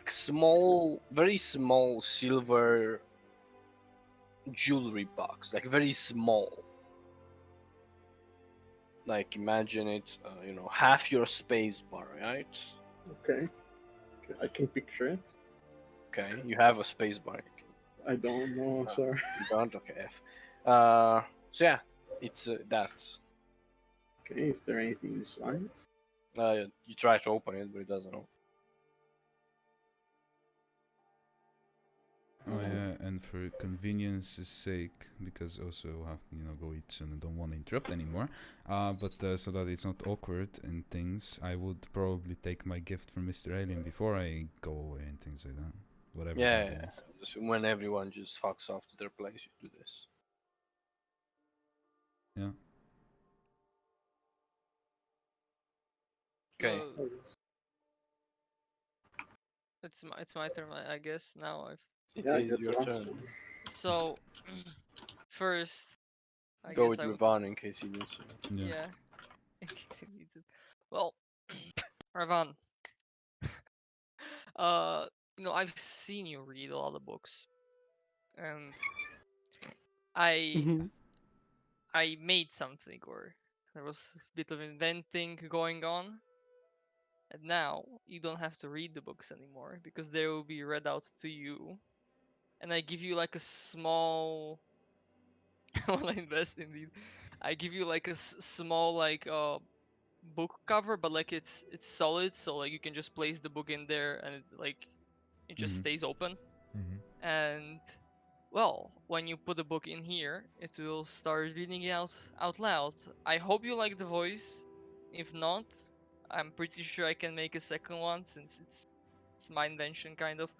small, very small silver jewelry box, like very small. Like imagine it, half your space bar, right? okay. I can picture it. Okay, you have a space bar. I don't know, Ah. sorry. You don't? Okay. So yeah, it's that. Okay, is there anything inside? You try to open it, but it doesn't open. Oh yeah, and for convenience's sake, because also we'll have to, go eat soon and don't want to interrupt anymore. But so that it's not awkward and things, I would probably take my gift from Mr. Alien before I go away and things like that. Whatever Yeah, that is. just when everyone just fucks off to their place, you do this. Yeah. Okay. So, it's my turn, I guess. Now I've. It Yeah, is you're your the last turn. one. So, first, I Go guess with I would. Ravan in case he needs you. Yeah. Yeah, in case he needs it. Well, Ravan, uh, I've seen you read a lot of books, and I Mhm. I made something, or there was a bit of inventing going on, and now you don't have to read the books anymore because they will be read out to you, and I give you like a small. When I invest indeed, I give you like a small like book cover, but like it's solid, so like you can just place the book in there and it just Mhm. stays open. Mhm. And well, when you put the book in here, it will start reading it out loud. I hope you like the voice. If not, I'm pretty sure I can make a second one since it's my invention kind of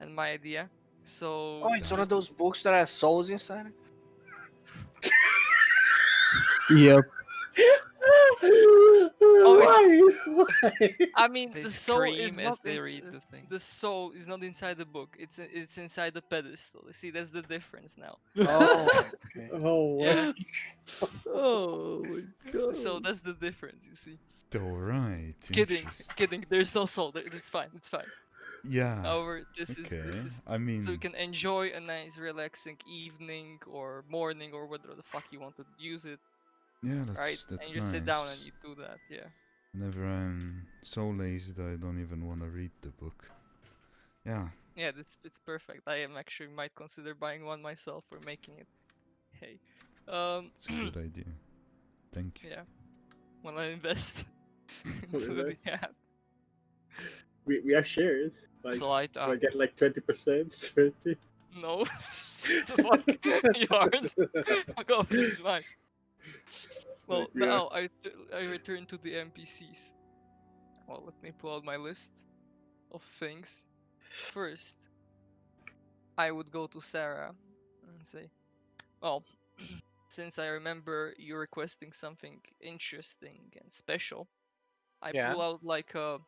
and my idea. So Oh, it's one of just those books that has souls inside it. Yep. Why? I mean, They the soul is scream not as they read the thing. the soul is not inside the book. It's inside the pedestal. You see, that's the difference now. Oh, okay. Oh, Yeah. Oh my So god. that's the difference. You see. Alright, Kidding, interesting. kidding. There's no soul. It's fine. It's fine. Yeah. However, this Okay. is I so you mean, can enjoy a nice, relaxing evening or morning or whatever the fuck you want to use it, yeah, right? that's And you just sit down and nice. you do that. Yeah. Whenever I'm so lazy that I don't even want to read the book. Yeah, Yeah, it's perfect. I am actually might consider buying one myself or making it. Hey. it's a good idea. Thank you. Yeah. When I invest into the invest. app. we have shares. Like, Slight do I up. get like 20%, 30? No. The fuck? You aren't? Fuck off, this is mine. Well, Like, yeah. now I return to the NPCs. Well, let me pull out my list of things. First, I would go to Sarah and say, well, since I remember you requesting something interesting and special, I Yeah. pull out like a,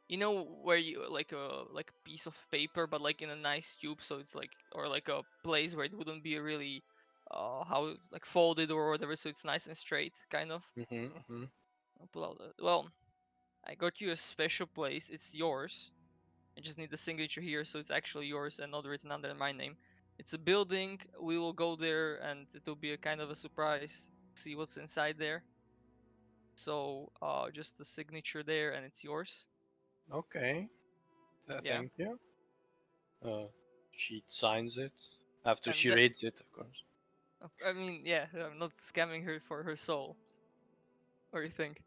you know, where you like a piece of paper, but like in a nice tube, so it's like, or like a place where it wouldn't be really, how like folded or whatever, so it's nice and straight, kind of. I'll pull out. Well, I got you a special place. It's yours. I just need the signature here, so it's actually yours and not written under my name. It's a building. We will go there, and it will be a kind of a surprise. See what's inside there. So, just the signature there, and it's yours. Okay. Yeah, Thank you. She signs it after and she reads it, of course. I mean, yeah, I'm not scamming her for her soul. What do you think?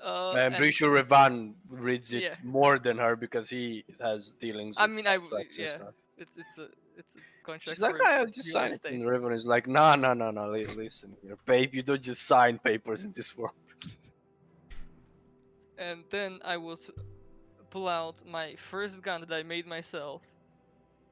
I'm pretty And sure Revan reads yeah, it more than her because he has dealings I with mean, contracts and yeah, stuff. it's a She's contract like, for I'll just real sign it. estate. And Revan is like, no, no, no, no. Listen here, babe. You don't just sign papers in this world. And then I will pull out my first gun that I made myself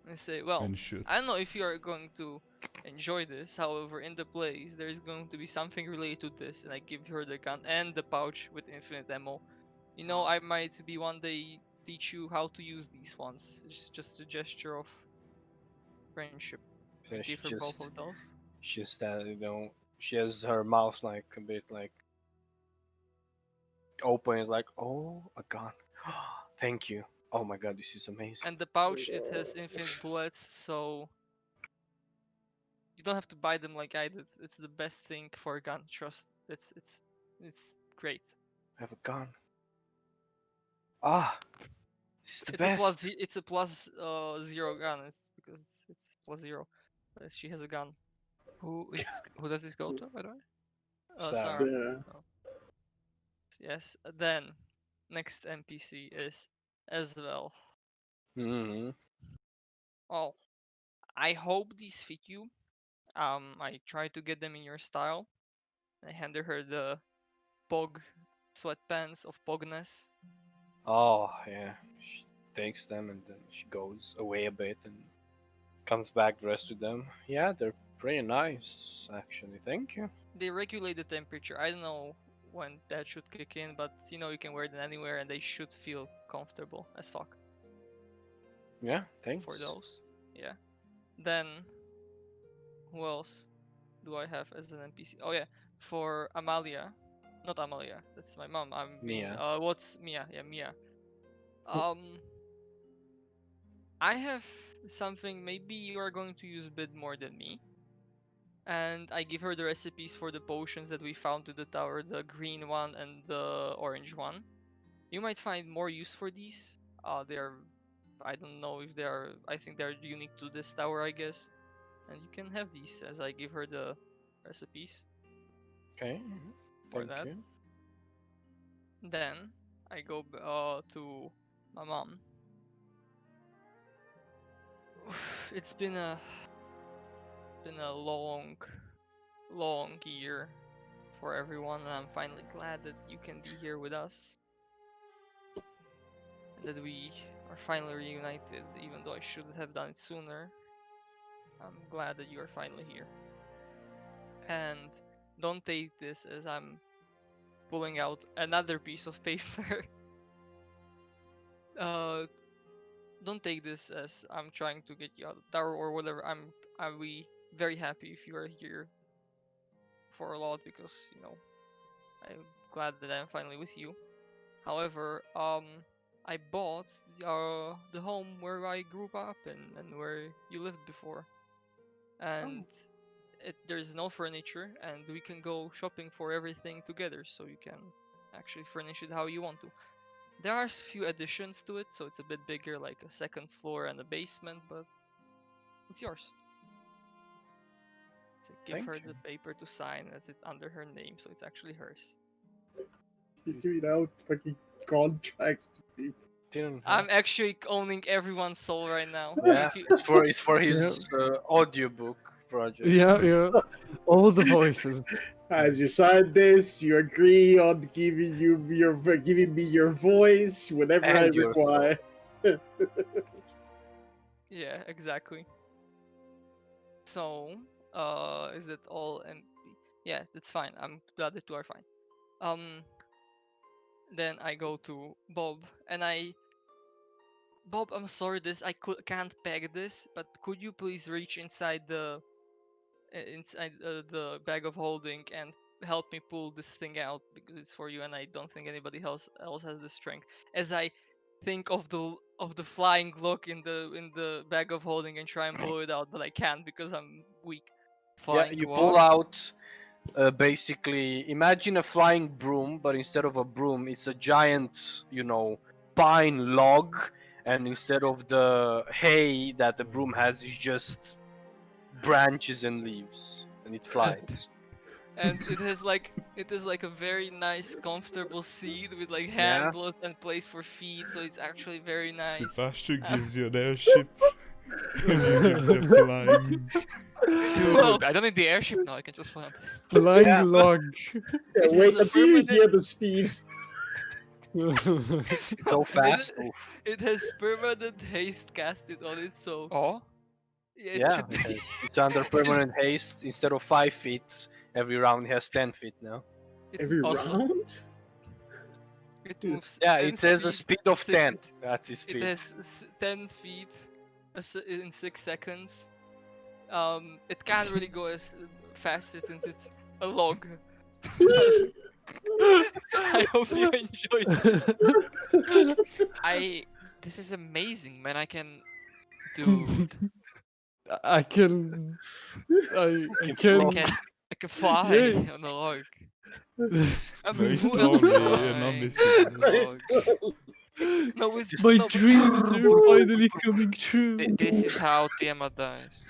and say, well, And should. I don't know if you are going to enjoy this. However, in the place, there is going to be something related to this, and I give her the gun and the pouch with infinite ammo. You know, I might be one day teach you how to use these ones. It's just a gesture of friendship. I So give her both of those. she has her mouth like a bit like open. Is like, oh, a gun. Thank you. Oh my god, this is amazing. And the pouch, it has infinite bullets, so you don't have to buy them like I did. It's the best thing for a gun. Trust. It's great. I have a gun. Ah, this is the It's a best. it's a plus 0 gun. It's because it's plus 0. She has a gun. Who does this go to, by the way? Sarah. Sarah. Yeah. Oh, yes. Then next NPC is as well. Hmm. Oh, I hope these fit you. I try to get them in your style. I handed her the Pog sweatpants of Pogness. Oh yeah. She takes them and then she goes away a bit and comes back dressed with them. Yeah, they're pretty nice actually. Thank you. They regulate the temperature. I don't know when that should kick in, but you know you can wear them anywhere and they should feel comfortable as fuck Yeah, for thanks. those. Yeah. Then who else do I have as an NPC? Oh yeah, for Amalia, not Amalia. That's my mom. I'm being Mia. what's Mia? Yeah, Mia. Um, I have something. Maybe you are going to use a bit more than me. And I give her the recipes for the potions that we found to the tower, the green one and the orange one. You might find more use for these. They're I don't know if they are. I think they're unique to this tower, I guess. And you can have these as I give her the recipes Okay. for Thank that. you. Then I go to my mom. It's been a long year for everyone, and I'm finally glad that you can be here with us. And that we are finally reunited, even though I should have done it sooner. I'm glad that you are finally here. And don't take this as I'm pulling out another piece of paper. Don't take this as I'm trying to get you out of the tower or whatever. I'll be very happy if you are here for a lot, because I'm glad that I'm finally with you. However, I bought the home where I grew up and where you lived before, and there's no furniture, and we can go shopping for everything together, so you can actually furnish it how you want to. There are a few additions to it, so it's a bit bigger, like a second floor and a basement, but it's yours. So give Thank her you. the paper to sign as it's under her name, so it's actually hers. You're giving out fucking contracts to people. Didn't I'm actually owning everyone's soul right now. Yeah, If you, it's for his audiobook project. Yeah. All the voices. As you sign this, you agree on giving me your voice whenever And I your require. yeah, exactly. So, is that all empty? Yeah, that's fine. The other two are fine. Then I go to Bob and Bob, I'm sorry, can't peg this, but could you please reach inside the bag of holding and help me pull this thing out, because it's for you and I don't think anybody else has the strength. As I think of the flying lock in the bag of holding and try and pull it out, but I can't because I'm weak. Flying you what? pull out. Basically, imagine a flying broom, but instead of a broom, it's a giant, pine log, and instead of the hay that the broom has, it's just branches and leaves, and it flies. And it is like a very nice, comfortable seat with like Yeah. handles and place for feet, so it's actually very nice. Sebastian gives you an airship. And you gives you flying. Dude, Well- I don't need the airship now. I can just fly. on- Flying Yeah. log. Yeah, It wait has a until you permanent- hear the speed. So fast. Oof. It has permanent haste casted on it, so Oh, yeah, it Yeah, should be. it's under permanent haste. Instead of 5 feet, every round has 10 feet now. Every awesome. round? It moves. Yeah, 10 it says a feet, speed of 10. six- That's his It speed. has 10 feet in 6 seconds. It can't really go as faster since it's a log. I hope you enjoyed this. this is amazing, man. I can, dude. I can. I can can. I can fly Yeah. on a log. I Very mean, who else? slowly, Flying you're not on missing. a log. No, with My no, but- dreams are finally coming true. This is how Tiamat dies.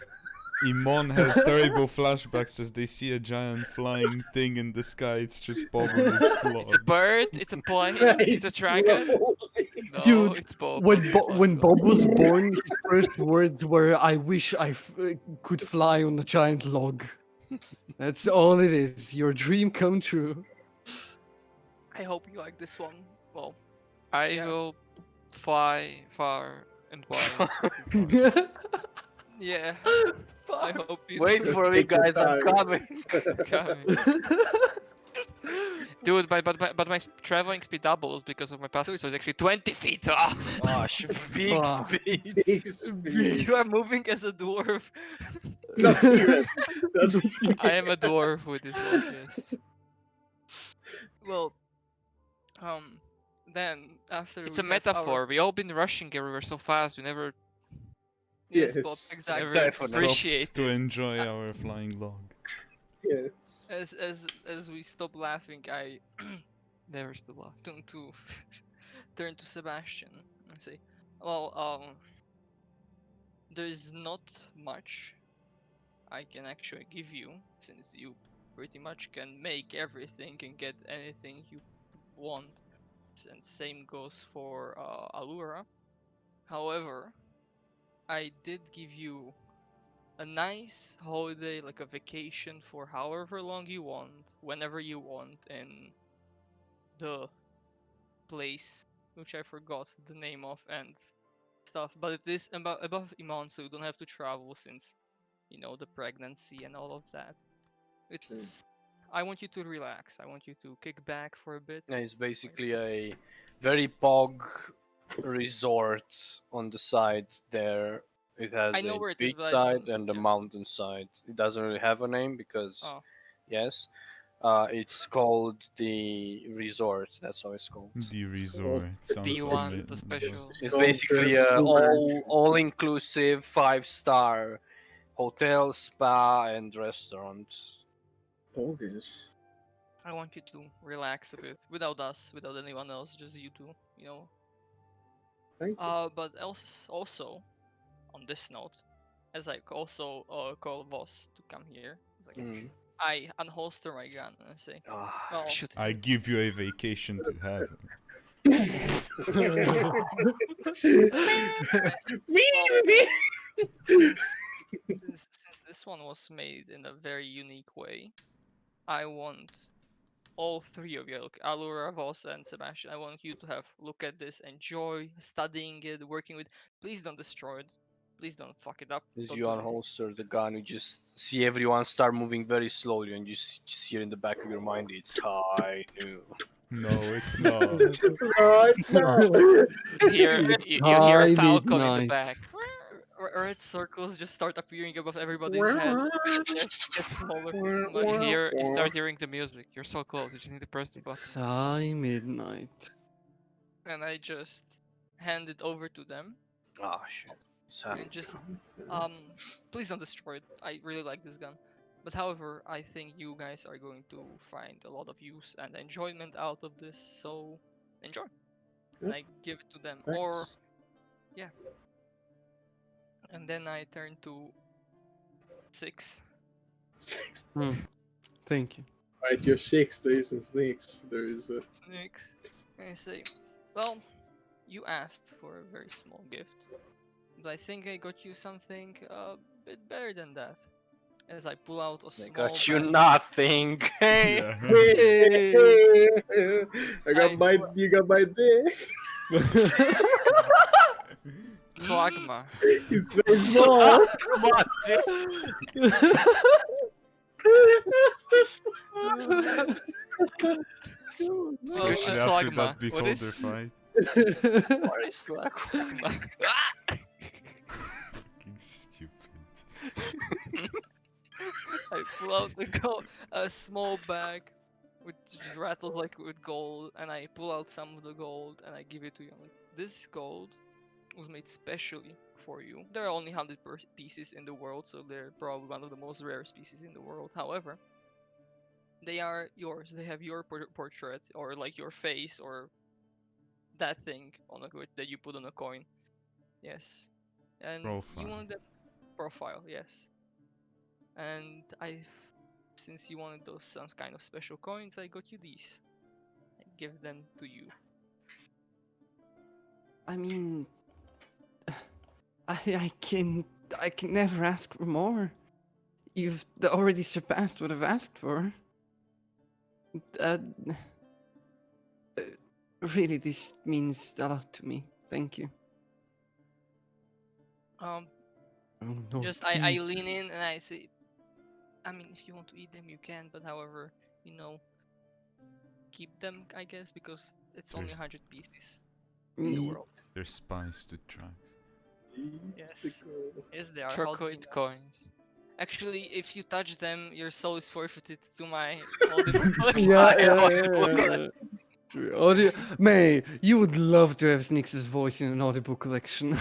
Imon has terrible flashbacks as they see a giant flying thing in the sky. It's just Bob on his It's a slog. bird. It's a plane. It's a Very dragon. slowly. No, Dude, it's Bob. When, He's Bo- flying when on a Bob log. was born, his first words were, "I wish I could fly on a giant log." That's all it is. Your dream come true. I hope you like this one. Well, I Yeah. will fly far and wide. yeah. I hope you Wait do. for me, Take your guys. I'm time. coming. Coming. Dude, but my traveling speed doubles because of my passive, so it's actually 20 feet. Ah! Gosh, big Fuck. speed. Big speed. You are moving as a dwarf. Not even. Not I am a dwarf with this log, yes. Well, then after It's we a have metaphor. Our... We all been rushing everywhere so fast. We never Yes, Bob, Yes. exactly. Never Definitely. appreciate Stopped to it. enjoy our flying log. Yes. As we stop laughing, I Never stop laughing. turn to turn to Sebastian and say, Well, there's not much I can actually give you, since you pretty much can make everything and get anything you want. And same goes for Allura. However, I did give you a nice holiday, like a vacation for however long you want, whenever you want, in the place which I forgot the name of and stuff. But it is above Iman, so you don't have to travel since the pregnancy and all of that. It's I want you to relax. I want you to kick back for a bit. Yeah, it's basically a very pog resort on the side there. It has I know a where it is, beach but I side don't. and a Yeah. mountain side. It doesn't really have a name because, Oh, yes, it's called the resort. That's how it's called. The resort sounds You want the special. It's called basically the a Bluebird. all inclusive 5-star hotel, spa, and restaurant. Bogus. I want you to relax a bit without us, without anyone else, just you two. You know. Thank you. But else also on this note, as I also call Voss to come here, it's like Mm. I unholster my gun and I say, Ah, well, Shoot I it. give you a vacation to heaven. since, since this one was made in a very unique way, I want all three of you, look, Allura, Voss, and Sebastian, I want you to have look at this, enjoy studying it, working with. Please don't destroy it. Please don't fuck it up. as Don't you do anything. unholster the gun, you just see everyone start moving very slowly, and you just hear in the back of your mind, "It's high noon." No, it's not. Right now. You hear high Falcon in the midnight. back. Red circles just start appearing above everybody's head. Get smaller. I'm like, You start hearing the music. You're so close. You just need to press the button. It's high midnight. and I just hand it over to them Ah, shit. Sad. and just please don't destroy it. I really like this gun. But however, I think you guys are going to find a lot of use and enjoyment out of this, so enjoy. And I give it to them. Or Thanks. and then I turn to 6. 6. Thank you. Right, you're 6 days and snakes. There is a. 6. And I say, well, you asked for a very small gift, but I think I got you something a bit better than that. As I pull out a I small got you bag. nothing. Hey. Yeah. I got my. You got my dick. Slagma. It's very small. Come on, dude. Well, Especially after Slagma. that What beholder is- fight. What is that? Fucking stupid. I pull out a small bag, which just rattles like with gold, and I pull out some of the gold and I give it to you. I'm like, this gold was made specially for you. There are only 100 pieces in the world, so they're probably one of the most rare species in the world. However, they are yours. They have your portrait, or like your face, or that thing on a that you put on a coin. Yes, and you Profile. want that profile, yes. And since you wanted those some kind of special coins, I got you these. I give them to you. I mean, I can never ask for more. You've already surpassed what I've asked for. Really, this means a lot to me. Thank you. Um, Oh, no, just please. I lean in and I say, I mean, if you want to eat them, you can, but however, keep them, I guess, because it's only There's- 100 pieces in the Mm, world. There's spice to try. Yes. Yes, they are. How do you Turquoise know? coins. Actually, if you touch them, your soul is forfeited to my audible collection. yeah. May, you would love to have Snyx's voice in an audible collection.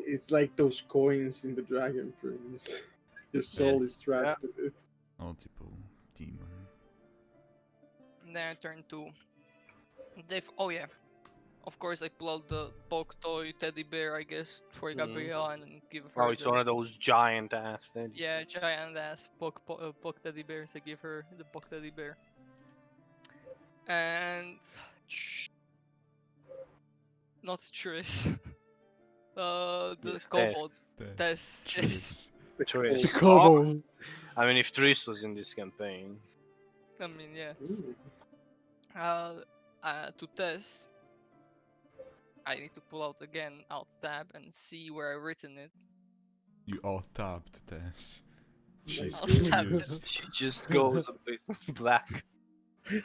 It's like those coins in the dragon prince. Your soul is Yes. trapped in it. Multiple demon. And then I turn to Dave. Oh yeah. Of course, I pull out the poke toy teddy bear, I guess, for Mhm. Gabrielle and give her. Oh, it's one of those giant ass things. Yeah, giant ass poke teddy bears. I give her the poke teddy bear. And not Tris. The Yes, kobold. Tess. Tess. Yes. Tris. Kobo. I mean, if Tris was in this campaign. I mean, yeah. Ooh. To Tess, I need to pull out again Alt Tab and see where I've written it. You all tapped, Tess. She's I'll tap confused. She just goes a bit black. He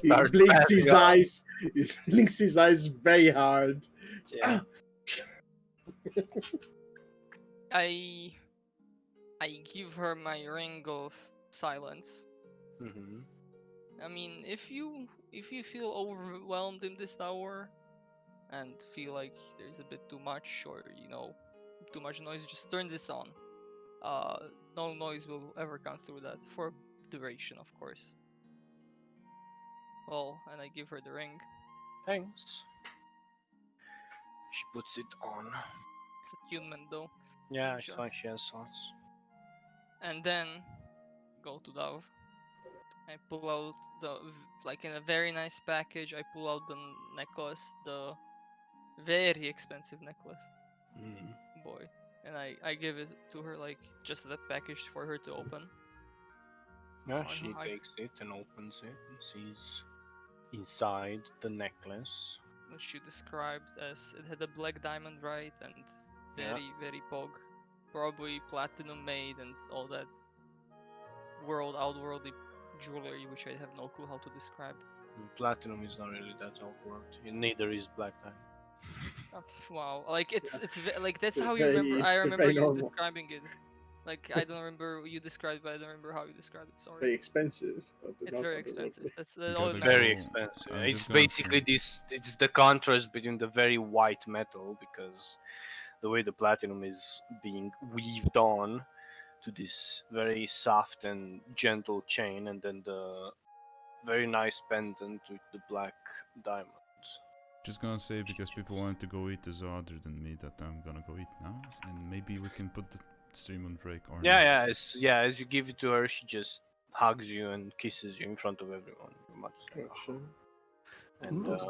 Starts blinks his passing out. eyes. He blinks his eyes very hard. Yeah. I give her my ring of silence. Mm-hmm. I mean, if you feel overwhelmed in this tower and feel like there's a bit too much or too much noise, just turn this on. No noise will ever come through that for duration, of course. Well, and I give her the ring. Thanks. She puts it on. It's attunement though. Yeah, it's Sure. fine. She has slots. And then go to Dove. I pull out like in a very nice package. I pull out the necklace, the very expensive necklace, boy, and I give it to her like just that package for her to open. Yeah, Oh, she I- takes it and opens it and sees inside the necklace. Which you described as it had a black diamond, right, and Yeah. very pog, probably platinum made and all that outworldly jewelry, which I have no clue how to describe. Platinum is not really that outward. Neither is black diamond. Wow, like like that's It's how you remember. I very remember you normal. describing it. Like I don't remember you described, but I don't remember how you described it. Sorry. Very expensive. But It's not very otherworldly. expensive. That's You all gotta that go- Very matters. expensive. I'm It's just gonna basically say- this. It's the contrast between the very white metal, because the way the platinum is being weaved on to this very soft and gentle chain, and then the very nice pendant with the black diamond. Just gonna say, because people wanted to go eat as other than me, that I'm gonna go eat now, and maybe we can put the stream on break or not. As you give it to her, she just hugs you and kisses you in front of everyone. Much like, Gotcha. and Nice.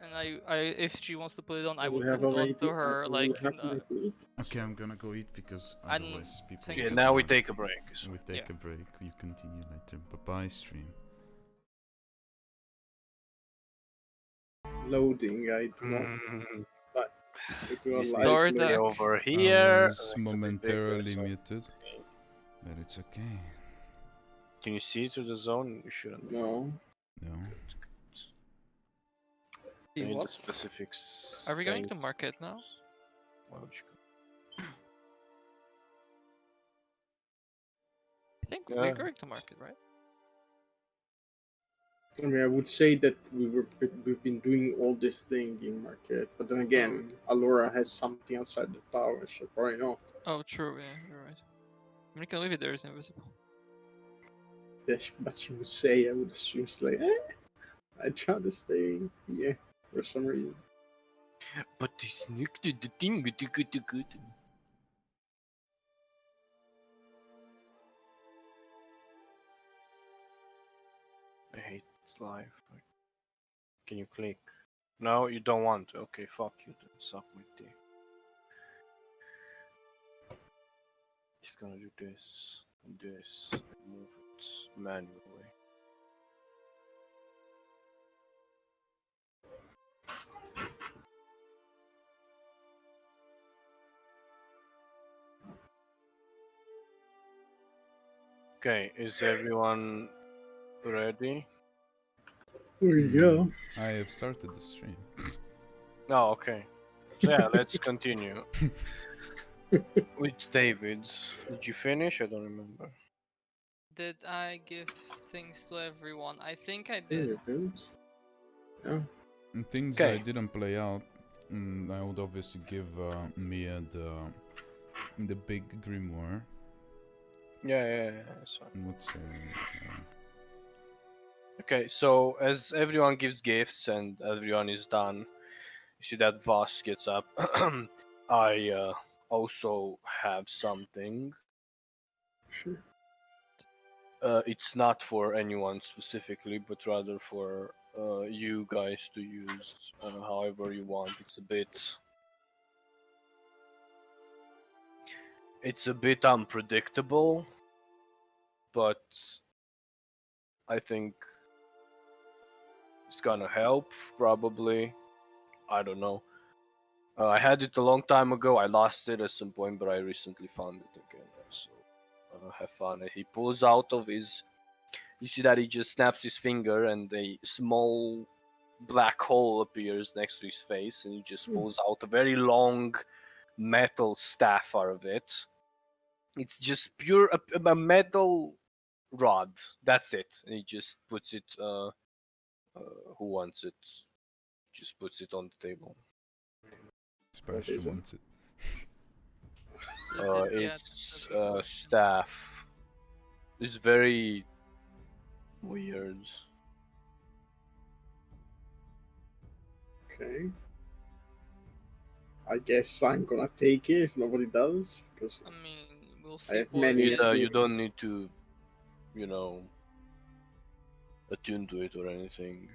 And I if she wants to put it on, I We would have put it already on to her we like have already- Okay, I'm gonna go eat because I don't- otherwise people. thank yeah, you. now we take a break. We take a break. You continue later. Bye bye, stream. Loading. I do not. Mm, I do not this like needs to Start be that. over I here. was a little bit momentarily bigger, so I can muted. see. But it's okay. Can you see through the zone? You shouldn't. No. No. See Need the what? specifics. Are we going to market now? Why would you go? I think Yeah. we're going to market, right? I mean, I would say that we've been doing all this thing in market, but then again, Alora has something outside the tower, so probably not. Oh, true. Yeah, you're right. I mean, you can leave it there. It's invisible. Yes, but she would say, I would assume, it's like, I'd rather stay here for some reason. But they sneaked the thing. Good. I hate life. Can you click? No, you don't want to. Okay, fuck you then. Suck my dick. He's gonna do this and this and move it manually. Okay, is everyone ready? There you go. I have started the stream. No, okay. So yeah, let's continue. With David, did you finish? I don't remember. Did I give things to everyone? I think I did. Yeah. And things Okay. I didn't play out, I would obviously give Mia the big grimoire. Yeah, that's fine. And what's Okay, so as everyone gives gifts and everyone is done, you see that Voss gets up. I also have something. Sure. It's not for anyone specifically, but rather for you guys to use however you want. It's a bit unpredictable, but I think it's gonna help. Probably, I don't know. I had it a long time ago. I lost it at some point, but I recently found it again. So have fun. He pulls out of his. You see that he just snaps his finger, and a small black hole appears next to his face, and he just pulls out a very long metal staff out of it. It's just pure a metal rod. That's it. And he just puts it. Who wants it? Just puts it on the table. Sebastian wants it. That's it, yeah, It's that's the staff. It's very weird. Okay. I guess I'm gonna take it if nobody does, because I mean, we'll I see have what many. it is. You don't need to, you know, attune to it or anything.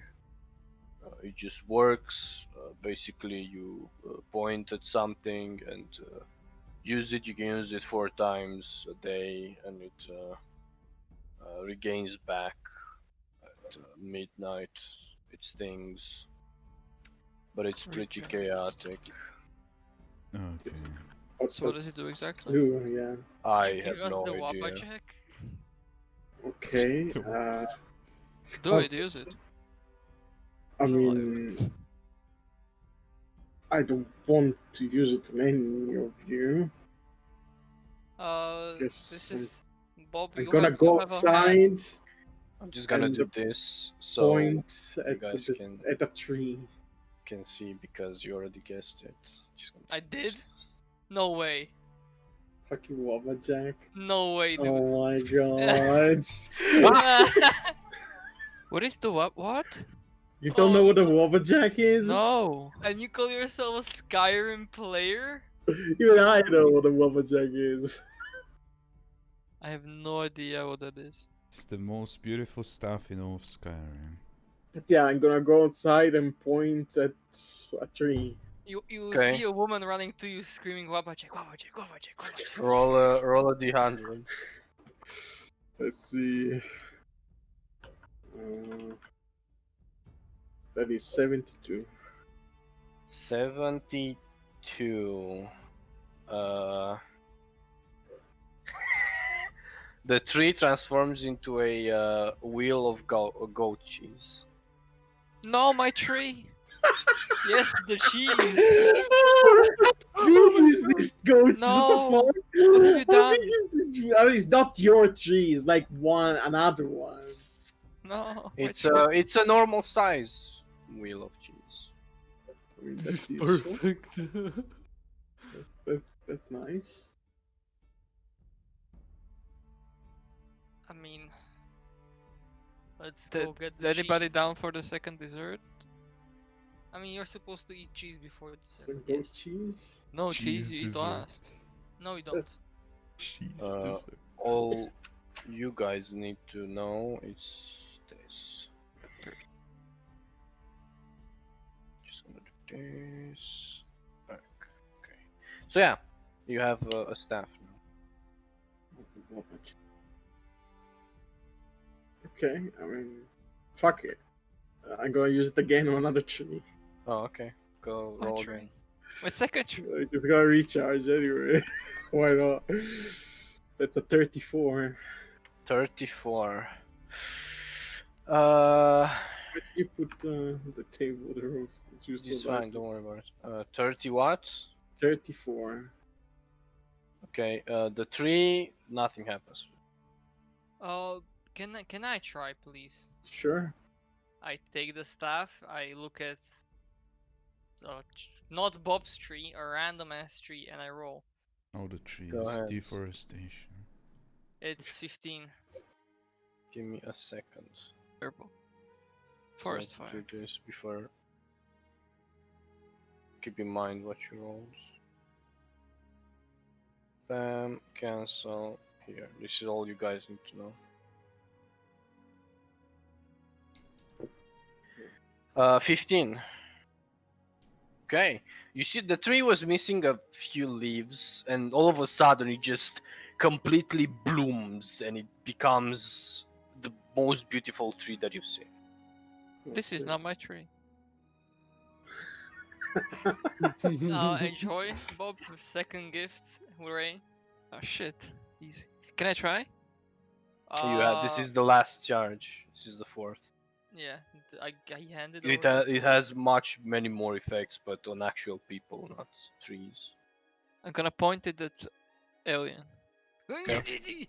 It just works. Basically, you point at something and use it. You can use it 4 times a day, and it regains back at midnight. It stings, but it's pretty Regenerate. chaotic. Okay. So what does it do exactly? Do yeah. I Give have us no the Wappa idea. check. Okay. Do it, use it. I You're alive. mean, I don't want to use it on any of you. Guess This is Bob. I'm You gonna have, go you have a hand. outside, I'm just gonna and do this so point you guys at a tree. can see because you already guessed it. Just gonna I do did? this. No way. Fucking Wabba Jack. No way, dude. Oh my god. What is the what? You don't know Oh. what a Wabba Jack is? No. And you call yourself a Skyrim player? Even I know what a Wabba Jack is. I have no idea what that is. It's the most beautiful stuff in all of Skyrim. But yeah, I'm gonna go outside and point at a tree. You Okay. see a woman running to you screaming Wappa check, Wappa check, Wappa check, Wappa check. Roll a d100. Let's see. That is 72. 72. The tree transforms into a wheel of goat cheese. No, my tree. Yes, the cheese. Big is this ghost? No. What the fuck? What have you How done? big is this tree? I mean, it's not your tree. It's like another one. No. my It's tree. it's a normal size wheel of cheese. I mean, This that's is useful. perfect. That's nice. I mean, let's Is go get the anybody cheese. down for the second dessert? I mean, you're supposed to eat cheese before it's Some goat cheese. No Cheese cheese, you eat dessert. last. No, you don't. Cheese Uh, dessert. All you guys need to know is this. Just gonna do this. Back. Okay. So yeah, you have a staff now. Okay, I mean, fuck it. I'm gonna use it again on another tree. Oh, okay. Go My roll tree. again. My second tree. Like, it's gonna recharge anyway. Why not? That's a 34. 34. Where did you put the table there? It's fine. Don't worry about it. 30 watts. 34. Okay. The tree. Nothing happens. Can I try, please? Sure. I take the staff. I look at not Bob's tree, a random ass tree, and I roll. All the trees. Go ahead. Deforestation. It's 15. Give me a second. Purple. Forest Try to fire. do this before. Keep in mind what you rolled. Bam, cancel. Here, this is all you guys need to know. 15. Okay, you see the tree was missing a few leaves, and all of a sudden it just completely blooms, and it becomes the most beautiful tree that you've seen. This is Okay. not my tree. Enjoy, Bob. Second gift. Hooray. Oh shit. Easy. Can I try? You have this is the last charge. This is the fourth. Yeah, I handed It over. it has many more effects, but on actual people, not trees. I'm gonna point it at alien. Okay.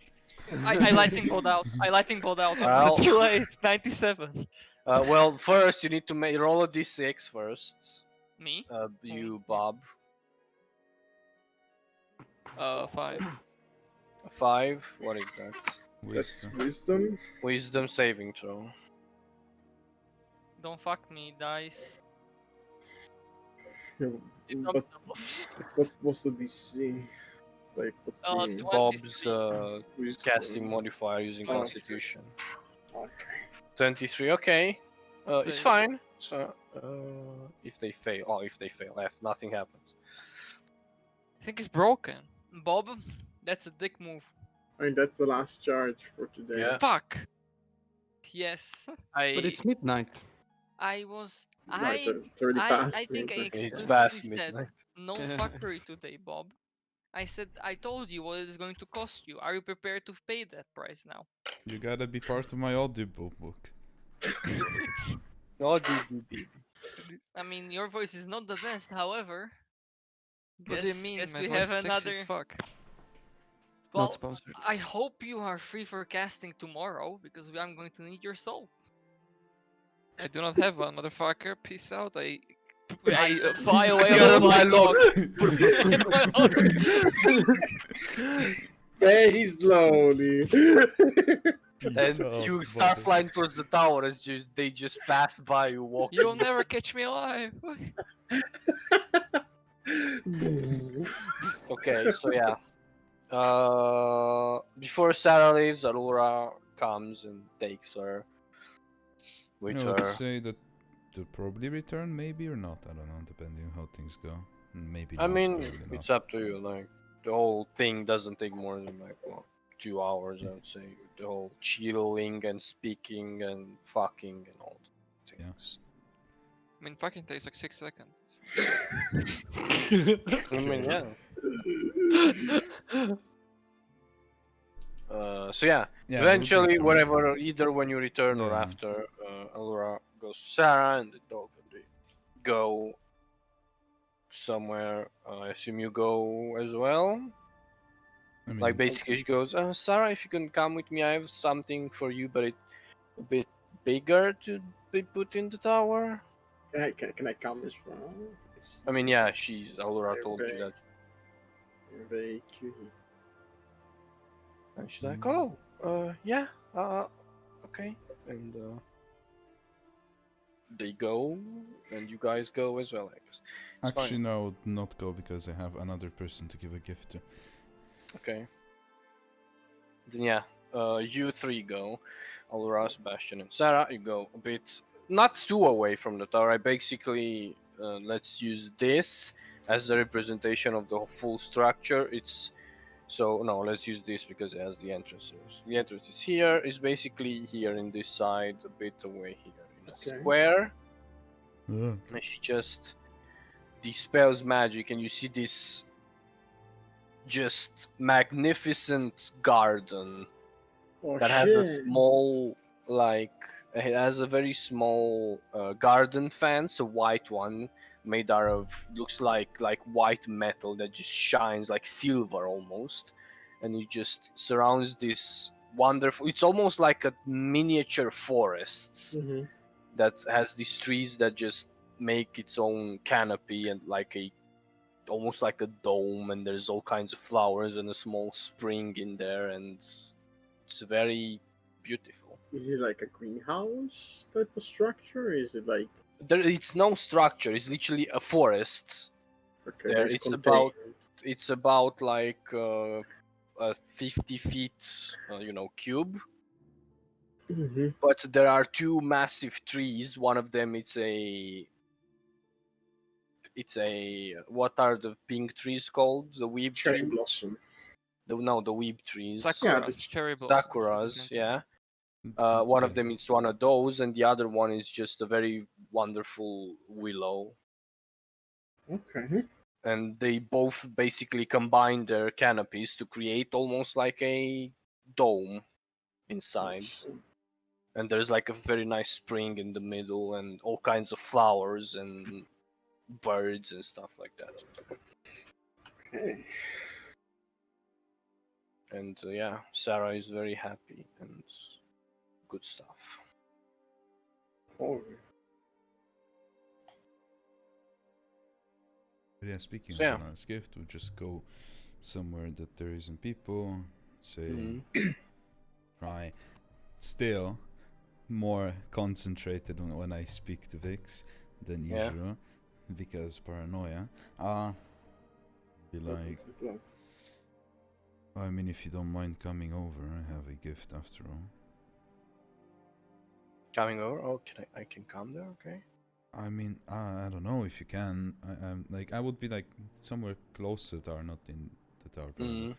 I lightning bolt out. I lightning bolt out. Well- Too late. 97. Well, first you need to roll a d6 first. Me? You, Bob. 5. 5. What is that? That's Wisdom. wisdom. Wisdom saving throw. Don't fuck me, dice. Yeah, but what's the DC? Like what's Oh, the it's Bob's 23. casting modifier using Oh, Constitution. Okay. 23. Okay. It's They- fine. So if they fail, nothing happens. I think it's broken. Bob, that's a dick move. I mean that's the last charge for today. Yeah. Fuck. Yes. But it's midnight. I was. Right, it's already past. I think I midnight. It's explicitly past said midnight. no fuckery today, Bob. I said I told you what it's going to cost you. Are you prepared to pay that price now? You gotta be part of my audible book. Oh, DDB. I mean, your voice is not the best, however. Guess, What do you mean? guess My we voice have is sexy another. as fuck. Not Well, sponsored. I hope you are free for casting tomorrow because I'm going to need your soul. I do not have one, motherfucker. Peace out. I Fly away Get on on my my dog. Very slowly. And you start flying towards the tower as they just pass by you walking. You'll never catch me alive. Okay, so yeah. Before Sarah leaves, Aurora comes and takes her with I her. would say that they'll probably return, maybe or not. I don't know, depending on how things go. Maybe. I not, mean, probably it's not. up to you. Like the whole thing doesn't take more than 2 hours, I would say. The whole chilling and speaking and fucking and all the things. I mean, fucking takes like 6 seconds. I mean, yeah. So yeah, Yeah, eventually, we'll return. whatever, either when you return or Yeah. after, Alora goes to Sarah and the dog and they go somewhere. I assume you go as well. I mean, Like basically, she goes, Sarah, if you can come with me, I have something for you, but it's a bit bigger to be put in the tower. Can I count this well? I mean, yeah, Alora They're told you big. that, They're very cute. and she's like, oh, yeah, okay, and they go, and you guys go as well, I guess. It's fine. actually, no, I would not go because I have another person to give a gift to. Okay. Then yeah, you three go. Alora, Sebastian, and Sarah. You go a bit, not too away from the tower. I basically let's use this as a representation of the full structure. Let's use this because it has the entrances. The entrance is here. It's basically here in this side, a bit away here in a Okay. square. Yeah. And she just dispels magic, and you see this just magnificent garden Oh, that has a shit. small, it has a very small garden fence, a white one made out of looks like white metal that just shines like silver almost, and it just surrounds this wonderful. It's almost like a miniature forests Mhm. that has these trees that just make its own canopy and almost like a dome, and there's all kinds of flowers and a small spring in there, and it's very beautiful. Is it like a greenhouse type of structure? Is it like It's no structure. It's literally a forest. okay? There, It's it's contained. about like a 50 feet, cube. Mm-hmm. But there are two massive trees. One of them it's a what are the pink trees called? The weeb Cherry trees? blossom. The weeb trees. Yeah, Sakuras, the cherry blossoms. is the Sakuras, same thing. yeah. One of Yeah. them is one of those, and the other one is just a very wonderful willow. Okay. And they both basically combine their canopies to create almost like a dome inside. Awesome. And there's like a very nice spring in the middle, and all kinds of flowers and birds and stuff like that. Okay. And yeah, Sarah is very happy and good stuff. Cool. But yeah, speaking So, of yeah. the last gift, we'll just go somewhere that there isn't people. Say, try still more concentrated on when I speak to Vix than Yeah. usual because paranoia. Be like, I mean, if you don't mind coming over, I have a gift after all. Coming over? Oh, I can come there? Okay. I mean, I don't know if you can. I'm like, I would be like somewhere close to the tower, not in the tower. Probably.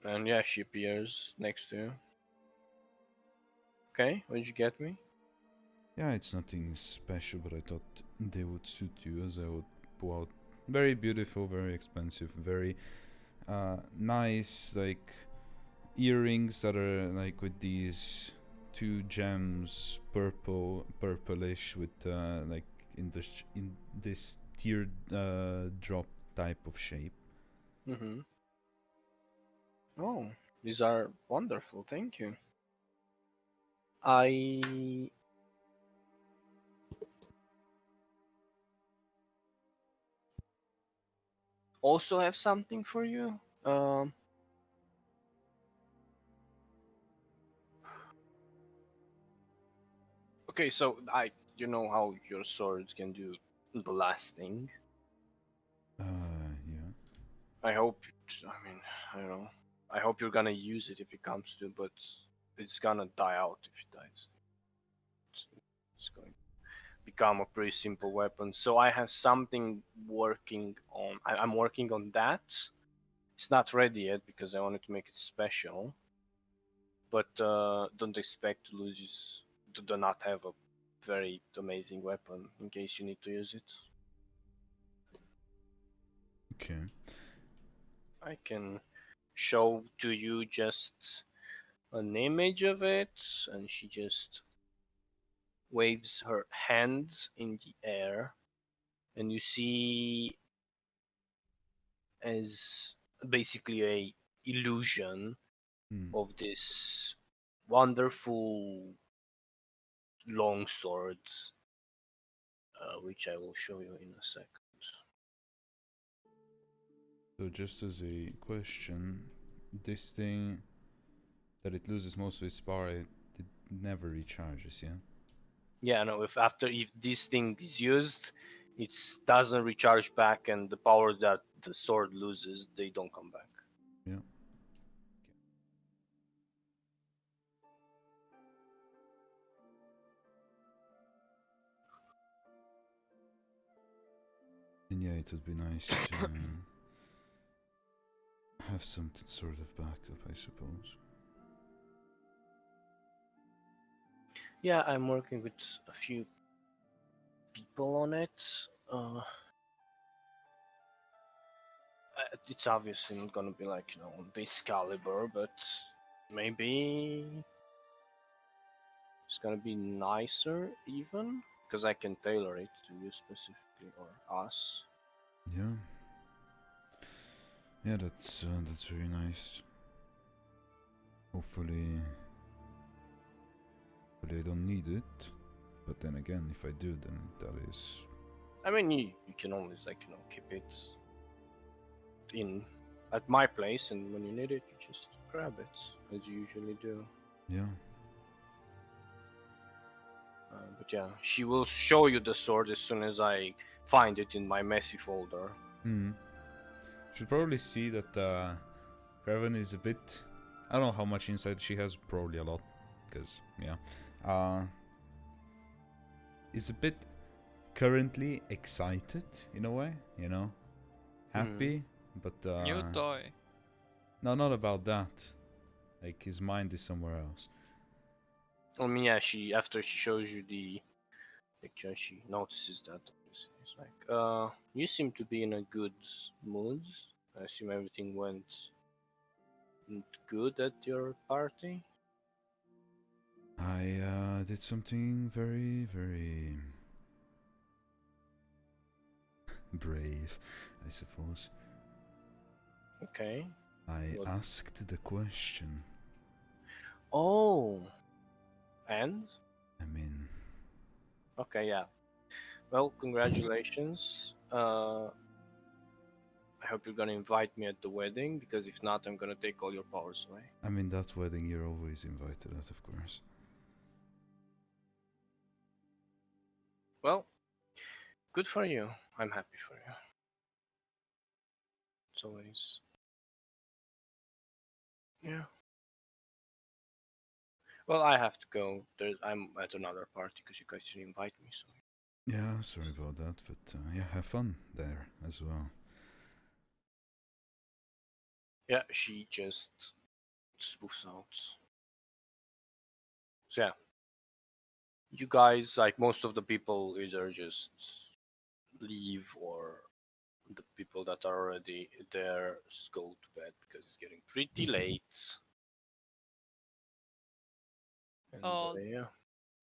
And yeah, she appears next to you. Okay, what did you get me? Yeah, it's nothing special, but I thought they would suit you as I would pull out very beautiful, very expensive, very nice, like earrings that are like with these two gems, purplish with like in this tear drop type of shape. Mm-hmm. Oh, these are wonderful. Thank you. I also have something for you. Okay, so you know how your sword can do blasting. Yeah. I hope. I mean, I don't know. I hope you're gonna use it if it comes to, but it's gonna die out if it dies. It's going to become a pretty simple weapon. So I have something working on. I'm working on that. It's not ready yet because I wanted to make it special. But don't expect to do not have a very amazing weapon in case you need to use it. Okay. I can show to you just an image of it, and she just waves her hands in the air, and you see as basically a illusion of this wonderful long sword, which I will show you in a second. So just as a question, this thing that it loses most of its power, it never recharges, yeah? Yeah, no. If this thing is used, it doesn't recharge back, and the powers that the sword loses, they don't come back. Yeah. And yeah, it would be nice to have some sort of backup, I suppose. Yeah, I'm working with a few people on it. It's obviously not gonna be like this caliber, but maybe it's gonna be nicer even because I can tailor it to you specifically or us. Yeah. Yeah, that's very nice. Hopefully I don't need it. But then again, if I do, then that is... I mean, you can always keep it in at my place, and when you need it, you just grab it as you usually do. Yeah. But yeah, she will show you the sword as soon as I find it in my messy folder. Hmm. Should probably see that Raven is a bit. I don't know how much insight she has. Probably a lot, because yeah, is a bit currently excited in a way. You know, happy, but New toy. no, not about that. Like his mind is somewhere else. I mean, yeah, after she shows you the picture, she notices that. It's like, you seem to be in a good mood. I assume everything went good at your party. I did something very, very brave, I suppose. Okay. I What? asked the question. Oh. And? I mean, Okay, yeah. Well, congratulations. I hope you're gonna invite me at the wedding, because if not, I'm gonna take all your powers away. that wedding you're always invited at, of course. Well, good for you. I'm happy for you. It's always. Yeah. Well, I have to go. I'm at another party because you guys didn't invite me. So. Yeah, sorry about that, but yeah, have fun there as well. Yeah, she just spoofs out. So yeah, you guys, like most of the people, either just leave, or the people that are already there just go to bed because it's getting pretty late. And yeah,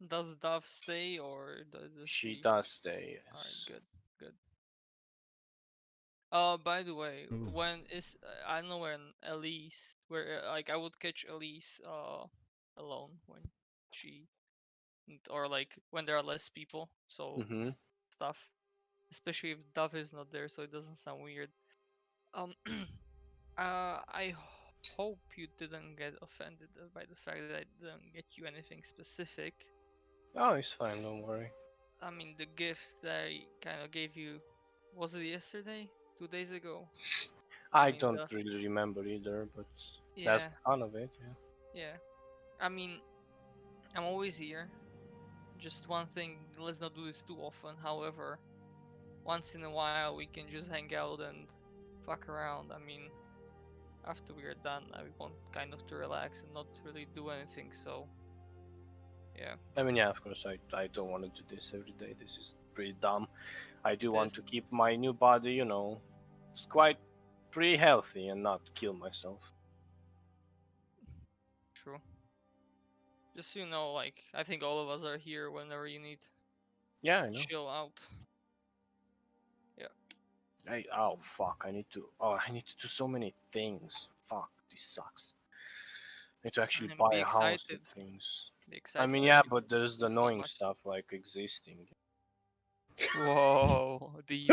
Does Dove stay or does she she? does stay. Alright, Yes. good, good. By the way, Ooh. when is I don't know when Elise, where like I would catch Elise alone when she or like when there are less people, so Mm-hmm. stuff. Especially if Dove is not there, so it doesn't sound weird. Um, I hope you didn't get offended by the fact that I didn't get you anything specific. Oh, it's fine. Don't worry. I mean, the gift that I kind of gave you, was it yesterday? 2 days ago? I mean, don't really remember either, but that's yeah, the fun of it. Yeah. yeah. I mean, I'm always here. Just one thing, let's not do this too often. However, once in a while we can just hang out and fuck around. I mean, after we are done, I want kind of to relax and not really do anything. So, yeah. I mean, yeah, of course, I don't want to do this every day. This is pretty dumb. I do want to This keep my new body, it's quite pretty healthy and not kill myself. true. Just so you know, like I think all of us are here whenever you need Yeah, I know. chill out. Yeah. Oh fuck! I need to do so many things. Fuck, this sucks. I need to actually And buy be a house excited. with things. Be I excited mean, that yeah, you but there's the do so annoying much. stuff like existing. Whoa, deep.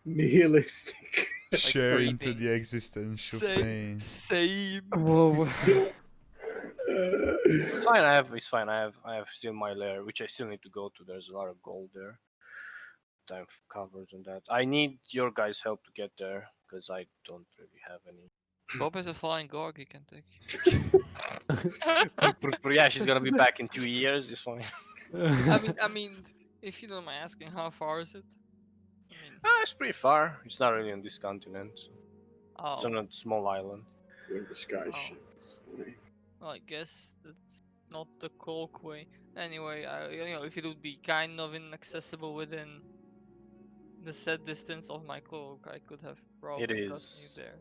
Nihilistic. Share into breathing. the existential Same. plane. Same. Whoa. It's fine. I have still my lair, which I still need to go to. There's a lot of gold there. I'm covered on that. I need your guys' help to get there because I don't really have any. Bob is a flying gorg he can take. Yeah, she's gonna be back in 2 years. It's fine. I mean, if you don't mind asking, how far is it? I mean, It's pretty far. It's not really on this continent. So it's oh, on a small island. In the sky Oh. ship. It's funny. well, I guess that's not the Colk way. Anyway, if it would be kind of inaccessible within the set distance of my cloak, I could have probably gotten you is. there.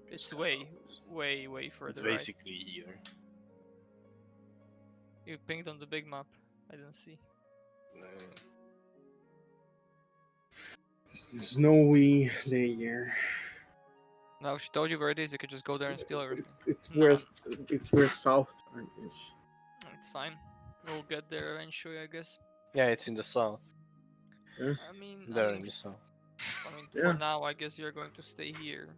It's kind way, of- way, way It's further, right? basically here. You pinged on the big map. I didn't see. Uh, This is snowy layer. No, she told you where it is. You could just go there and steal everything. It's No. where Southern is. It's fine. We'll get there eventually, I guess. Yeah, it's in the south. I mean, There in the south. Yeah. for now, I guess you're going to stay here.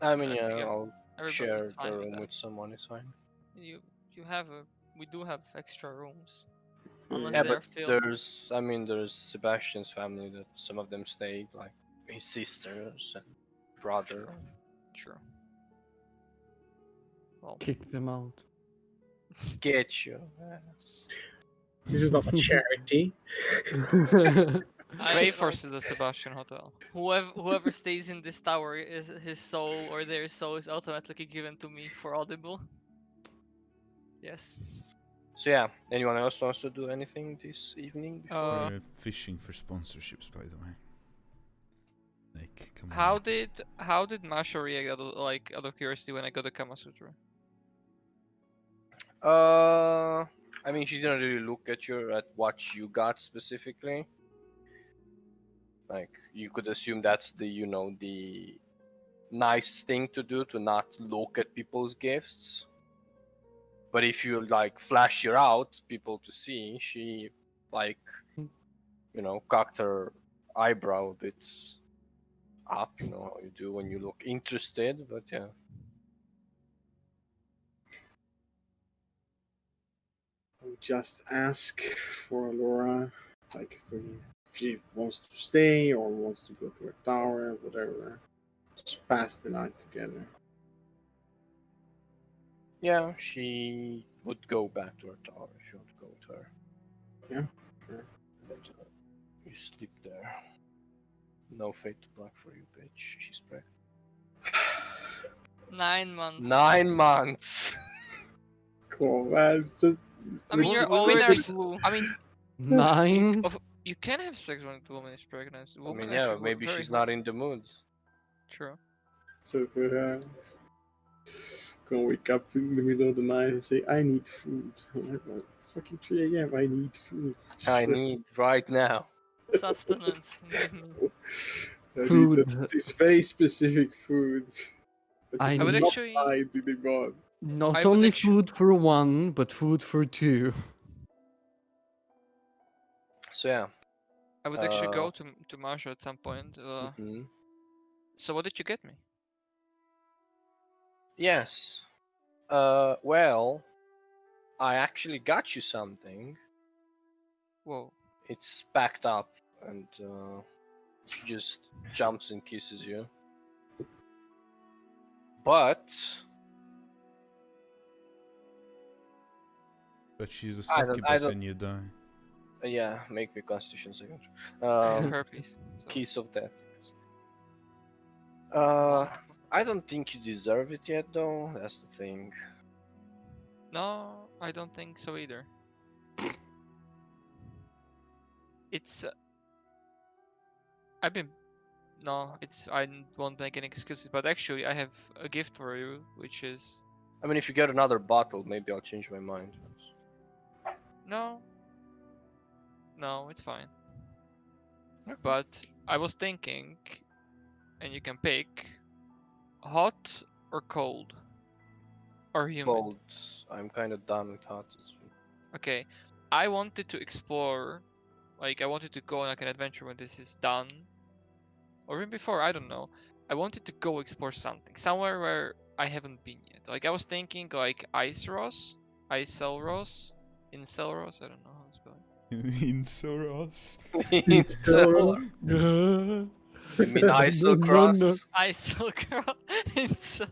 I mean, I yeah, think I'll everybody's share the fine with room that. with someone. It's fine. You We do have extra rooms. Yeah, Unless Yeah, they're but filled. there's Sebastian's family that some of them stayed, like his sisters and brother. True. Well, Kick them out. Get your ass. This is not a charity. pray for the Sebastian Hotel. Whoever stays in this tower is his soul or their soul is automatically given to me for Audible. Yes. So yeah, anyone else wants to do anything this evening before? We're fishing for sponsorships, by the way. Like, come on. How did Masha react like out of curiosity when I got the Kama Sutra? I mean, she didn't really look at what you got specifically. Like, you could assume that's the nice thing to do, to not look at people's gifts. But if you like flash her out, people to see, she like, cocked her eyebrow a bit up, how you do when you look interested, but yeah. I'll just ask for Laura, like if she wants to stay or wants to go to a tower, whatever. Just pass the night together. Yeah, she would go back to her tower if you want to go with her. Yeah, sure. And, you sleep there. No fate to black for you, bitch. She's pregnant. 9 months. 9 months. Cool, man. It's just. I mean, you're Women already are blue. I mean, 9? you can have sex when a woman is pregnant. I Women mean, yeah, actually maybe very she's not in the mood. True. So perhaps gonna wake up in the middle of the night and say, I need food. I'm like, "Well, it's fucking 3 a.m. I need food. I Shit. need right now. Sustenance. I need Food. this very specific food. I would need- actually- buy to the god. Not I would only actu- food for one, but food for two. So yeah. I would actually go to Masha at some point. Mhm. So what did you get me? Yes. Well, I actually got you something. Whoa. It's packed up, and she just jumps and kisses you. But But she's a I don't- succubus and you die. yeah, make me Constitution second. Herpes. So. Kiss of death. I don't think you deserve it yet, though. That's the thing. No, I don't think so either. It's. I've been. No, it's. I won't make any excuses, but actually, I have a gift for you, which is. I mean, if you get another bottle, maybe I'll change my mind. No. No, it's fine. Okay. But I was thinking, and you can pick hot or cold or humid. Cold. I'm kind of done with hot. Okay, I wanted to explore, like I wanted to go on like an adventure when this is done, or even before. I don't know. I wanted to go explore somewhere where I haven't been yet. Like I was thinking like Iselros, Iselros, Inselros. I don't know how it's spelled. In Soros. So, You mean ISO cross? Isel.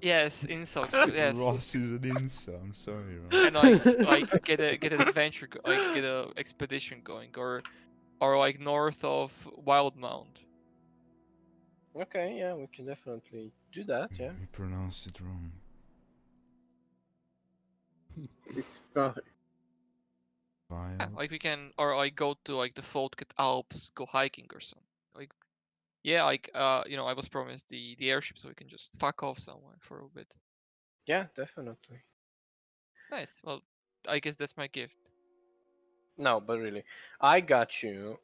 Yes, Insel. Yes. Ross is an insa. I'm sorry, Ross. And like get an adventure, like get a expedition going, or like north of Wildmount. Okay, yeah, we can definitely do that. Yeah. We pronounced it wrong. it's fine. Yeah, Wild. like we can, or like go to like the Folket Alps, go hiking or something. Like, yeah, like I was promised the airship, so we can just fuck off somewhere for a bit. Yeah, definitely. Nice. Well, I guess that's my gift. No, but really, I got you.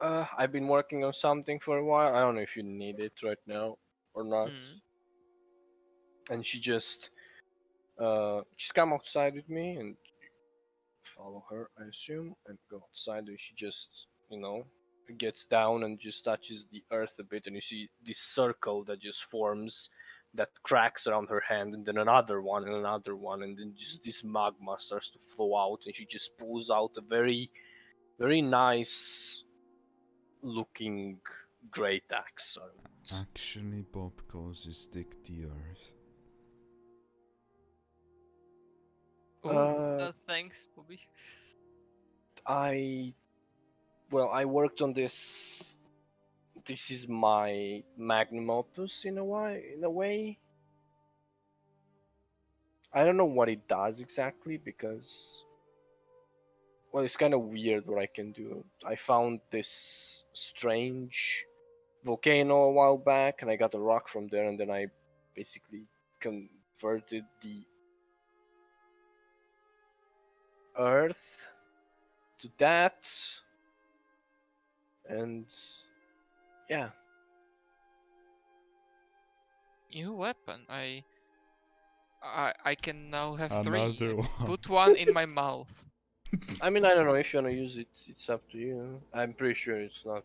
I've been working on something for a while. I don't know if you need it right now or not. Mm. And she's come outside with me and follow her, I assume, and go outside. And she just, gets down and just touches the earth a bit, and you see this circle that just forms that cracks around her hand, and then another one, and then just this magma starts to flow out, and she just pulls out a very, very nice looking great axe. Actually, Bob calls his dick the earth. Thanks, Bobby. I worked on this. This is my magnum opus in a way. I don't know what it does exactly because, well, it's kind of weird what I can do. I found this strange volcano a while back, and I got a rock from there, and then I basically converted the earth to that, and yeah. New weapon. I can now have Another three. one. Put one in my mouth. I mean, I don't know if you wanna use it. It's up to you. I'm pretty sure it's not.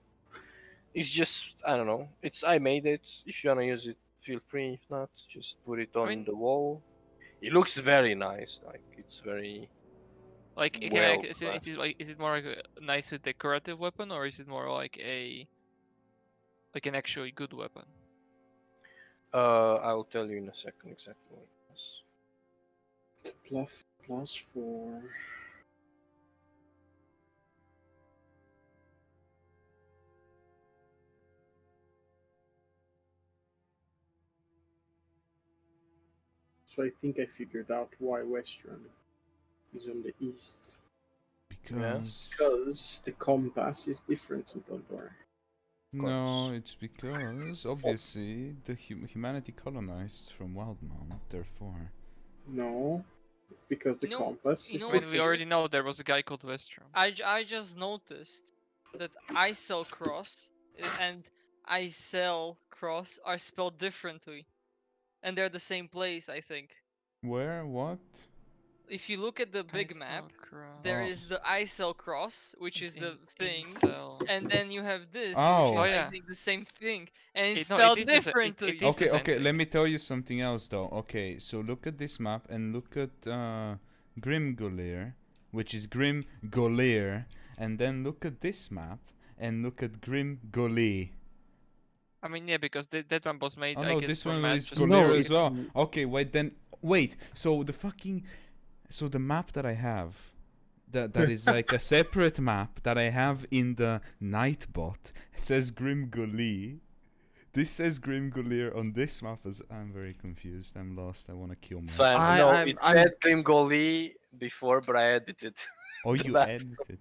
It's just I don't know. I made it. If you wanna use it, feel free. If not, just put it on mean- the wall. It looks very nice. Like it's very Like, can well. is it more like a nice decorative weapon, or is it more like an actually good weapon? I'll tell you in a second exactly what it is. Bluff +4. So I think I figured out why Western is on the east. Because the compass is different in Tal'Dorei. No, it's because obviously the humanity colonized from Wildmount, therefore. No, it's because the compass is know I mean, what? we already know there was a guy called Westrom. I just noticed that Icel Cross and Icel Cross are spelled differently, and they're the same place, I think. Where? What? If you look at the big map, there is the Icel Cross, which is the thing, and then you have this, which is I think the same thing, and it's spelled differently. Okay, okay. Let me tell you something else, though. Okay, so look at this map and look at Grimgolier, which is Grimgolier, and then look at this map and look at Grimgoli. I mean, yeah, because that one was made. Oh I no, guess this from one is Manchester. Golier as well. Okay, wait. So the map that I have, that is like a separate map that I have in the Nightbot, says Grimgoli. This says Grimgolier on this map. I'm very confused. I'm lost. I want to kill myself. It said Grimgoli before, but I edited. Oh, you edited it.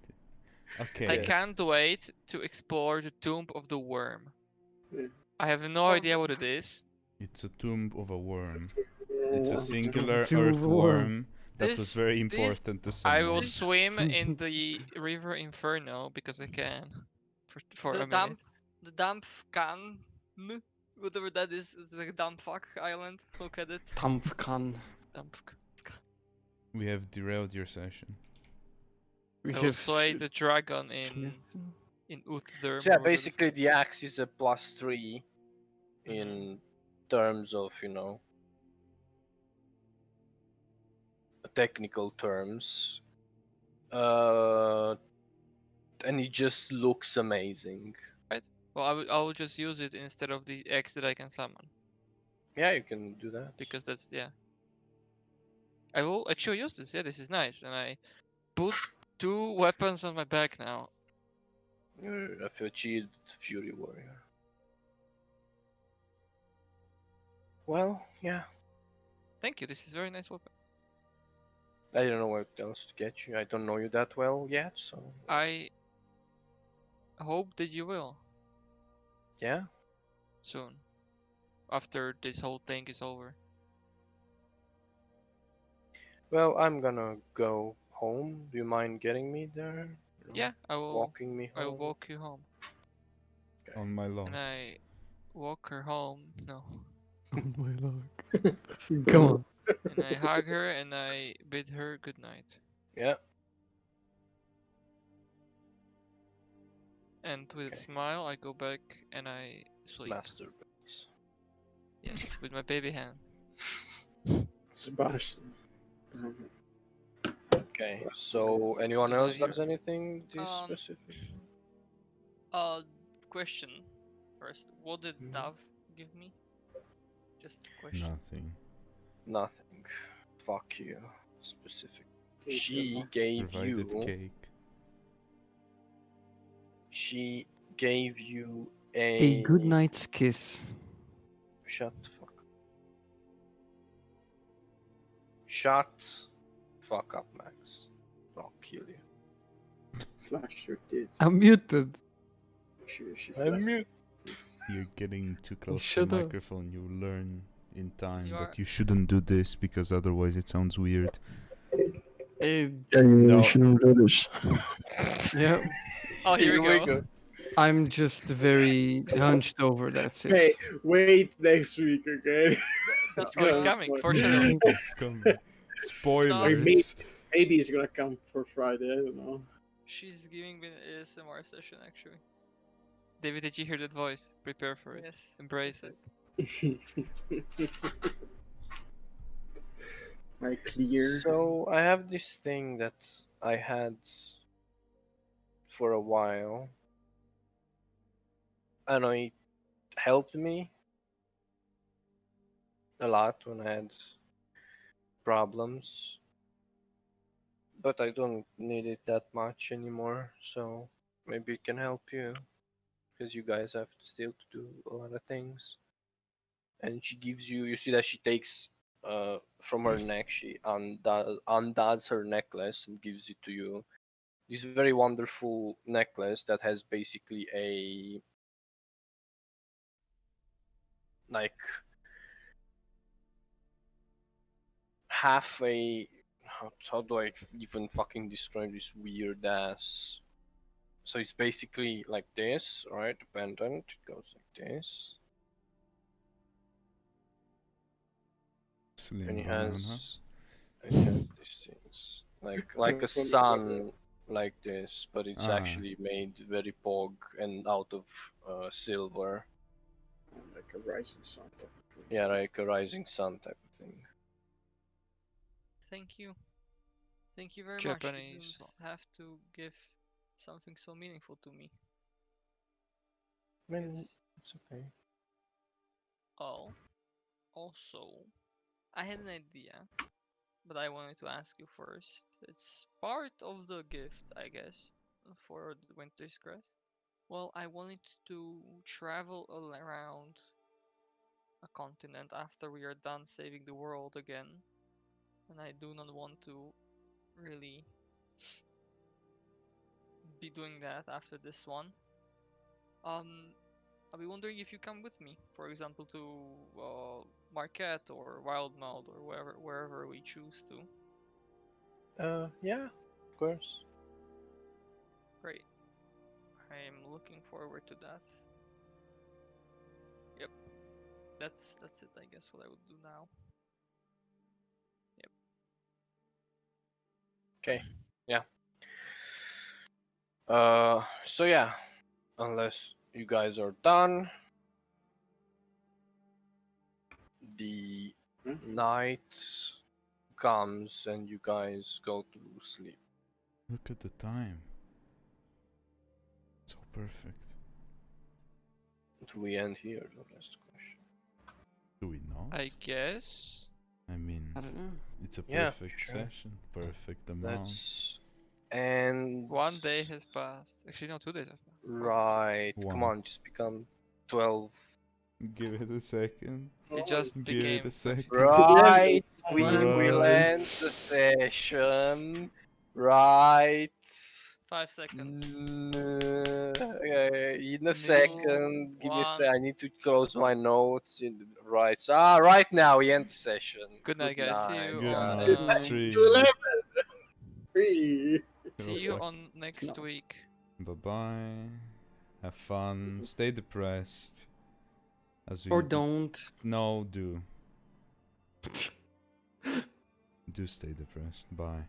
Okay. I can't wait to explore the Tomb of the Worm. Yeah. I have no idea what it is. It's a tomb of a worm. It's a singular Tomb of a worm. earthworm that was very important to someone. I will swim in the River Inferno because I can. For a minute. The Dampfkan, whatever that is like Dampfuck Island. Look at it. Dampfkan. We have derailed your session. I will slay the dragon in Uthdurm. So yeah, basically the axe is a +3 in terms of, technical terms. And it just looks amazing. Right. Well, I will just use it instead of the X that I can summon. Yeah, you can do that. Because that's, yeah. I will actually use this. Yeah, this is nice. And I put 2 weapons on my back now. I've achieved Fury Warrior. Well, yeah. Thank you. This is a very nice weapon. I don't know what else to get you. I don't know you that well yet, so. I hope that you will. Yeah? Soon. After this whole thing is over. Well, I'm gonna go home. Do you mind getting me there? Yeah, I will. Walking me home? I will walk you home. Okay. On my log. And I walk her home. No. On my log. Come on. And I hug her and I bid her good night. Yeah. And with a smile, I go back and I sleep. Masturbate. Yes, with my baby hand. Sebastian. Okay, so anyone Do not else hear. does anything this Um, specific? Question first. What did Mhm. Dav give me? Just a question. Nothing. Nothing. Fuck you. Specific. Okay, She Emma. gave Provided you. cake. She gave you A good night's kiss. Shut the fuck up. Shut fuck up, Max. I'll kill you. Flash your tits. I'm muted. She I'm flashed. mute. You're getting too close to Shut the up. microphone. You learn in time You that are- you shouldn't do this because otherwise it sounds weird. No. shouldn't do this. Yeah, Oh, here we go. I'm just very hunched over. That's it. Hey, wait next week, okay? That's It's oh, it's gonna coming. happen. Foreshadowing. It's coming. Spoilers. Maybe it's gonna come for Friday. I don't know. She's giving me an ASMR session actually. David, did you hear that voice? Prepare for it. Yes. Embrace it. I clear. So I have this thing that I had for a while. I know it helped me a lot when I had problems, but I don't need it that much anymore. So maybe it can help you because you guys have still to do a lot of things. And she gives you. You see that she takes from her neck. She undoes her necklace and gives it to you. This very wonderful necklace that has basically a like half a how do I even fucking describe this weird ass? So it's basically like this, right? The pendant it goes like this, Slim and it banana. has these things like a sun like this, but it's Ah. actually made very pog and out of silver. Like a rising sun type of thing. Yeah, like a rising sun type of thing. Thank you. Thank you very much. You Japanese. didn't have to give something so meaningful to me. I mean, it's okay. Oh, also, I had an idea, but I wanted to ask you first. It's part of the gift, I guess, for the Winter's Crest. Well, I wanted to travel all around a continent after we are done saving the world again, and I do not want to really be doing that after this one. I'll be wondering if you come with me, for example, to Marquette or Wildmount or wherever we choose to. Yeah, of course. Great. I am looking forward to that. Yep. That's it, I guess, what I would do now. Yep. Okay. Yeah. So yeah, unless you guys are done, the night comes and you guys go to sleep. Look at the time. So perfect. Do we end here? That's the question. Do we not? I guess. I mean, I don't know. it's a Yeah, perfect sure. session. Perfect amount. Let's and 1 day has passed. Actually, no, 2 days have passed. right. Come One. on, just become 12. Give it a second. Oh, It just Give it became a second. Right. We will Right. end the session. Right. 5 seconds. In a Two, second. Give me a one. sec. I need to close my notes. Right. So, right now we end the session. Good night, guys. See you Good on night, guys. stream. Free. see you on next No. week. Bye bye. Have fun. Stay depressed. As we Or don't. No, do. Do stay depressed. Bye.